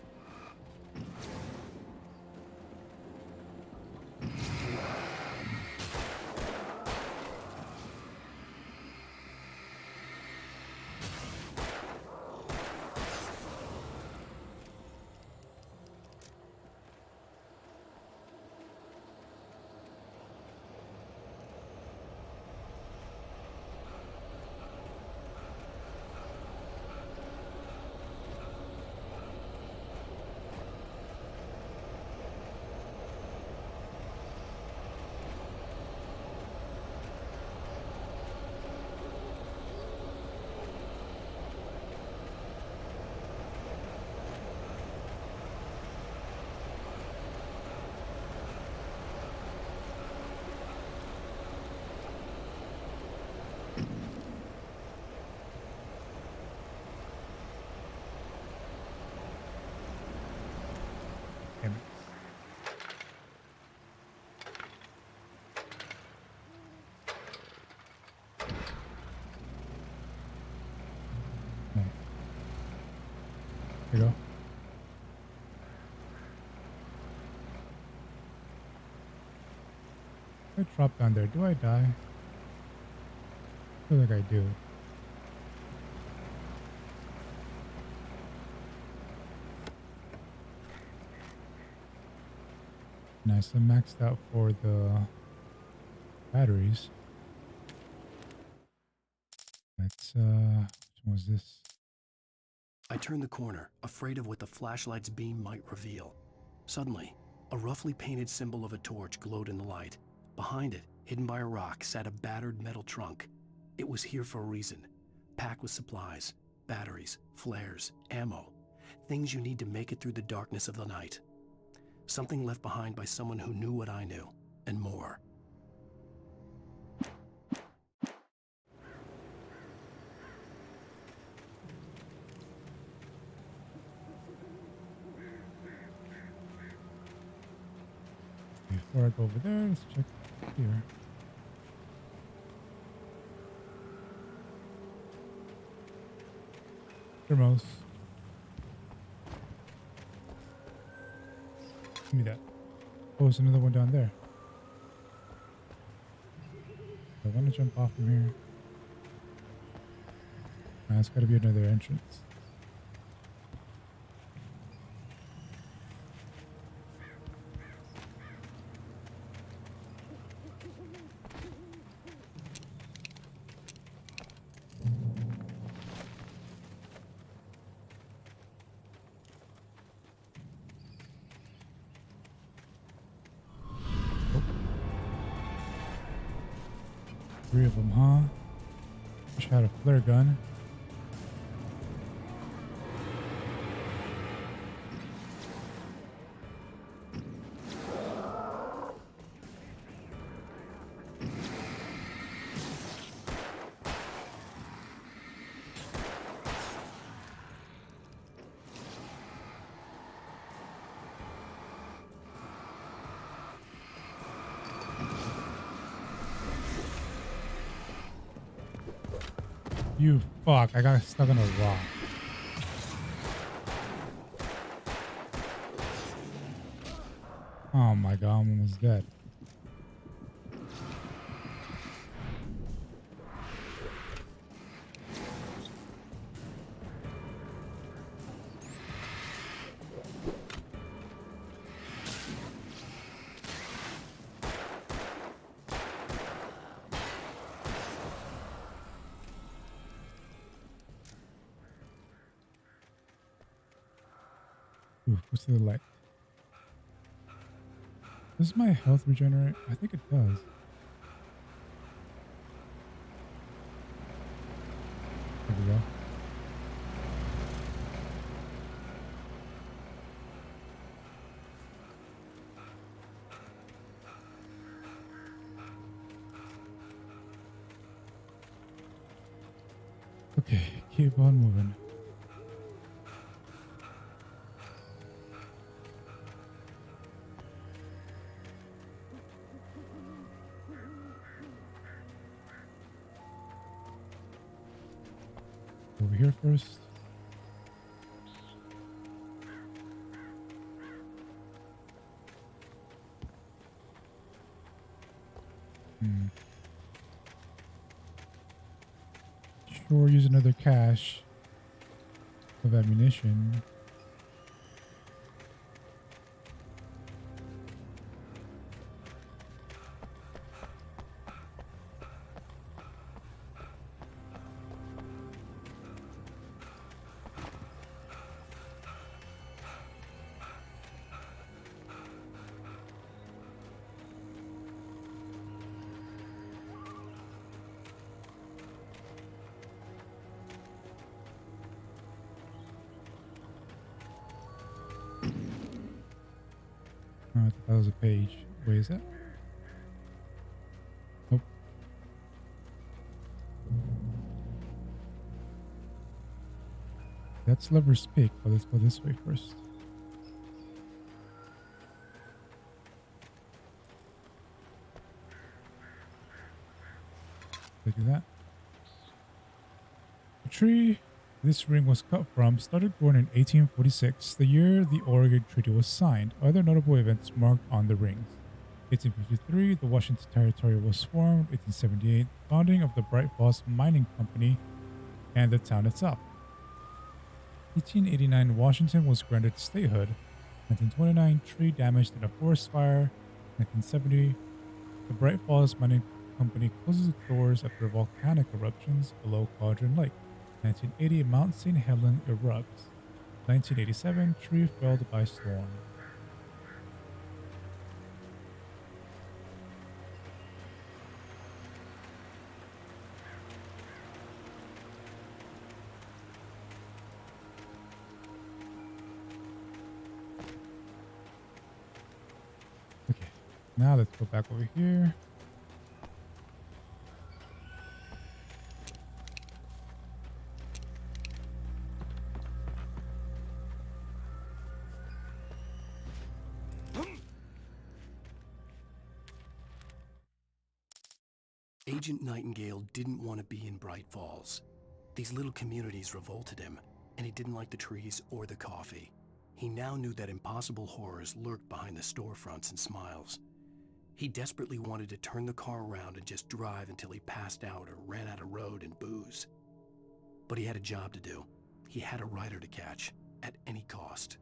There you go. I drop down there. Do I die? I feel like I do. Nice. I'm maxed out for the batteries. Let's, which one was this? I turned the corner, afraid of what the flashlight's beam might reveal. Suddenly, a roughly painted symbol of a torch glowed in the light. Behind it, hidden by a rock, sat a battered metal trunk. It was here for a reason. Packed with supplies, batteries, flares, ammo. Things you need to make it through the darkness of the night. Something left behind by someone who knew what I knew, and more. Before I go over there, let's check here. Thermos. Give me that. Oh, there's another one down there. I want to jump off from here. Nah, it's got to be another entrance. 3 of them, huh? Wish I had a flare gun. You fuck, I got stuck on a rock. Oh my god, I'm almost dead. Ooh, what's to the light? Does my health regenerate? I think it does. There we go. Okay, keep on moving. Over here first. Sure, use another cache of ammunition. That was a page. Wait, is that? Nope. That's Lover's Peak, but let's go this way first. Look at that. The tree this ring was cut from started growing in 1846, the year the Oregon Treaty was signed. Other notable events marked on the rings. 1853, the Washington Territory was formed. 1878, founding of the Bright Falls Mining Company and the town itself. 1889, Washington was granted statehood. 1929, tree damaged in a forest fire. 1970, the Bright Falls Mining Company closes its doors after volcanic eruptions below Cauldron Lake. 1980, Mount St. Helens erupts. 1987, tree felled by storm. Okay, now let's go back over here. Agent Nightingale didn't want to be in Bright Falls. These little communities revolted him, and he didn't like the trees or the coffee. He now knew that impossible horrors lurked behind the storefronts and smiles. He desperately wanted to turn the car around and just drive until he passed out or ran out of road and booze. But he had a job to do. He had a rider to catch, at any cost.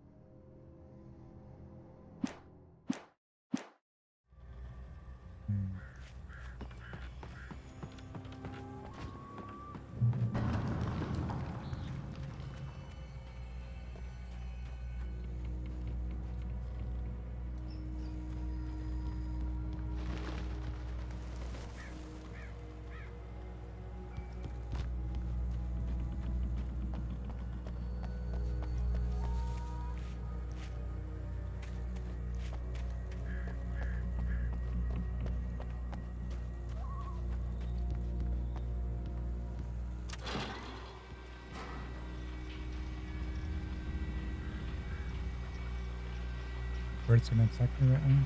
hurts in exactly right now.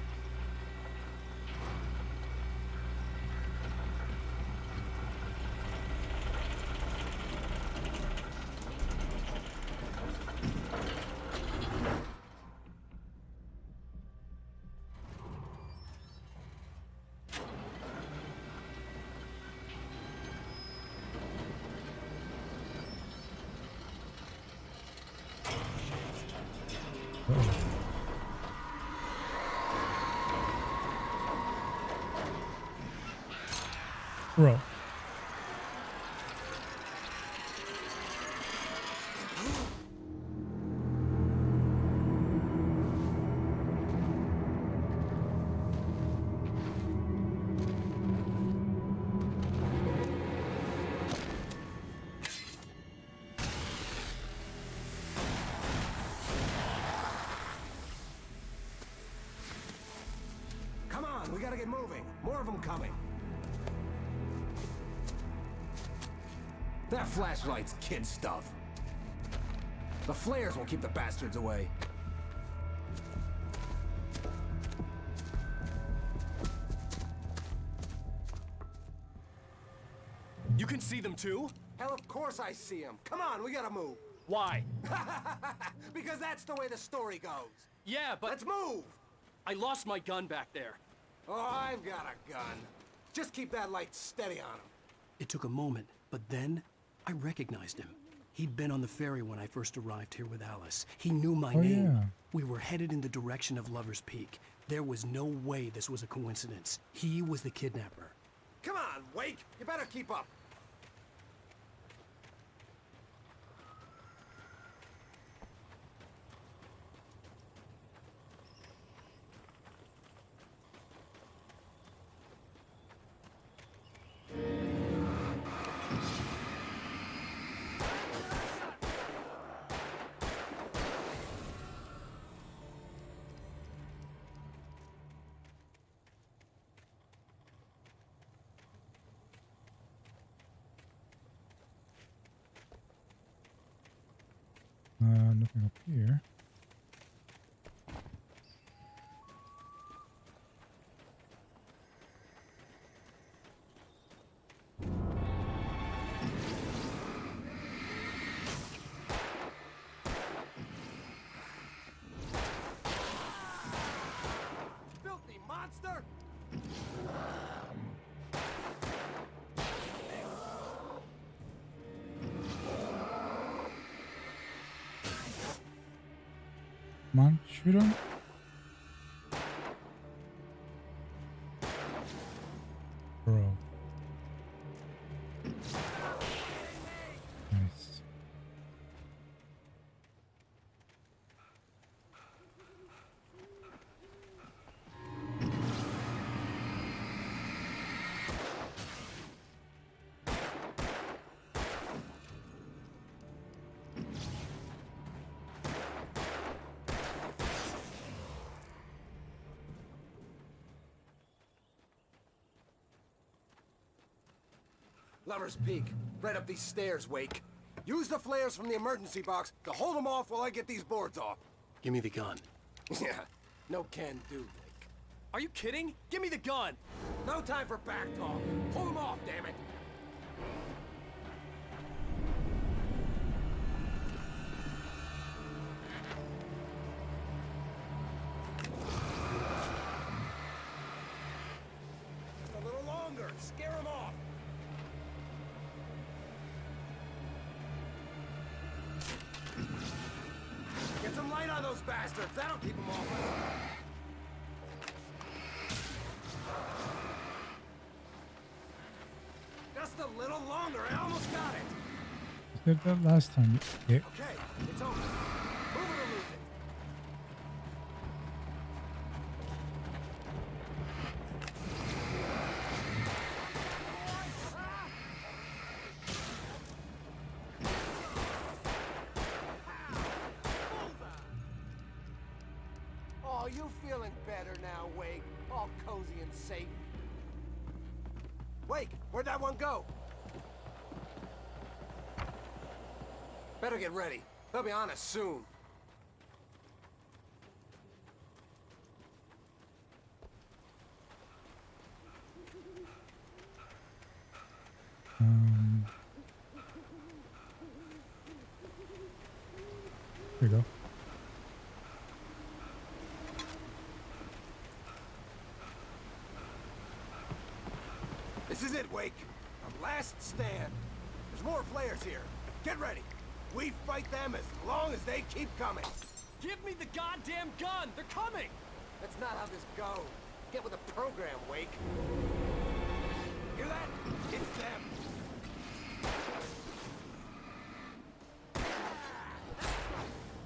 Bro. Come on, we gotta get moving. More of them coming. That flashlight's kid stuff. The flares will keep the bastards away. You can see them too? Hell, of course I see them. Come on, we gotta move. Why? Because that's the way the story goes. Yeah, but... Let's move! I lost my gun back there. Oh, I've got a gun. Just keep that light steady on him. It took a moment, but then I recognized him. He'd been on the ferry when I first arrived here with Alice. He knew my name. Yeah. We were headed in the direction of Lover's Peak. There was no way this was a coincidence. He was the kidnapper. Come on, Wake! You better keep up. Nothing up here. Filthy monster! Come on, shoot him. Bro. Nice. Lover's Peak. Right up these stairs, Wake. Use the flares from the emergency box to hold them off while I get these boards off. Give me the gun. Yeah, no can do, Wake. Are you kidding? Give me the gun! No time for back talk. Hold them off, damn it. A little longer. Scare them off. Get some light on those bastards. That'll keep them off. Just a little longer. I almost got it. I did that last time. Yeah. Okay, it's over. Move it or lose it. Oh, you feeling better now, Wake? All cozy and safe. Wake, where'd that one go? Better get ready. They'll be on us soon. Here we go. This is it, Wake. Our last stand. There's more flares here. Get ready. We fight them as long as they keep coming. Give me the goddamn gun! They're coming! That's not how this goes. Get with the program, Wake. Hear that? It's them.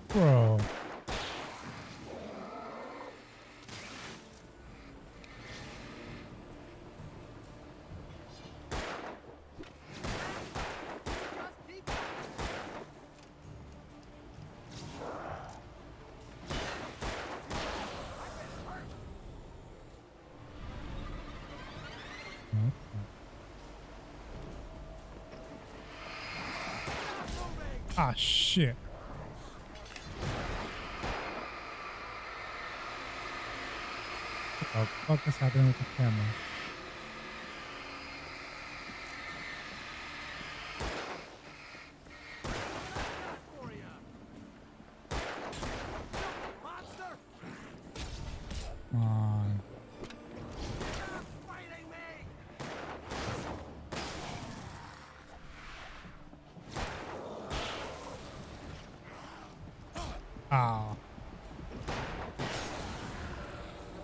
Bro. Ah, shit. What the fuck is happening with the camera? Come on. Ah.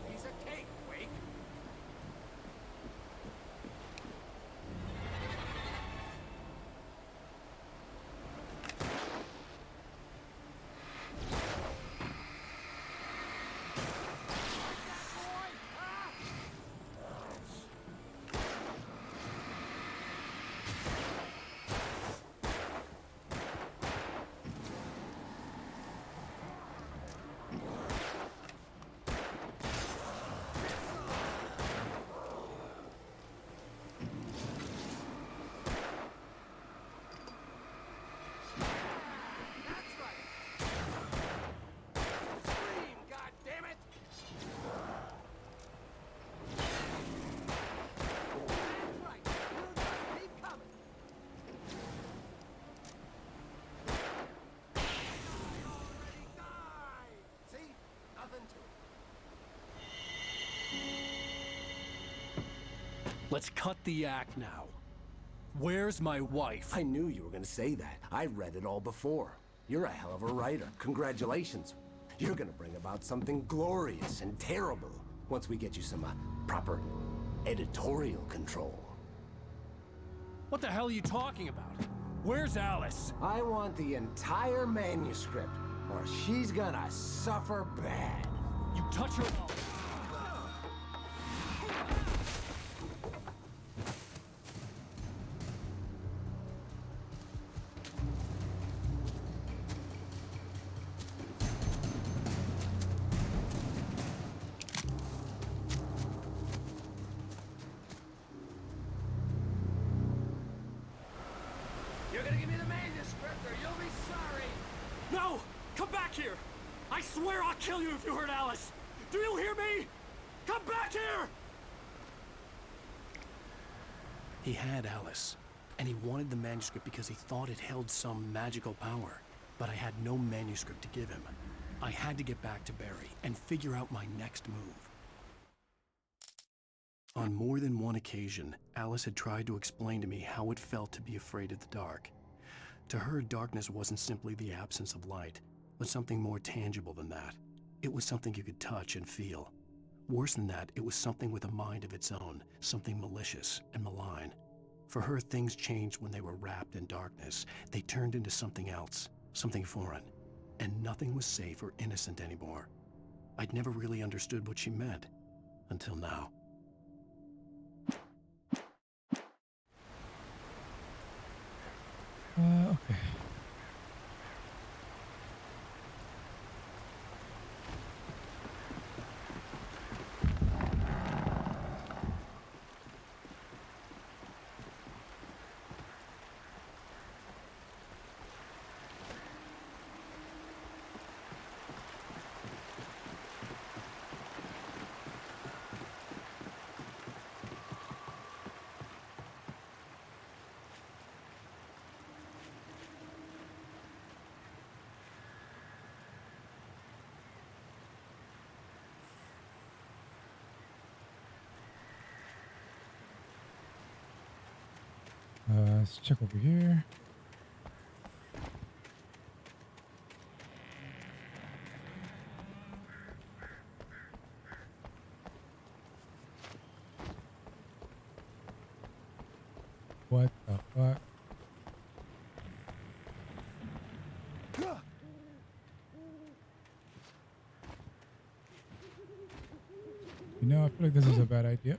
Piece of cake, Wake. Let's cut the act now. Where's my wife? I knew you were gonna say that. I read it all before. You're a hell of a writer. Congratulations. You're gonna bring about something glorious and terrible once we get you some proper editorial control. What the hell are you talking about? Where's Alice? I want the entire manuscript, or she's gonna suffer bad. You touch her... You're gonna give me the manuscript or you'll be sorry. No! Come back here! I swear I'll kill you if you hurt Alice! Do you hear me? Come back here! He had Alice, and he wanted the manuscript because he thought it held some magical power. But I had no manuscript to give him. I had to get back to Barry and figure out my next move. On more than one occasion, Alice had tried to explain to me how it felt to be afraid of the dark. To her, darkness wasn't simply the absence of light, but something more tangible than that. It was something you could touch and feel. Worse than that, it was something with a mind of its own, something malicious and malign. For her, things changed when they were wrapped in darkness. They turned into something else, something foreign, and nothing was safe or innocent anymore. I'd never really understood what she meant, until now. Okay. Let's check over here. What the fuck? You know, I feel like this is a bad idea.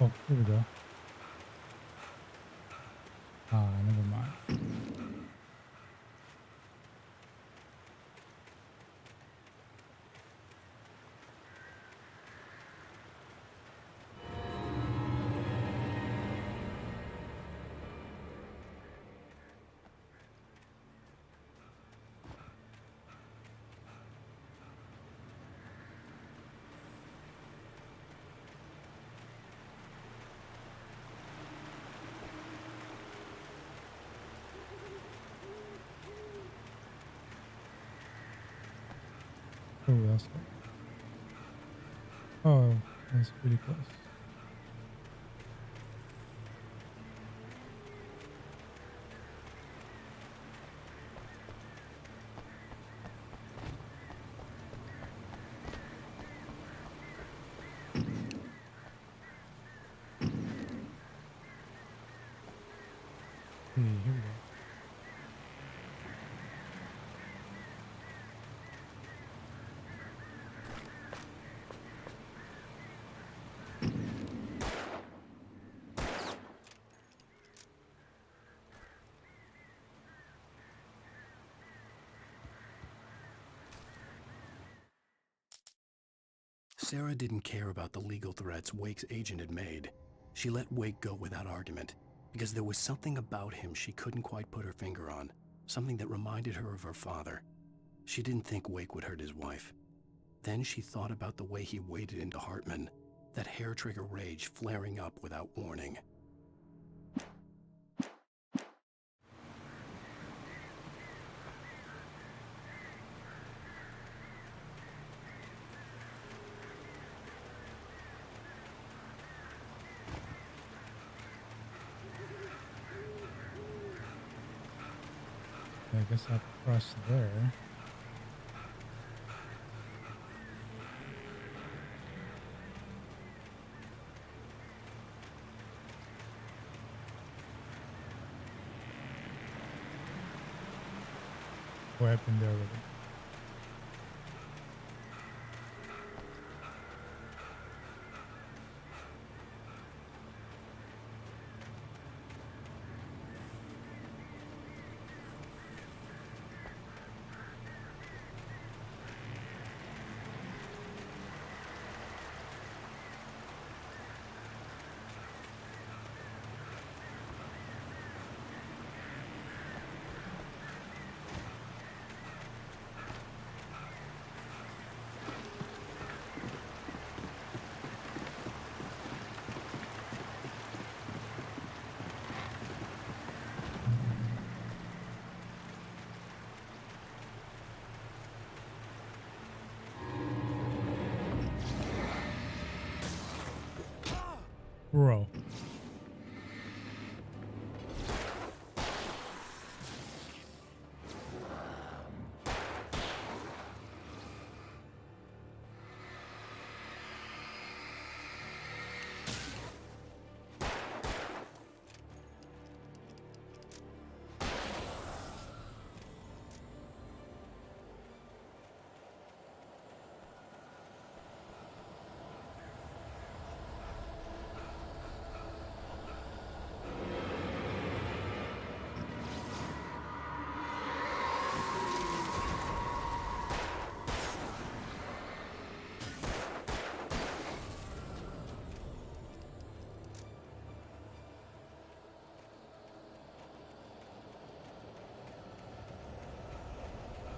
Oh, here we go. Never mind. Oh, that's good. Oh, that's pretty close. Hey, here we go. Sarah didn't care about the legal threats Wake's agent had made. She let Wake go without argument, because there was something about him she couldn't quite put her finger on, something that reminded her of her father. She didn't think Wake would hurt his wife. Then she thought about the way he waded into Hartman, that hair-trigger rage flaring up without warning. I guess I'll cross there. Oh, I've been there already. Bro.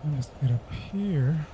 Let's get up here.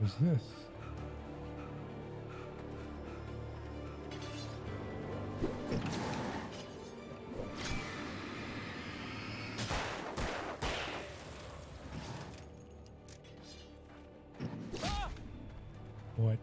was this? What?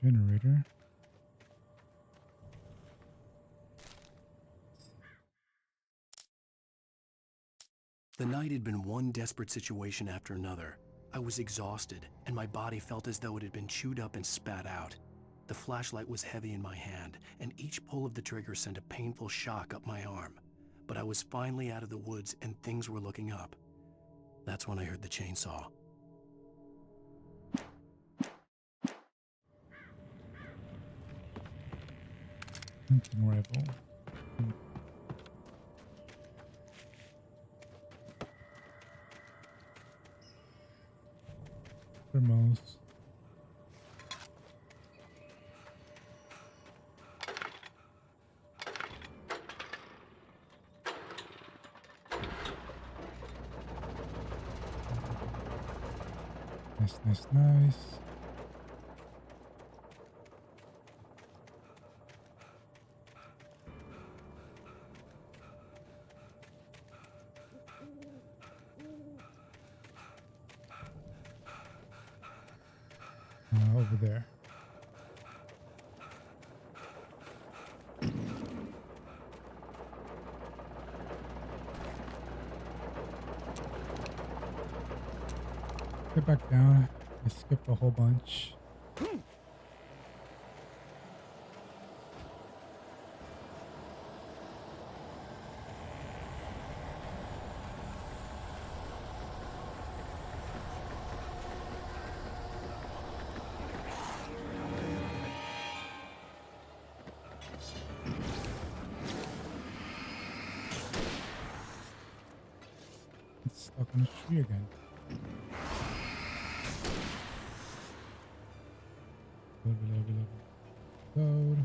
Generator. The night had been one desperate situation after another. I was exhausted, and my body felt as though it had been chewed up and spat out. The flashlight was heavy in my hand, and each pull of the trigger sent a painful shock up my arm. But I was finally out of the woods, and things were looking up. That's when I heard the chainsaw. Hunting rifle. Thermos. Nice. Over there. Get back down. I skipped a whole bunch. It's stuck on a tree again. Load.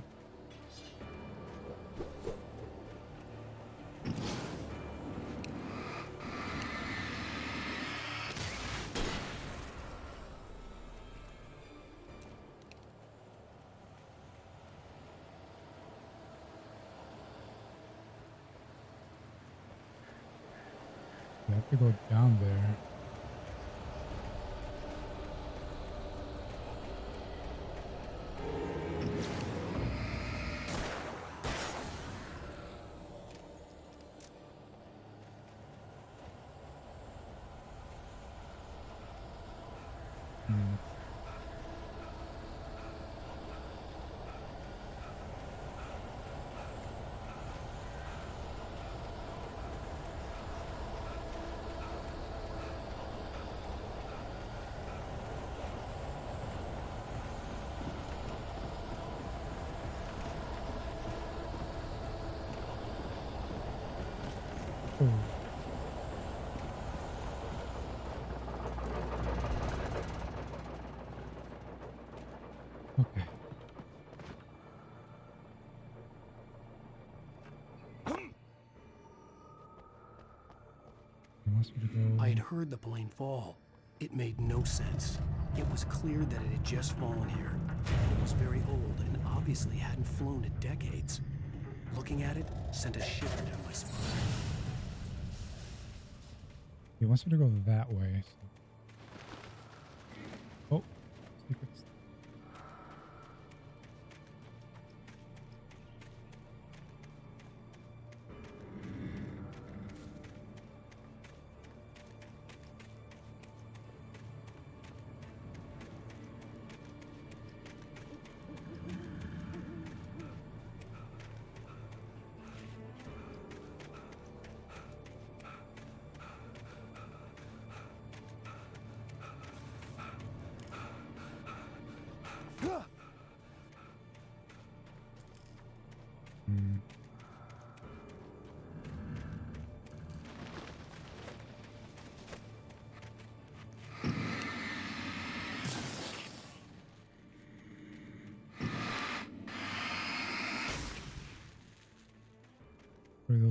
You have to go down there. Okay. I had heard the plane fall. It made no sense. It was clear that it had just fallen here. It was very old and obviously hadn't flown in decades. Looking at it sent a shiver down my spine. He wants me to go that way. So. Oh, secrets.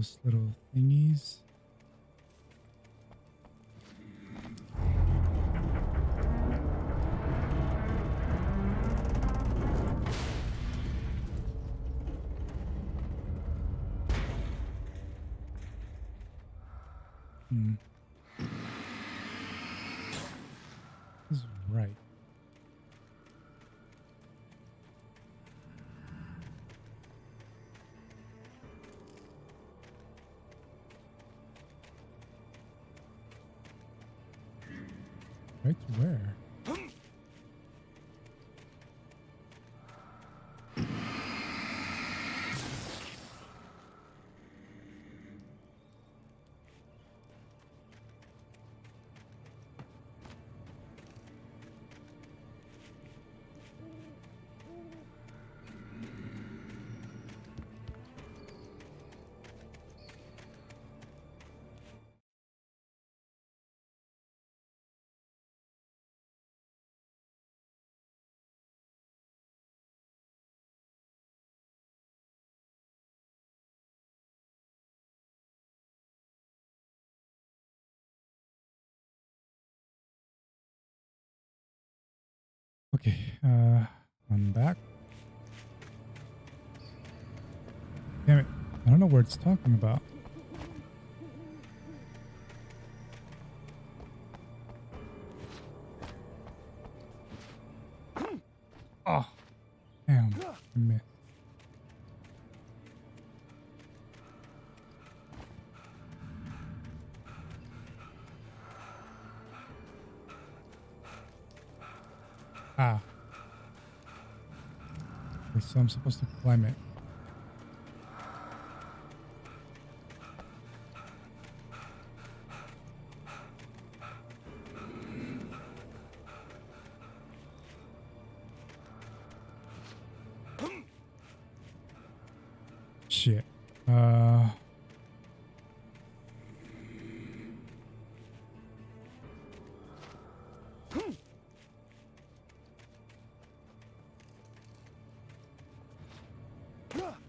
those little thingies. Hmm. This is right. Right to where? Okay, I'm back. Damn it. I don't know where it's talking about. Oh, damn. I missed. Ah. Okay, so I'm supposed to climb it. Shit.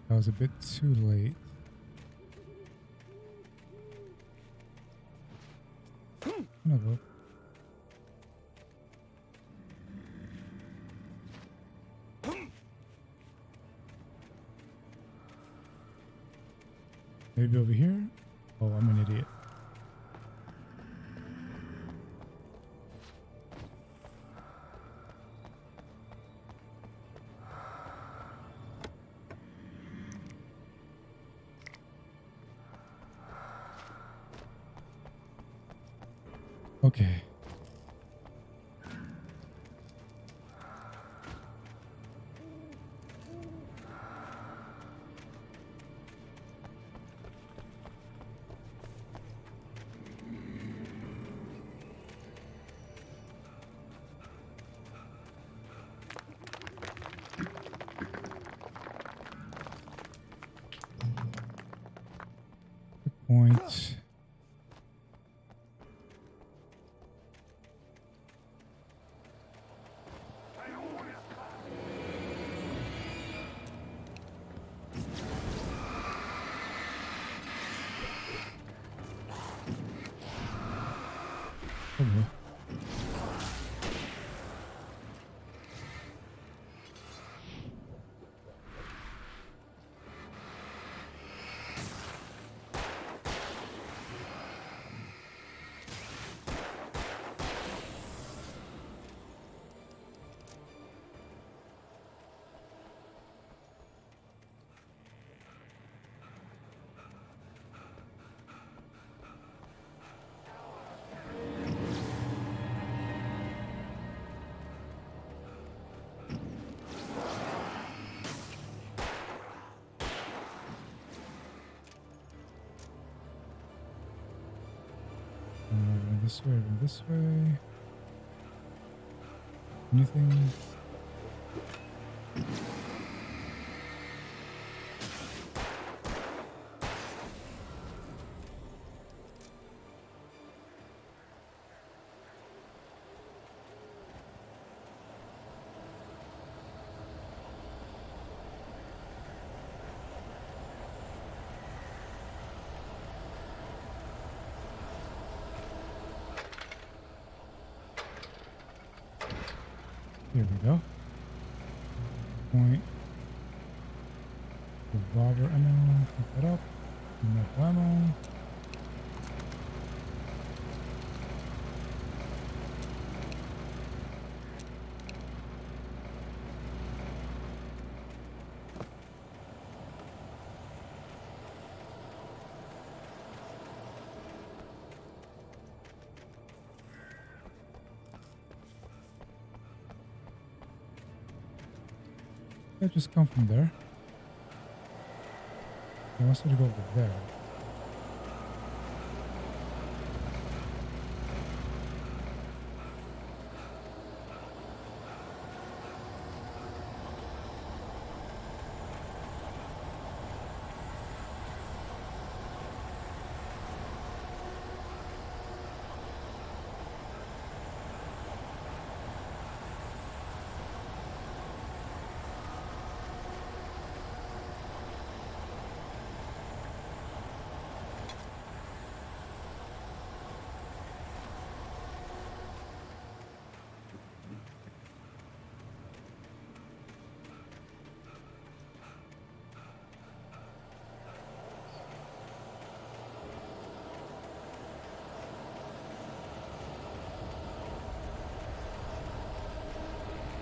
That was a bit too late. Whatever. Maybe over here? Oh, I'm an idiot. Okay. Good point. Oh, boy. This way, this way. Anything? Here we go. Point. Revolver ammo. Pick that up. Enough ammo. I just come from there. I wants me to go over there.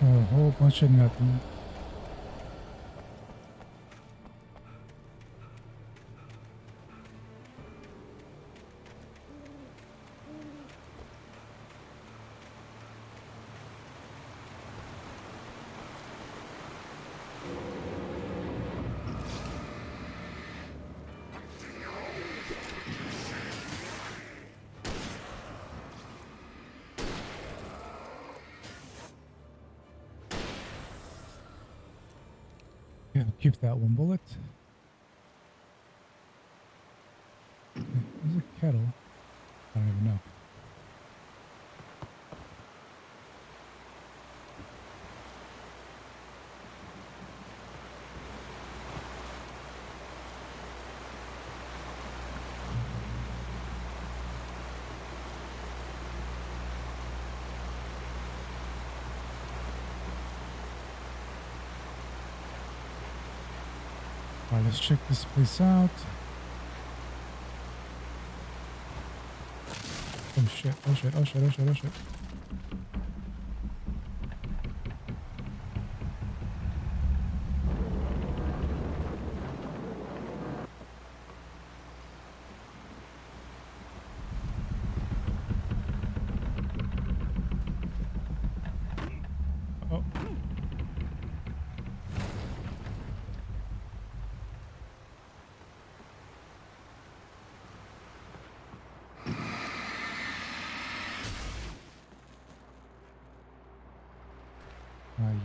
A whole bunch of nothing. Yeah, keep that one bullet. There's a kettle. I don't even know. Alright, let's check this place out. Oh shit, oh shit, oh shit, oh shit, oh shit. Oh.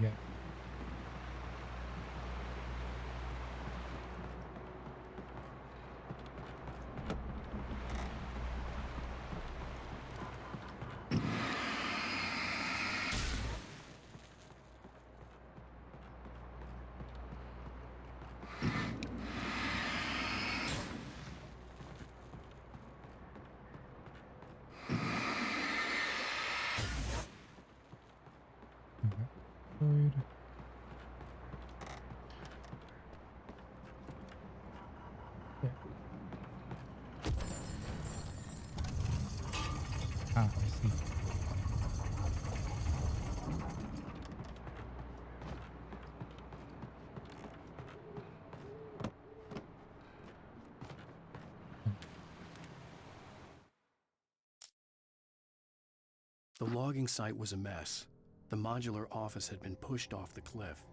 Yeah. Deployed. Yeah. Ah, I see. The logging site was a mess. The modular office had been pushed off the cliff.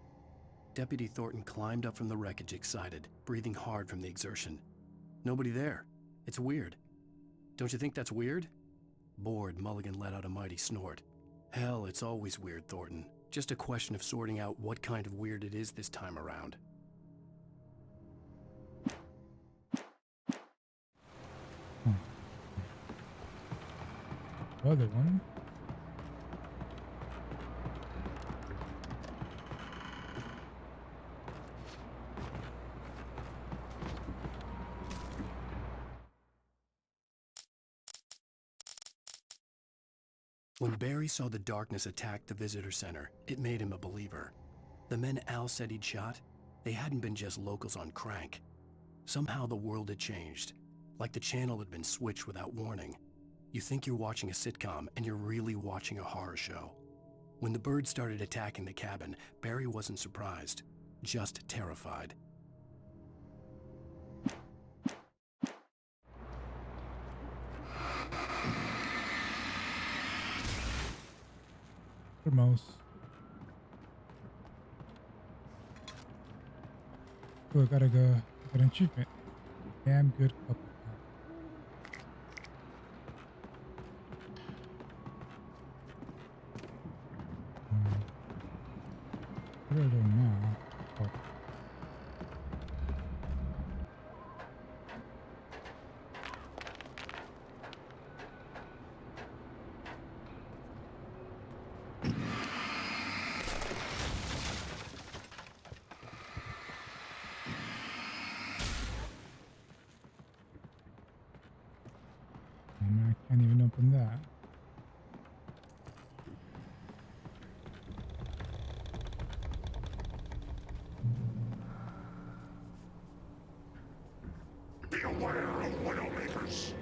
Deputy Thornton climbed up from the wreckage excited, breathing hard from the exertion. Nobody there. It's weird. Don't you think that's weird? Bored, Mulligan let out a mighty snort. Hell, it's always weird, Thornton. Just a question of sorting out what kind of weird it is this time around. Other one. When Barry saw the darkness attack the visitor center, it made him a believer. The men Al said he'd shot, they hadn't been just locals on crank. Somehow the world had changed, like the channel had been switched without warning. You think you're watching a sitcom, and you're really watching a horror show. When the birds started attacking the cabin, Barry wasn't surprised, just terrified. Mouse. Oh, I got an achievement. Damn good couple. Where do I go now? Oh. I can't even open that. Be aware of Widowmakers.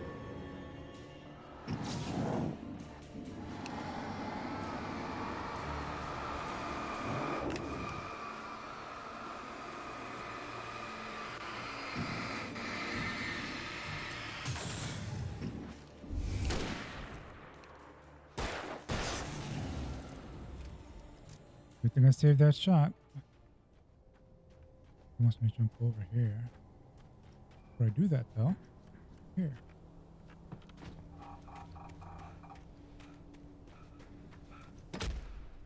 Good thing I saved that shot. He wants me to jump over here. Before I do that, though, here.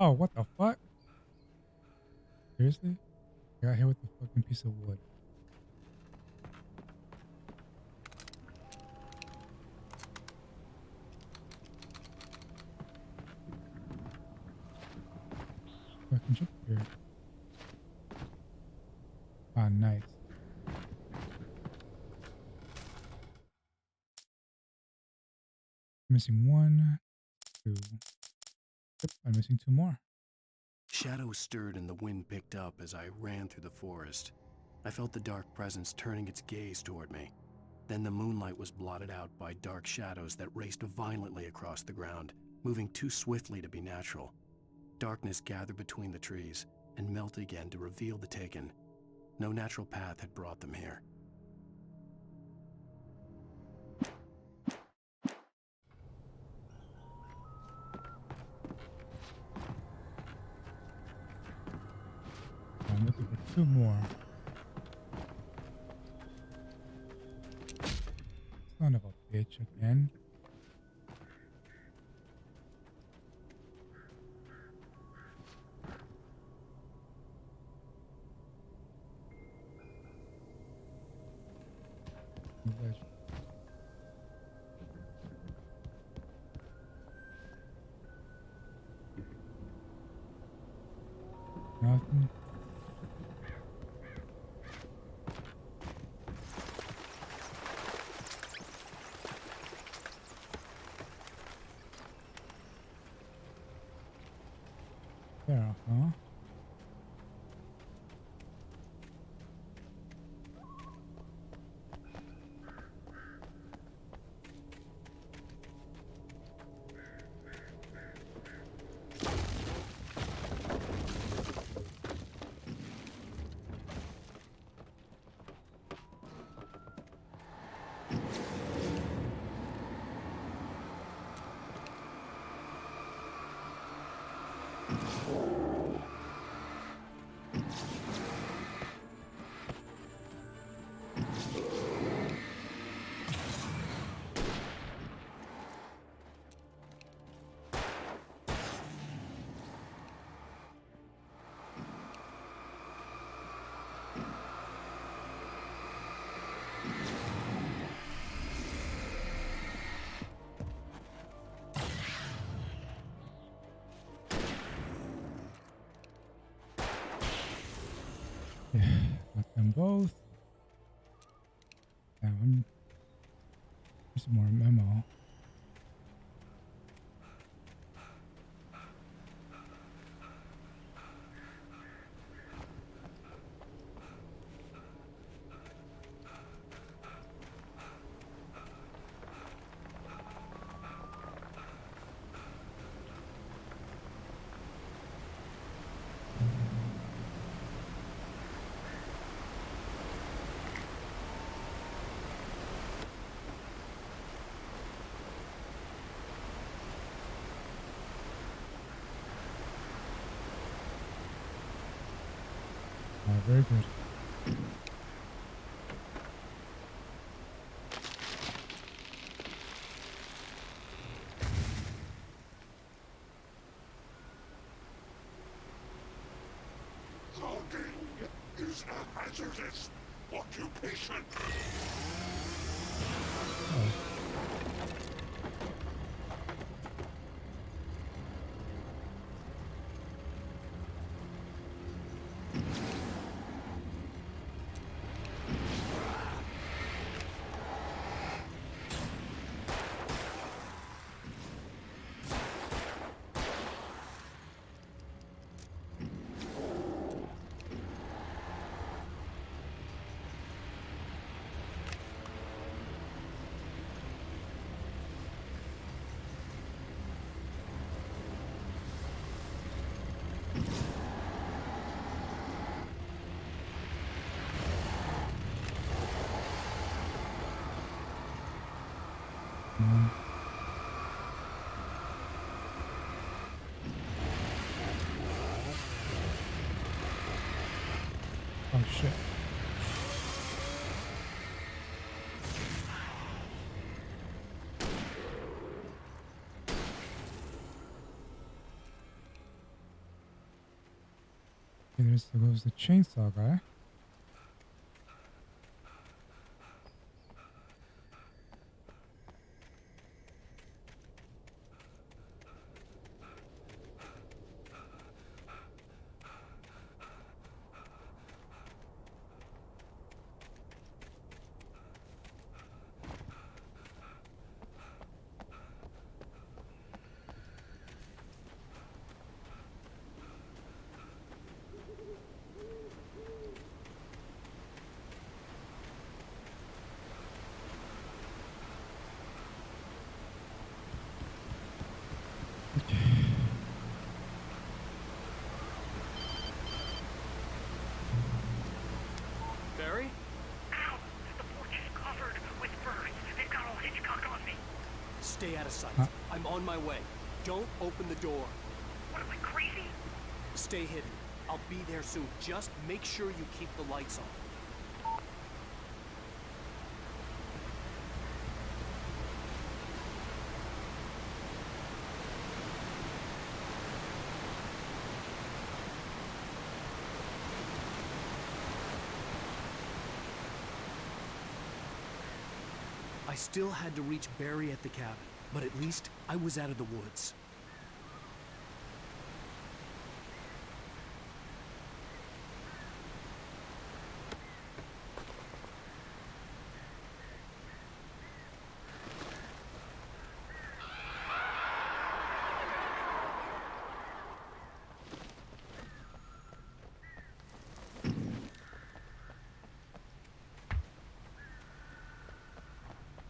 Oh, what the fuck? Seriously? I got hit with a fucking piece of wood. I can jump here. Ah, nice. Missing 1, 2. Yep, I'm missing 2 more. Shadows stirred and the wind picked up as I ran through the forest. I felt the dark presence turning its gaze toward me. Then the moonlight was blotted out by dark shadows that raced violently across the ground, moving too swiftly to be natural. Darkness gathered between the trees and melted again to reveal the Taken. No natural path had brought them here. I'm looking for 2 more. Son of a bitch again. Nothing. There, huh? Got them both. Down. Here's some more memo. very good. Logging is a hazardous occupation. Oh shit. Okay, there goes the chainsaw guy. Barry? Ow! The porch is covered with birds. They've got old Hitchcock on me. Stay out of sight. I'm on my way. Don't open the door. What am I, crazy? Stay hidden. I'll be there soon. Just make sure you keep the lights on. I still had to reach Barry at the cabin, but at least I was out of the woods.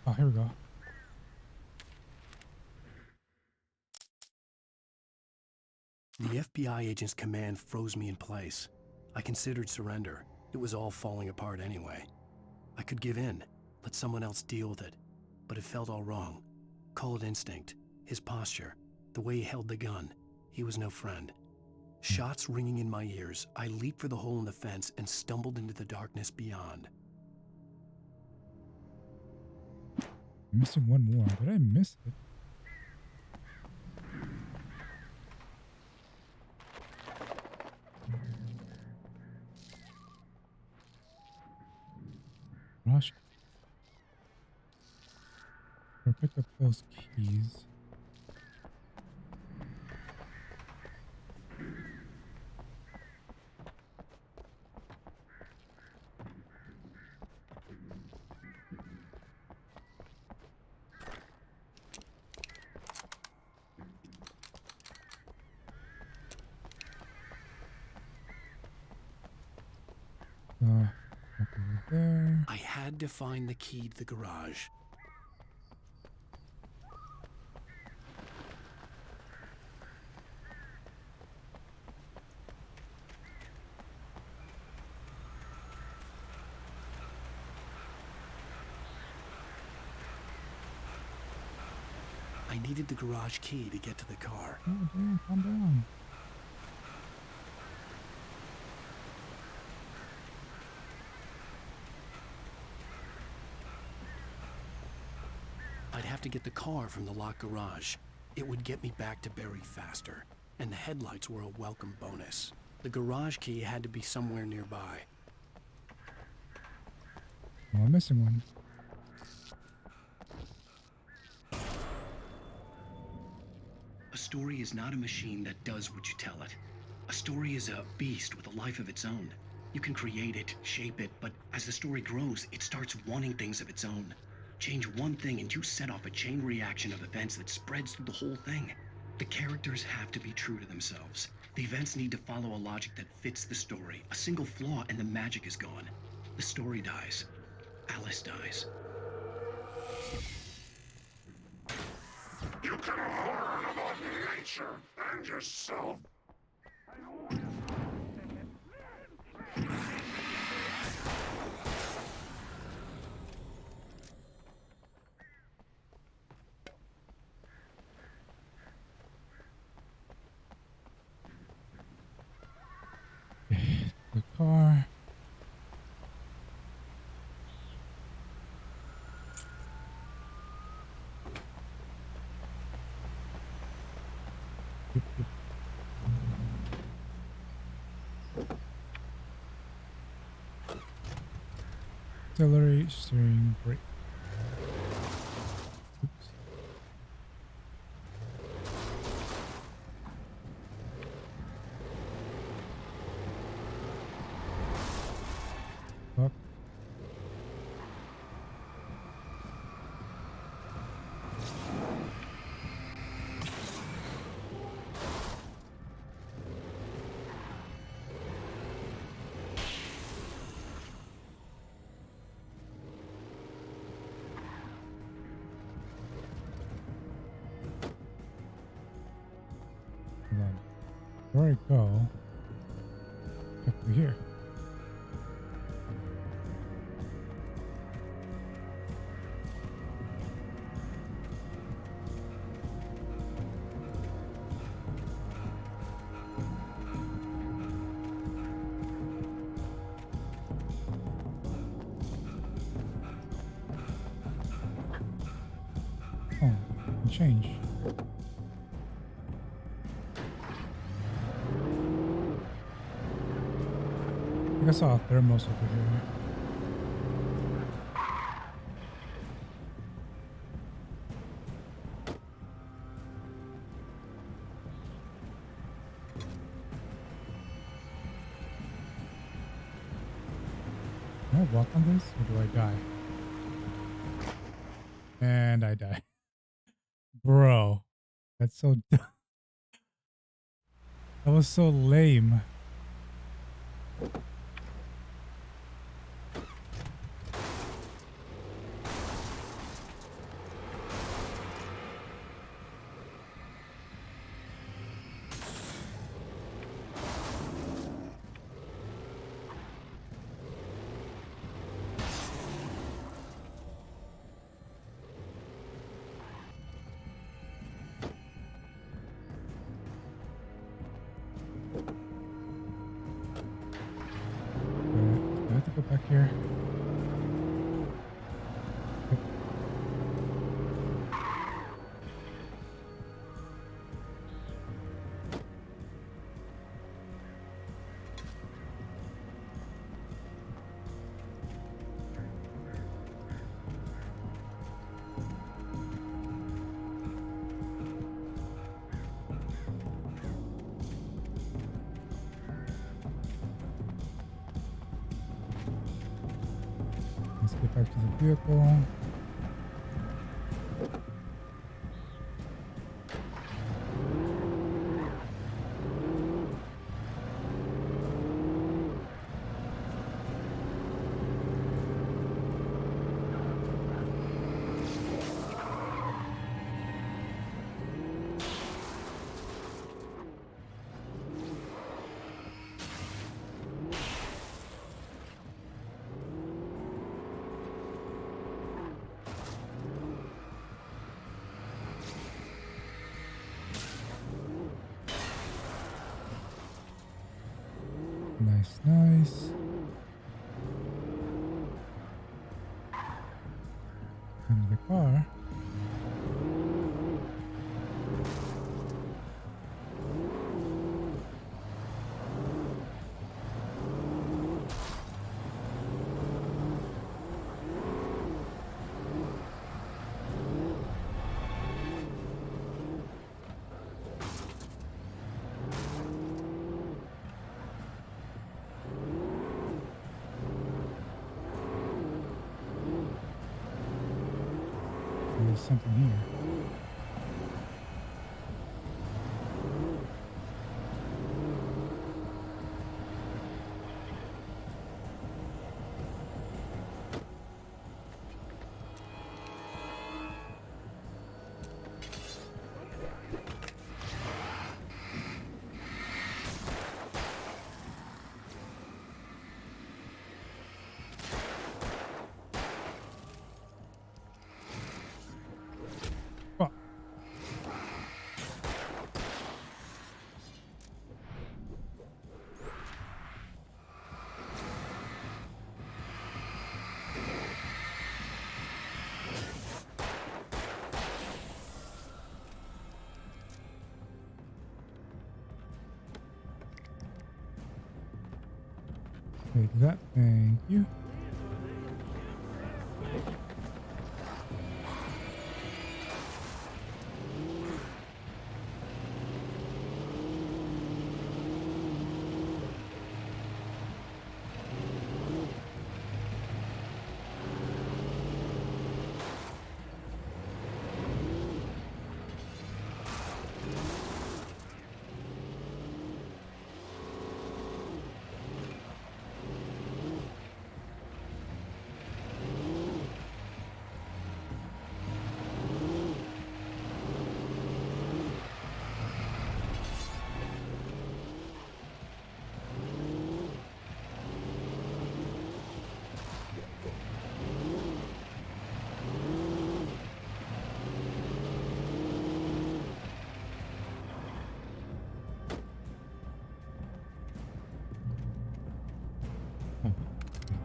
Oh, here we go. The FBI agent's command froze me in place. I considered surrender. It was all falling apart anyway. I could give in, let someone else deal with it. But it felt all wrong. Call it instinct. His posture. The way he held the gun. He was no friend. Shots ringing in my ears, I leaped for the hole in the fence and stumbled into the darkness beyond. I'm missing one more. Did I miss it? Gosh. I'll pick up those keys. Up over there. I had to find the key to the garage. I needed the garage key to get to the car. Oh, damn, calm down. to get the car from the locked garage. It would get me back to Barry faster, and the headlights were a welcome bonus. The garage key had to be somewhere nearby. Oh, I'm missing one. A story is not a machine that does what you tell it. A story is a beast with a life of its own. You can create it, shape it, but as the story grows, it starts wanting things of its own. Change one thing and you set off a chain reaction of events that spreads through the whole thing. The characters have to be true to themselves. The events need to follow a logic that fits the story. A single flaw and the magic is gone. The story dies. Alice dies. You can learn about nature and yourself. The car. Accelerate, steering, brake. Oops. Fuck. Hold on. Before I go, check through here. Oh, change. I think I saw a thermos over here. Can I walk on this or do I die? And I die. Bro, that's so dumb. That was so lame. I have to go back here. Yep. Let's get back to the vehicle. Nice, nice. Into the car. something here. Take that, thank you.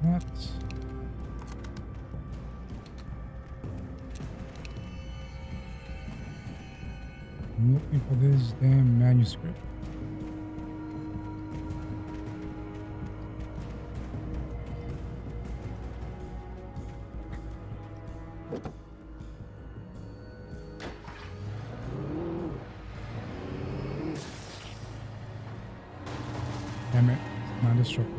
That. I'm looking for this damn manuscript. Damn it, it's not destructible.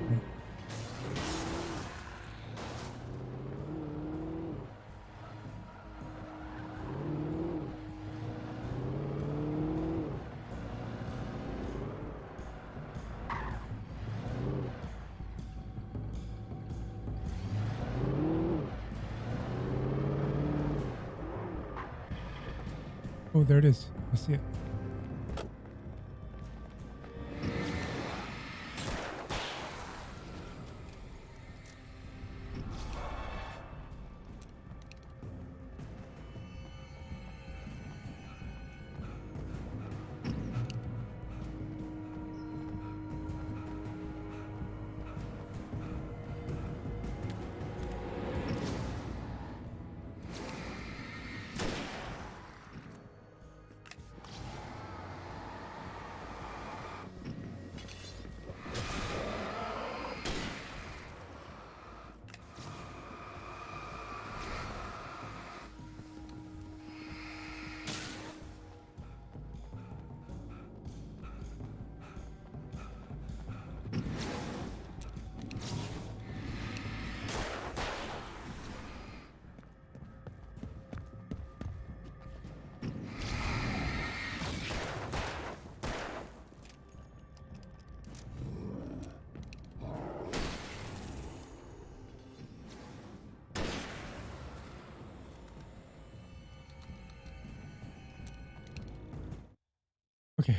Oh, there it is. I see it. Okay.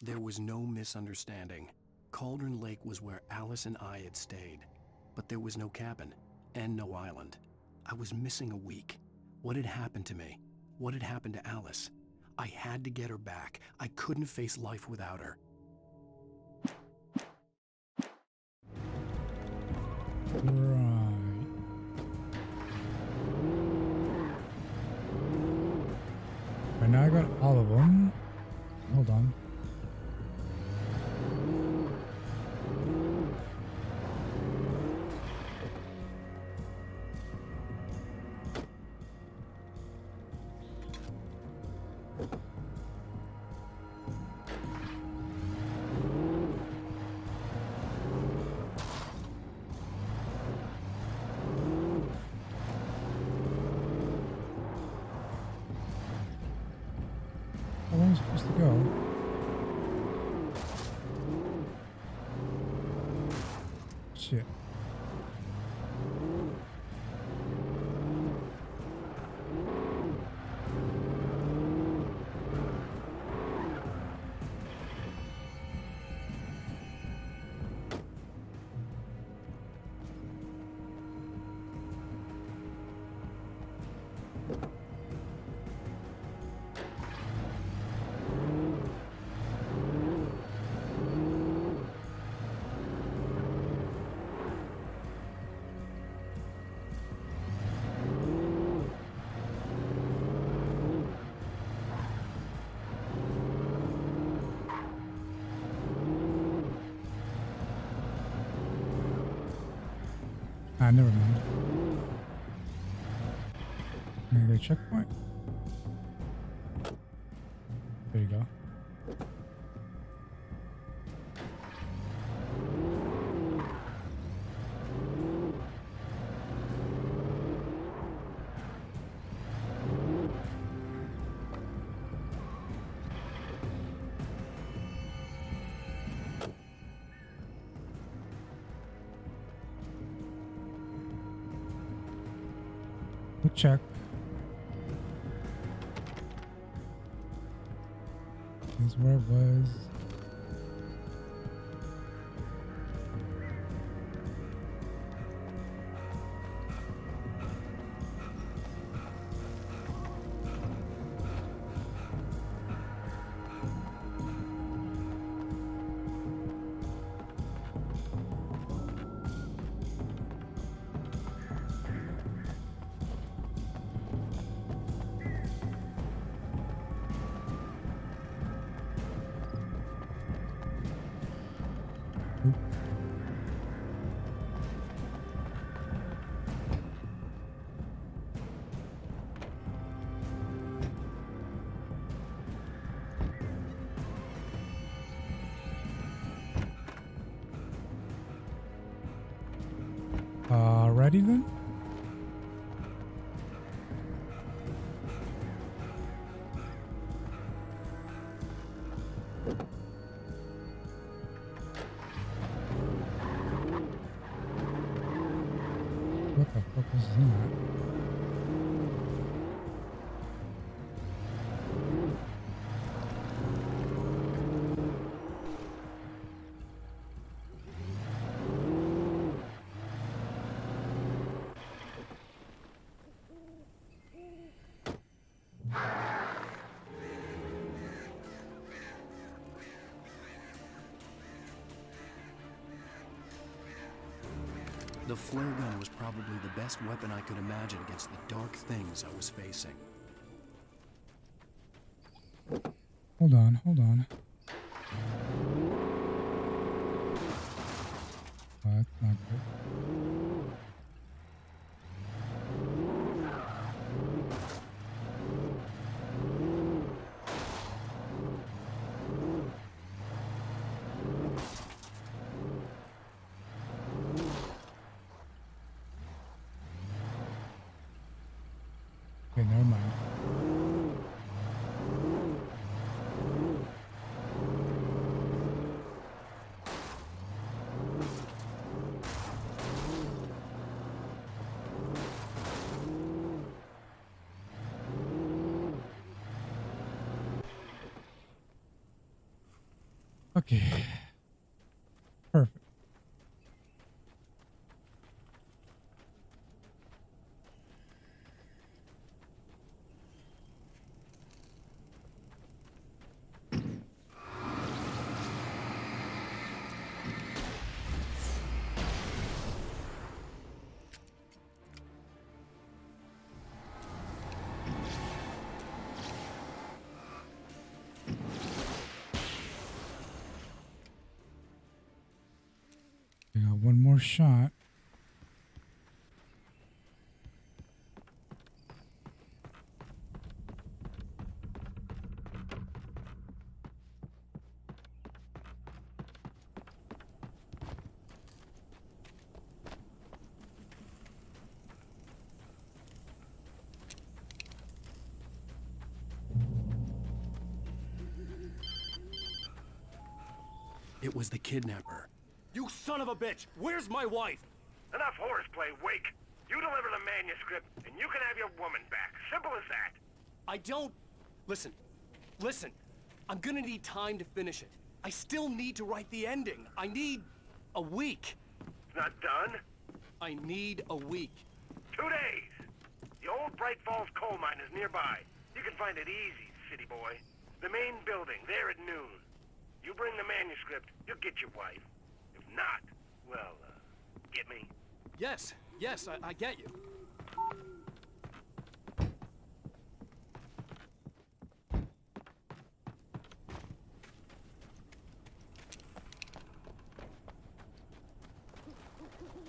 There was no misunderstanding. Cauldron Lake was where Alice and I had stayed, but there was no cabin and no island. I was missing a week. What had happened to me? What had happened to Alice? I had to get her back. I couldn't face life without her. Right. Right now I got all of them. Hold on. How am I supposed to go? Shit. Ah, never mind. Maybe a checkpoint. There you go. We'll check. Is where it was. Ready then? What the fuck was that? The flare gun was probably the best weapon I could imagine against the dark things I was facing. Hold on, hold on. Oh, that's not good. Okay, never mind. Okay. Perfect. I got one more shot. It was the kidnapper. You son of a bitch! Where's my wife? Enough horseplay, Wake. You deliver the manuscript, and you can have your woman back. Simple as that. I don't... Listen. I'm gonna need time to finish it. I still need to write the ending. I need a week. It's not done? I need a week. 2 days. The old Bright Falls coal mine is nearby. You can find it easy, city boy. The main building, there at noon. You bring the manuscript, you'll get your wife. If not, well, get me? Yes, I get you.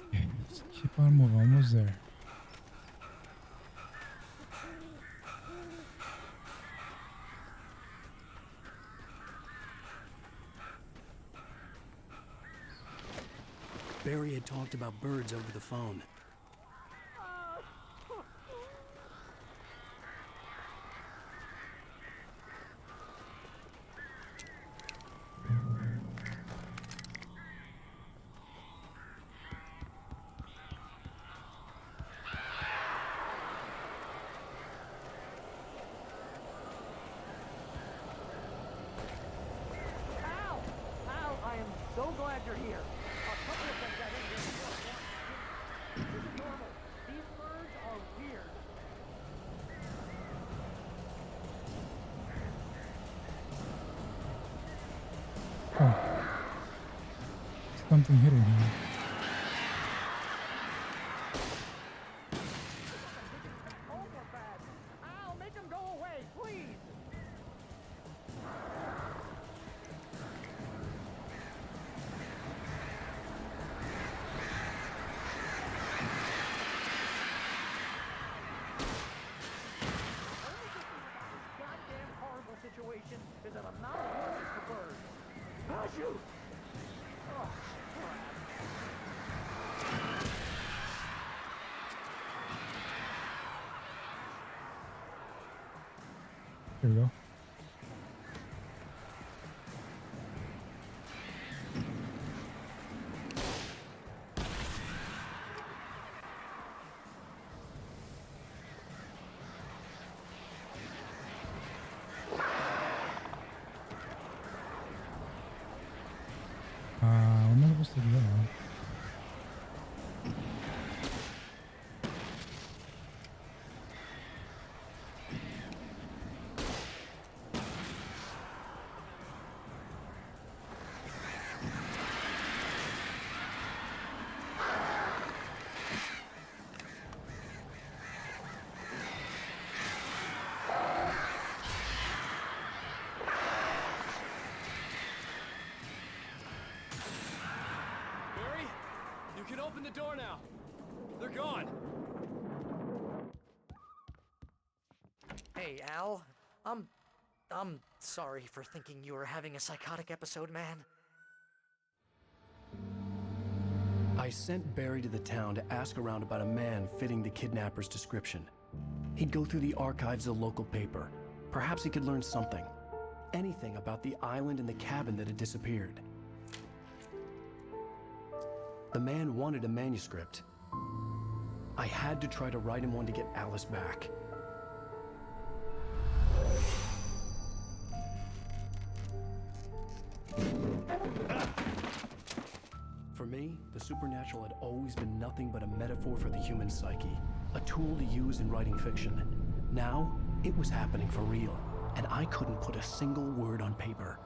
Okay, let's keep on moving. Almost there. Barry had talked about birds over the phone. Al, I am so glad you're here. A couple of them got in here before I watched. This is normal. These birds are weird. Oh. Something hidden here. Al, make them go away, please. Goddamn horrible situation is that I'm not allergic to birds. Ah, shoot! Oh, crap. Here we go. Where am I supposed to go? Barry, you can open the door now. They're gone. Hey, Al. I'm sorry for thinking you were having a psychotic episode, man. I sent Barry to the town to ask around about a man fitting the kidnapper's description. He'd go through the archives of the local paper. Perhaps he could learn something. Anything about the island and the cabin that had disappeared. The man wanted a manuscript. I had to try to write him one to get Alice back. For me, the supernatural had always been nothing but a metaphor for the human psyche, a tool to use in writing fiction. Now, it was happening for real, and I couldn't put a single word on paper.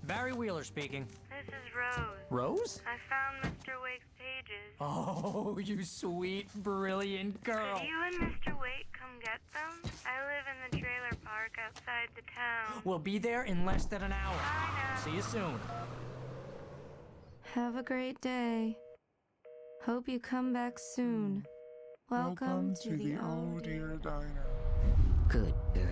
Barry Wheeler speaking. This is Rose. Rose? I found Mr. Wake's pages. Oh, you sweet, brilliant girl. Could you and Mr. Wake come get them? I live in the trailer park outside the town. We'll be there in less than an hour. I know. See you soon. Have a great day. Hope you come back soon. Welcome to the Oh Dear Diner. Good girl.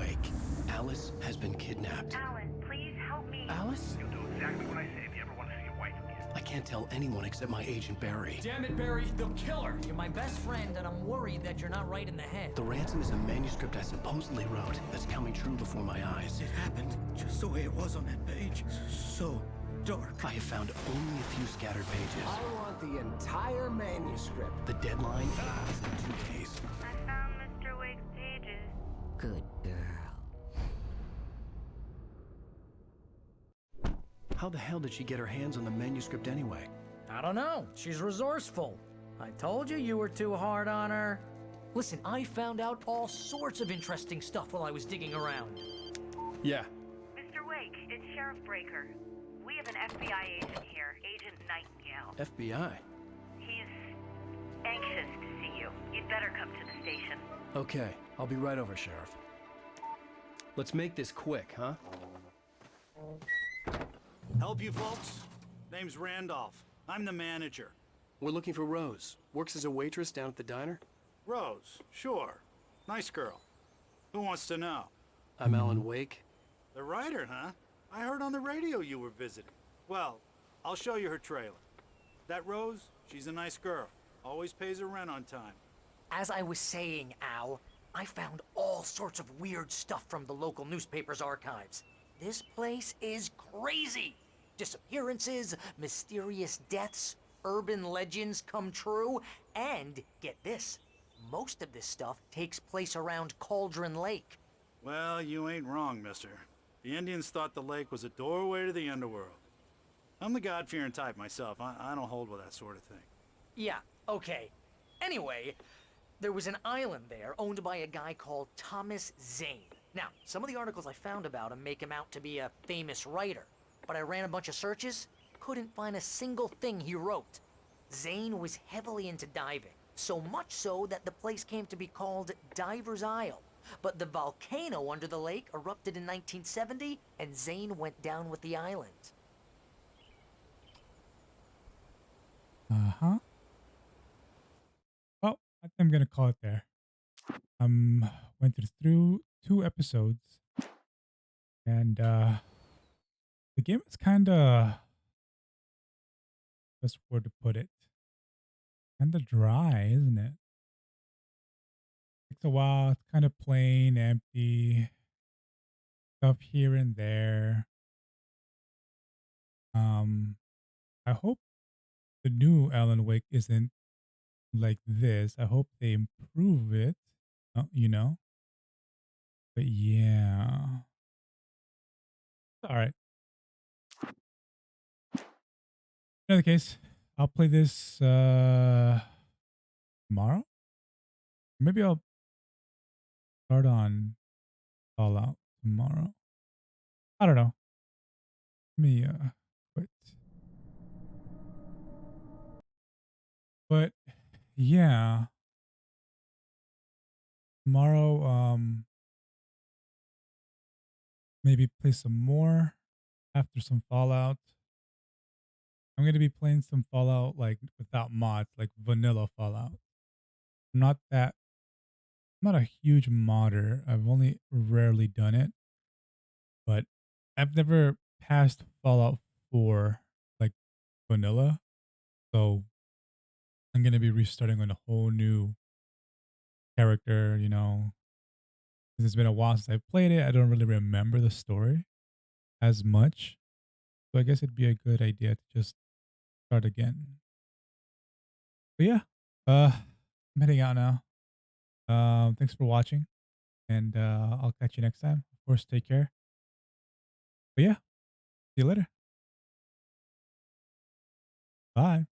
Wake. Alice has been kidnapped. Alan, please help me. Alice? You'll do exactly what I say if you ever want to see your wife again. I can't tell anyone except my agent Barry. Damn it, Barry, they'll kill her. You're my best friend, and I'm worried that you're not right in the head. The ransom is a manuscript I supposedly wrote that's coming true before my eyes. It happened just the way it was on that page. So dark. I have found only a few scattered pages. I want the entire manuscript. The deadline is in 2 days. I found Mr. Wake's pages. Good girl. How the hell did she get her hands on the manuscript anyway? I don't know. She's resourceful. I told you you were too hard on her. Listen, I found out all sorts of interesting stuff while I was digging around. Yeah. Mr. Wake, it's Sheriff Breaker. We have an FBI agent here, Agent Nightingale. FBI? He's anxious to see you. You'd better come to the station. Okay, I'll be right over, Sheriff. Let's make this quick, huh? Help you folks? Name's Randolph. I'm the manager. We're looking for Rose. Works as a waitress down at the diner. Rose, sure. Nice girl. Who wants to know? I'm Alan Wake. The writer, huh? I heard on the radio you were visiting. Well, I'll show you her trailer. That Rose, she's a nice girl. Always pays her rent on time. As I was saying, Al, I found all sorts of weird stuff from the local newspaper's archives. This place is crazy. Disappearances, mysterious deaths, urban legends come true, and get this, most of this stuff takes place around Cauldron Lake. Well, you ain't wrong, mister. The Indians thought the lake was a doorway to the underworld. I'm the God-fearing type myself. I don't hold with that sort of thing. Yeah, okay. Anyway, there was an island there owned by a guy called Thomas Zane. Now, some of the articles I found about him make him out to be a famous writer, but I ran a bunch of searches, couldn't find a single thing he wrote. Zane was heavily into diving, so much so that the place came to be called Diver's Isle. But the volcano under the lake erupted in 1970, and Zane went down with the island. Uh-huh. Well, I think I'm gonna call it there. Went through 2 episodes, and the game is kinda, best word to put it, kinda dry, isn't it? Takes a while. It's kind of plain, empty, stuff here and there. I hope the new Alan Wake isn't like this. I hope they improve it, you know? But yeah. All right. In other case, I'll play this tomorrow. Maybe I'll start on Fallout tomorrow. I don't know. Let me quit. But yeah. Tomorrow, maybe play some more after some Fallout. I'm gonna be playing some Fallout like without mods, like vanilla Fallout. I'm not a huge modder. I've only rarely done it, but I've never passed Fallout 4 like vanilla. So I'm gonna be restarting on a whole new character, you know. 'Cause it's been a while since I played it. I don't really remember the story as much. So I guess it'd be a good idea to just start again. But yeah, I'm heading out now. Thanks for watching, and I'll catch you next time. Of course, take care. But yeah, see you later. Bye.